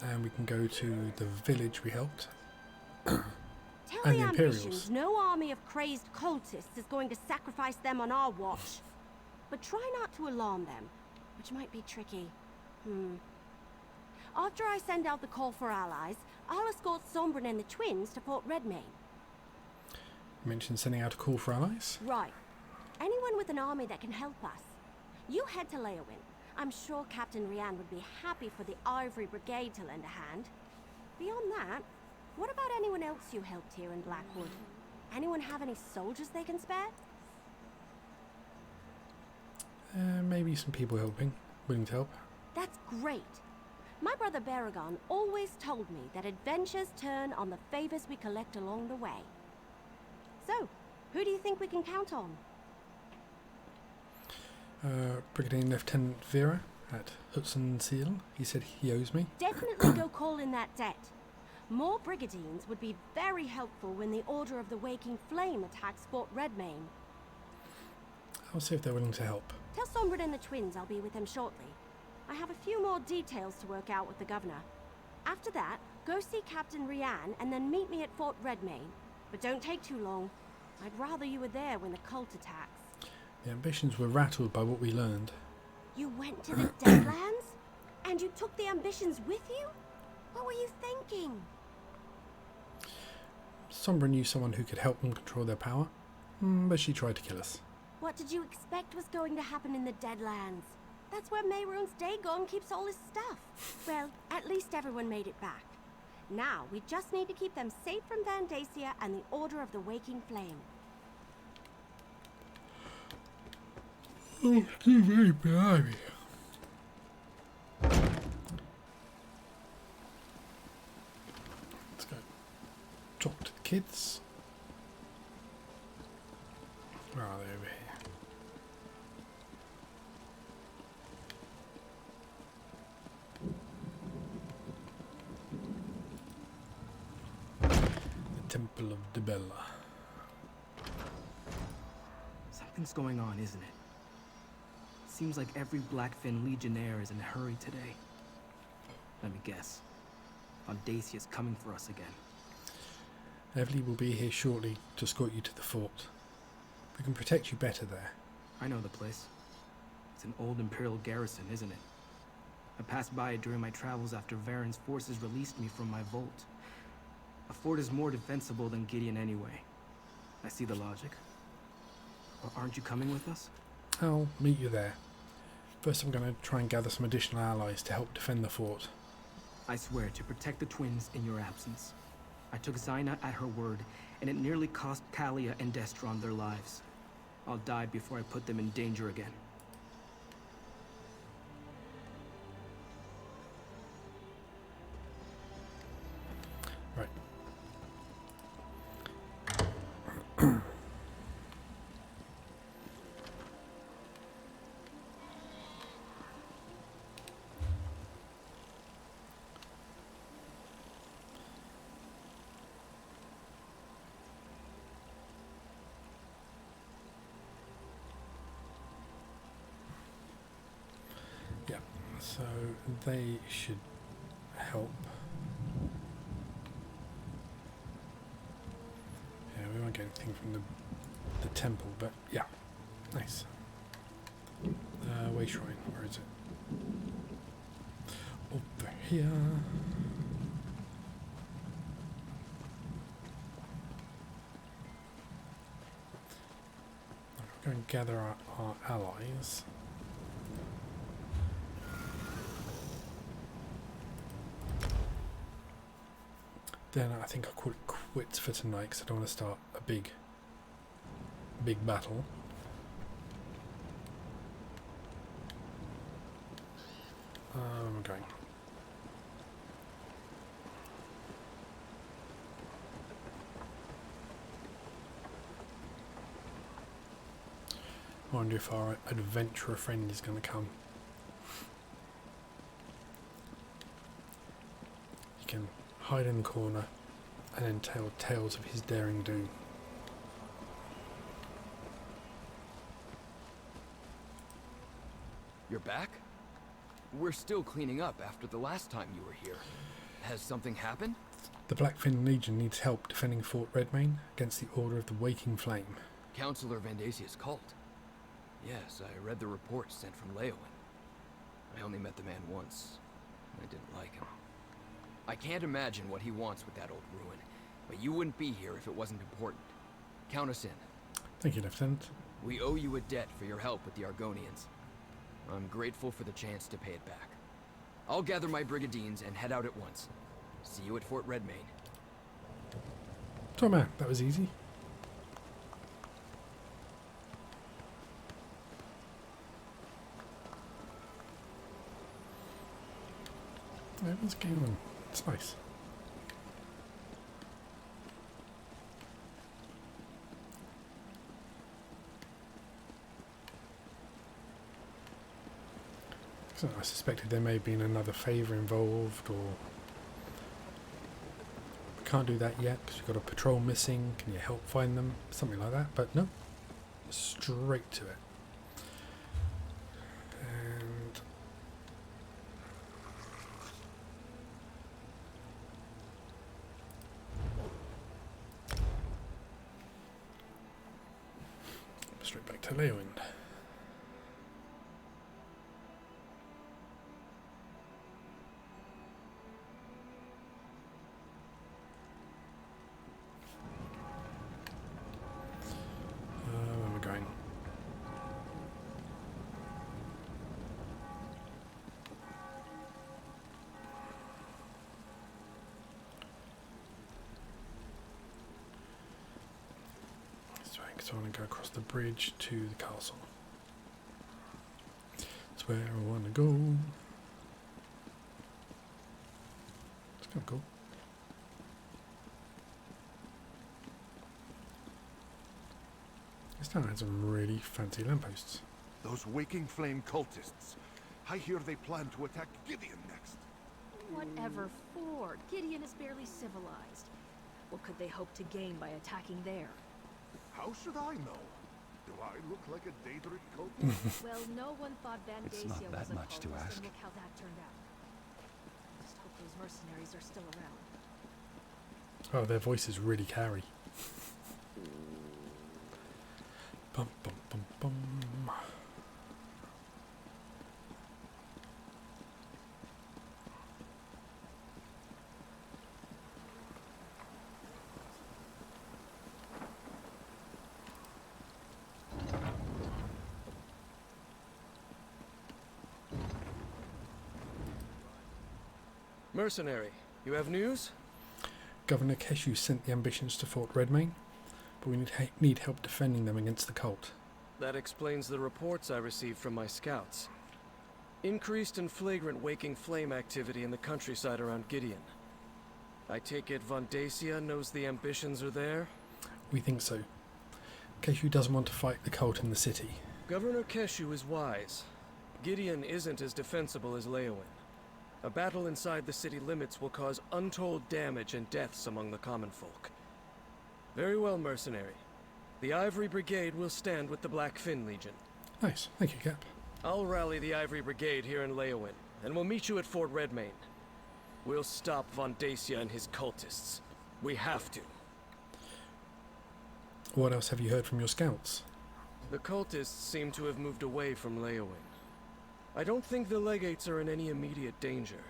and we can go to the village we helped. Tell the ambitions no army of crazed cultists is going to sacrifice them on our watch. But try not to alarm them, which might be tricky. After I send out the call for allies, I'll escort Sombrin and the twins to Fort Redmain. You mentioned sending out a call for allies? Right. Anyone with an army that can help us. You head to Leowin. I'm sure Captain Rian would be happy for the Ivory Brigade to lend a hand. Beyond that, what about anyone else you helped here in Blackwood? Anyone have any soldiers they can spare? Maybe some people willing to help. That's great. My brother Baragon always told me that adventures turn on the favors we collect along the way. So, who do you think we can count on? Brigadier Lieutenant Vera at Hudson Seal. He said he owes me. Definitely go call in that debt. More Brigadiers would be very helpful when the Order of the Waking Flame attacks Fort Redmain. I'll see if they're willing to help. Tell Sombrin and the twins I'll be with them shortly. I have a few more details to work out with the governor. After that, go see Captain Rian and then meet me at Fort Redmain. But don't take too long. I'd rather you were there when the cult attacks. The ambitions were rattled by what we learned. You went to the Deadlands? And you took the ambitions with you? What were you thinking? Sombra knew someone who could help them control their power, but she tried to kill us. What did you expect was going to happen in the Deadlands? That's where Mehrunes Dagon keeps all his stuff. Well, at least everyone made it back. Now, we just need to keep them safe from Van Dacia and the Order of the Waking Flame. Oh, too very blimey. Let's go talk to the kids. Where are they over here? The Temple of Dibella. Something's going on, isn't it? Seems like every Blackfin Legionnaire is in a hurry today. Let me guess. Audacia's coming for us again. Evely will be here shortly to escort you to the fort. We can protect you better there. I know the place. It's an old Imperial garrison, isn't it? I passed by it during my travels after Varen's forces released me from my vault. A fort is more defensible than Gideon anyway. I see the logic. Well, aren't you coming with us? I'll meet you there. First I'm going to try and gather some additional allies to help defend the fort. I swear to protect the twins in your absence. I took Zaina at her word, and it nearly cost Kalia and Destron their lives. I'll die before I put them in danger again. Right. Yeah, so they should help. Yeah, we won't get anything from the temple, but yeah, nice. Way shrine, where is it? Over here. We're going to gather our allies. Then I think I'll call it quits for tonight because I don't want to start a big battle. Where am I going? I wonder if our adventurer friend is going to come. He can hide in the corner and then tell tales of his daring do. You're back? We're still cleaning up after the last time you were here. Has something happened? The Blackfin Legion needs help defending Fort Redmane against the Order of the Waking Flame. Counselor Vandasia's cult. Yes, I read the report sent from Leowen. I only met the man once, and I didn't like him. I can't imagine what he wants with that old ruin, but you wouldn't be here if it wasn't important. Count us in. Thank you, Lieutenant. We owe you a debt for your help with the Argonians. I'm grateful for the chance to pay it back. I'll gather my brigandines and head out at once. See you at Fort Redmane. Oh man, that was easy. Everyone's going on. It's nice. So I suspected there may have been another favour involved, or we can't do that yet because we've got a patrol missing. Can you help find them? Something like that. But no, straight to it. And straight back to Leowind. Where am I going? This way, because I want to go across the bridge to the castle. That's where I want to go. It's kind of cool. This town had some really fancy lampposts. Those Waking Flame cultists. I hear they plan to attack Gideon next. Whatever for? Gideon is barely civilized. What could they hope to gain by attacking there? How should I know? Do I look like a Daedric cultist? Well, no one thought It's not Vandacia that was a much to cultist, ask. and look how that turned out. Just hope those mercenaries are still around. Oh, their voices really carry. Bum, bum, bum, bum. Mercenary, you have news? Governor Keshu sent the ambitions to Fort Redmayne, but we need help defending them against the cult. That explains the reports I received from my scouts. Increased and flagrant waking flame activity in the countryside around Gideon. I take it Vandacia knows the ambitions are there? We think so. Keshu doesn't want to fight the cult in the city. Governor Keshu is wise. Gideon isn't as defensible as Leowin. A battle inside the city limits will cause untold damage and deaths among the common folk. Very well, mercenary. The Ivory Brigade will stand with the Black Fin Legion. Nice, thank you, Cap. I'll rally the Ivory Brigade here in Leowin, and we'll meet you at Fort Redmayne. We'll stop Vandacia and his cultists. We have to. What else have you heard from your scouts? The cultists seem to have moved away from Leowin. I don't think the legates are in any immediate danger,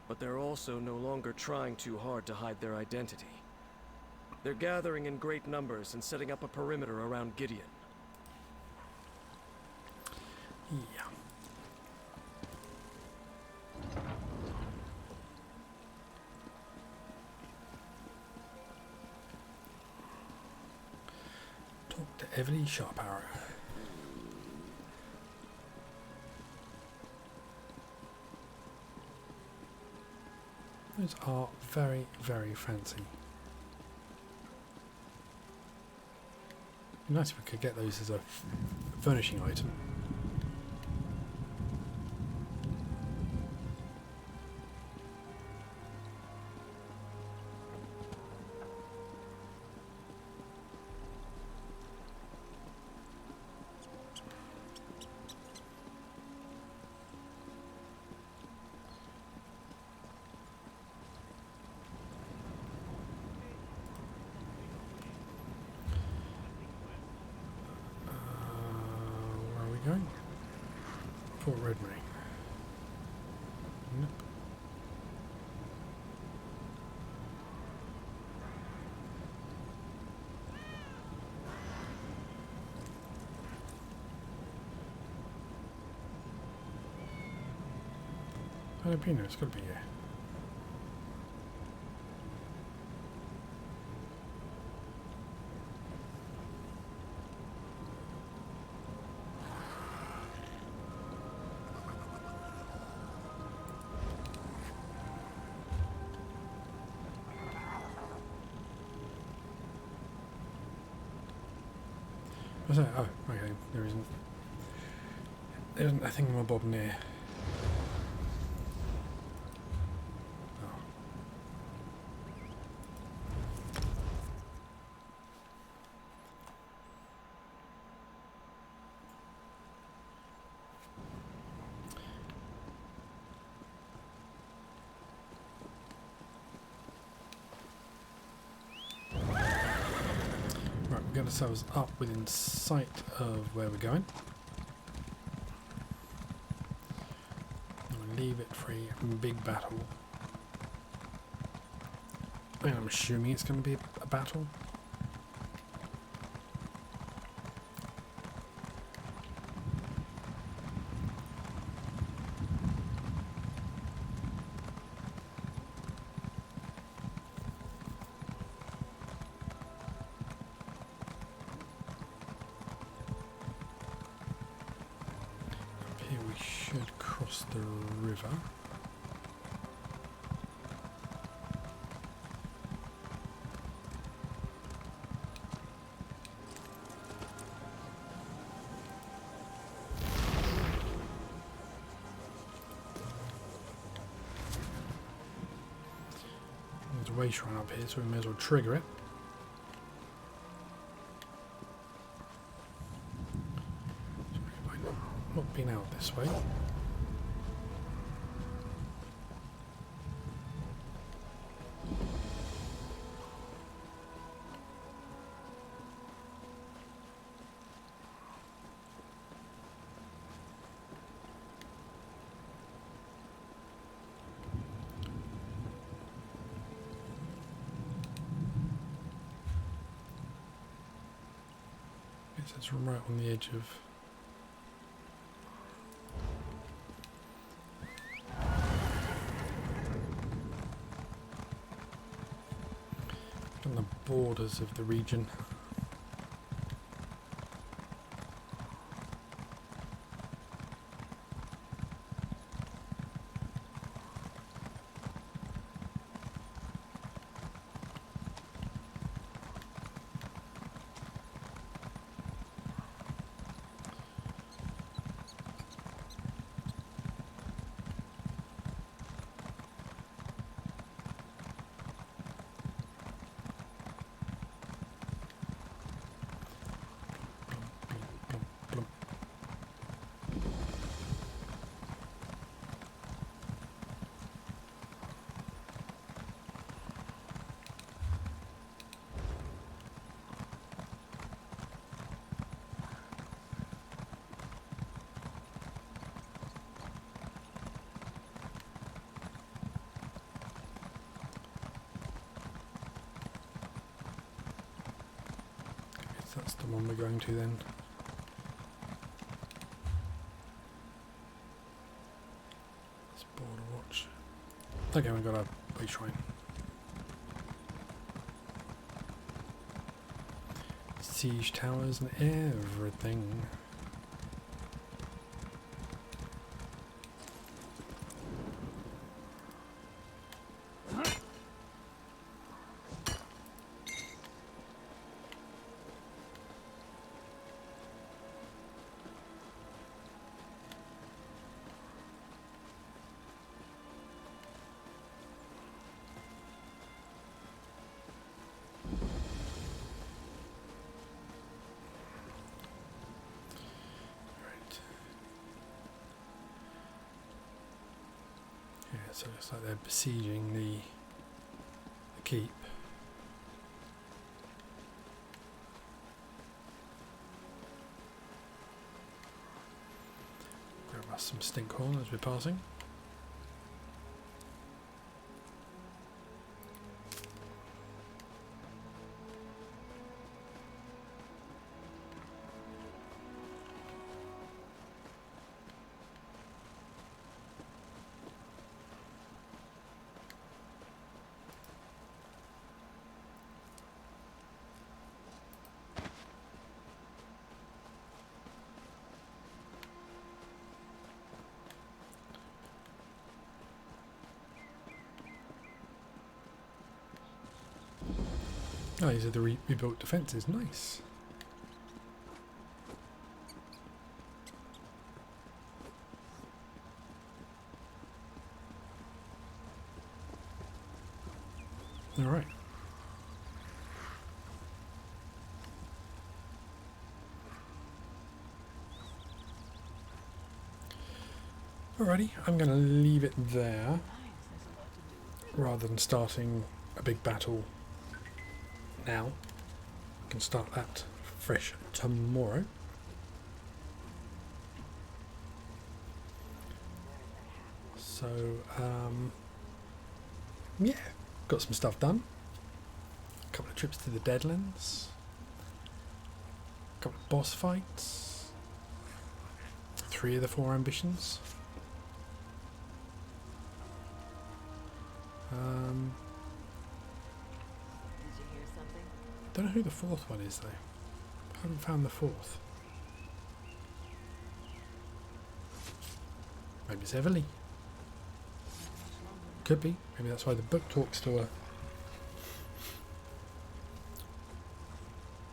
but they're also no longer trying too hard to hide their identity. They're gathering in great numbers and setting up a perimeter around Gideon. Yeah. Talk to Everly Sharparrow. Those are very, very fancy. It'd be nice if we could get those as a furnishing item. Going? Fort Redmayne. Nope. Jalapeno, it's got to be here. What's that? Oh, okay, there isn't. There isn't a thingamabob near. Oh. Right, we'll get ourselves up within sight of where we're going. I'll leave it for a big battle. And I'm assuming it's going to be a battle. The river. There's a way shrine up here, so we may as well trigger it. been out this way. It's right on the edge of on the borders of the region. That's the one we're going to then. It's border watch. Okay, we've got a way shrine. Siege towers and everything. So it looks like they're besieging the keep. Grab us some stinkhorn as we're passing. Oh, these are the rebuilt defences. Nice. All right. Alrighty, I'm going to leave it there rather than starting a big battle now. We can start that fresh tomorrow. So, yeah, got some stuff done. A couple of trips to the Deadlands. A couple of boss fights. 3 of the 4 ambitions. Did you hear something? Don't know who the 4th one is though. Haven't found the 4th. Maybe it's Everly. Could be. Maybe that's why the book talks to her.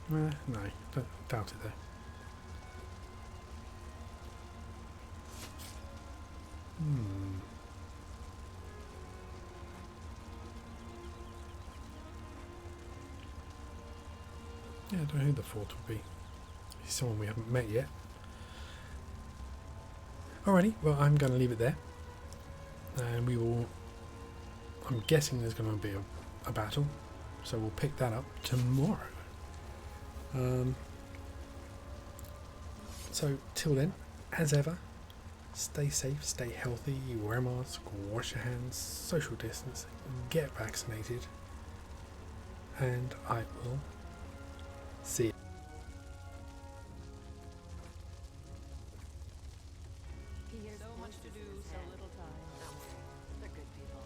No, doubt it though. Yeah, I don't know who the 4th will be. He's someone we haven't met yet. Alrighty, well, I'm going to leave it there. And we will... I'm guessing there's going to be a battle. So we'll pick that up tomorrow. So, till then, as ever, stay safe, stay healthy, wear a mask, wash your hands, social distance, get vaccinated. And I will see you. So much to do, so little time. They're good people.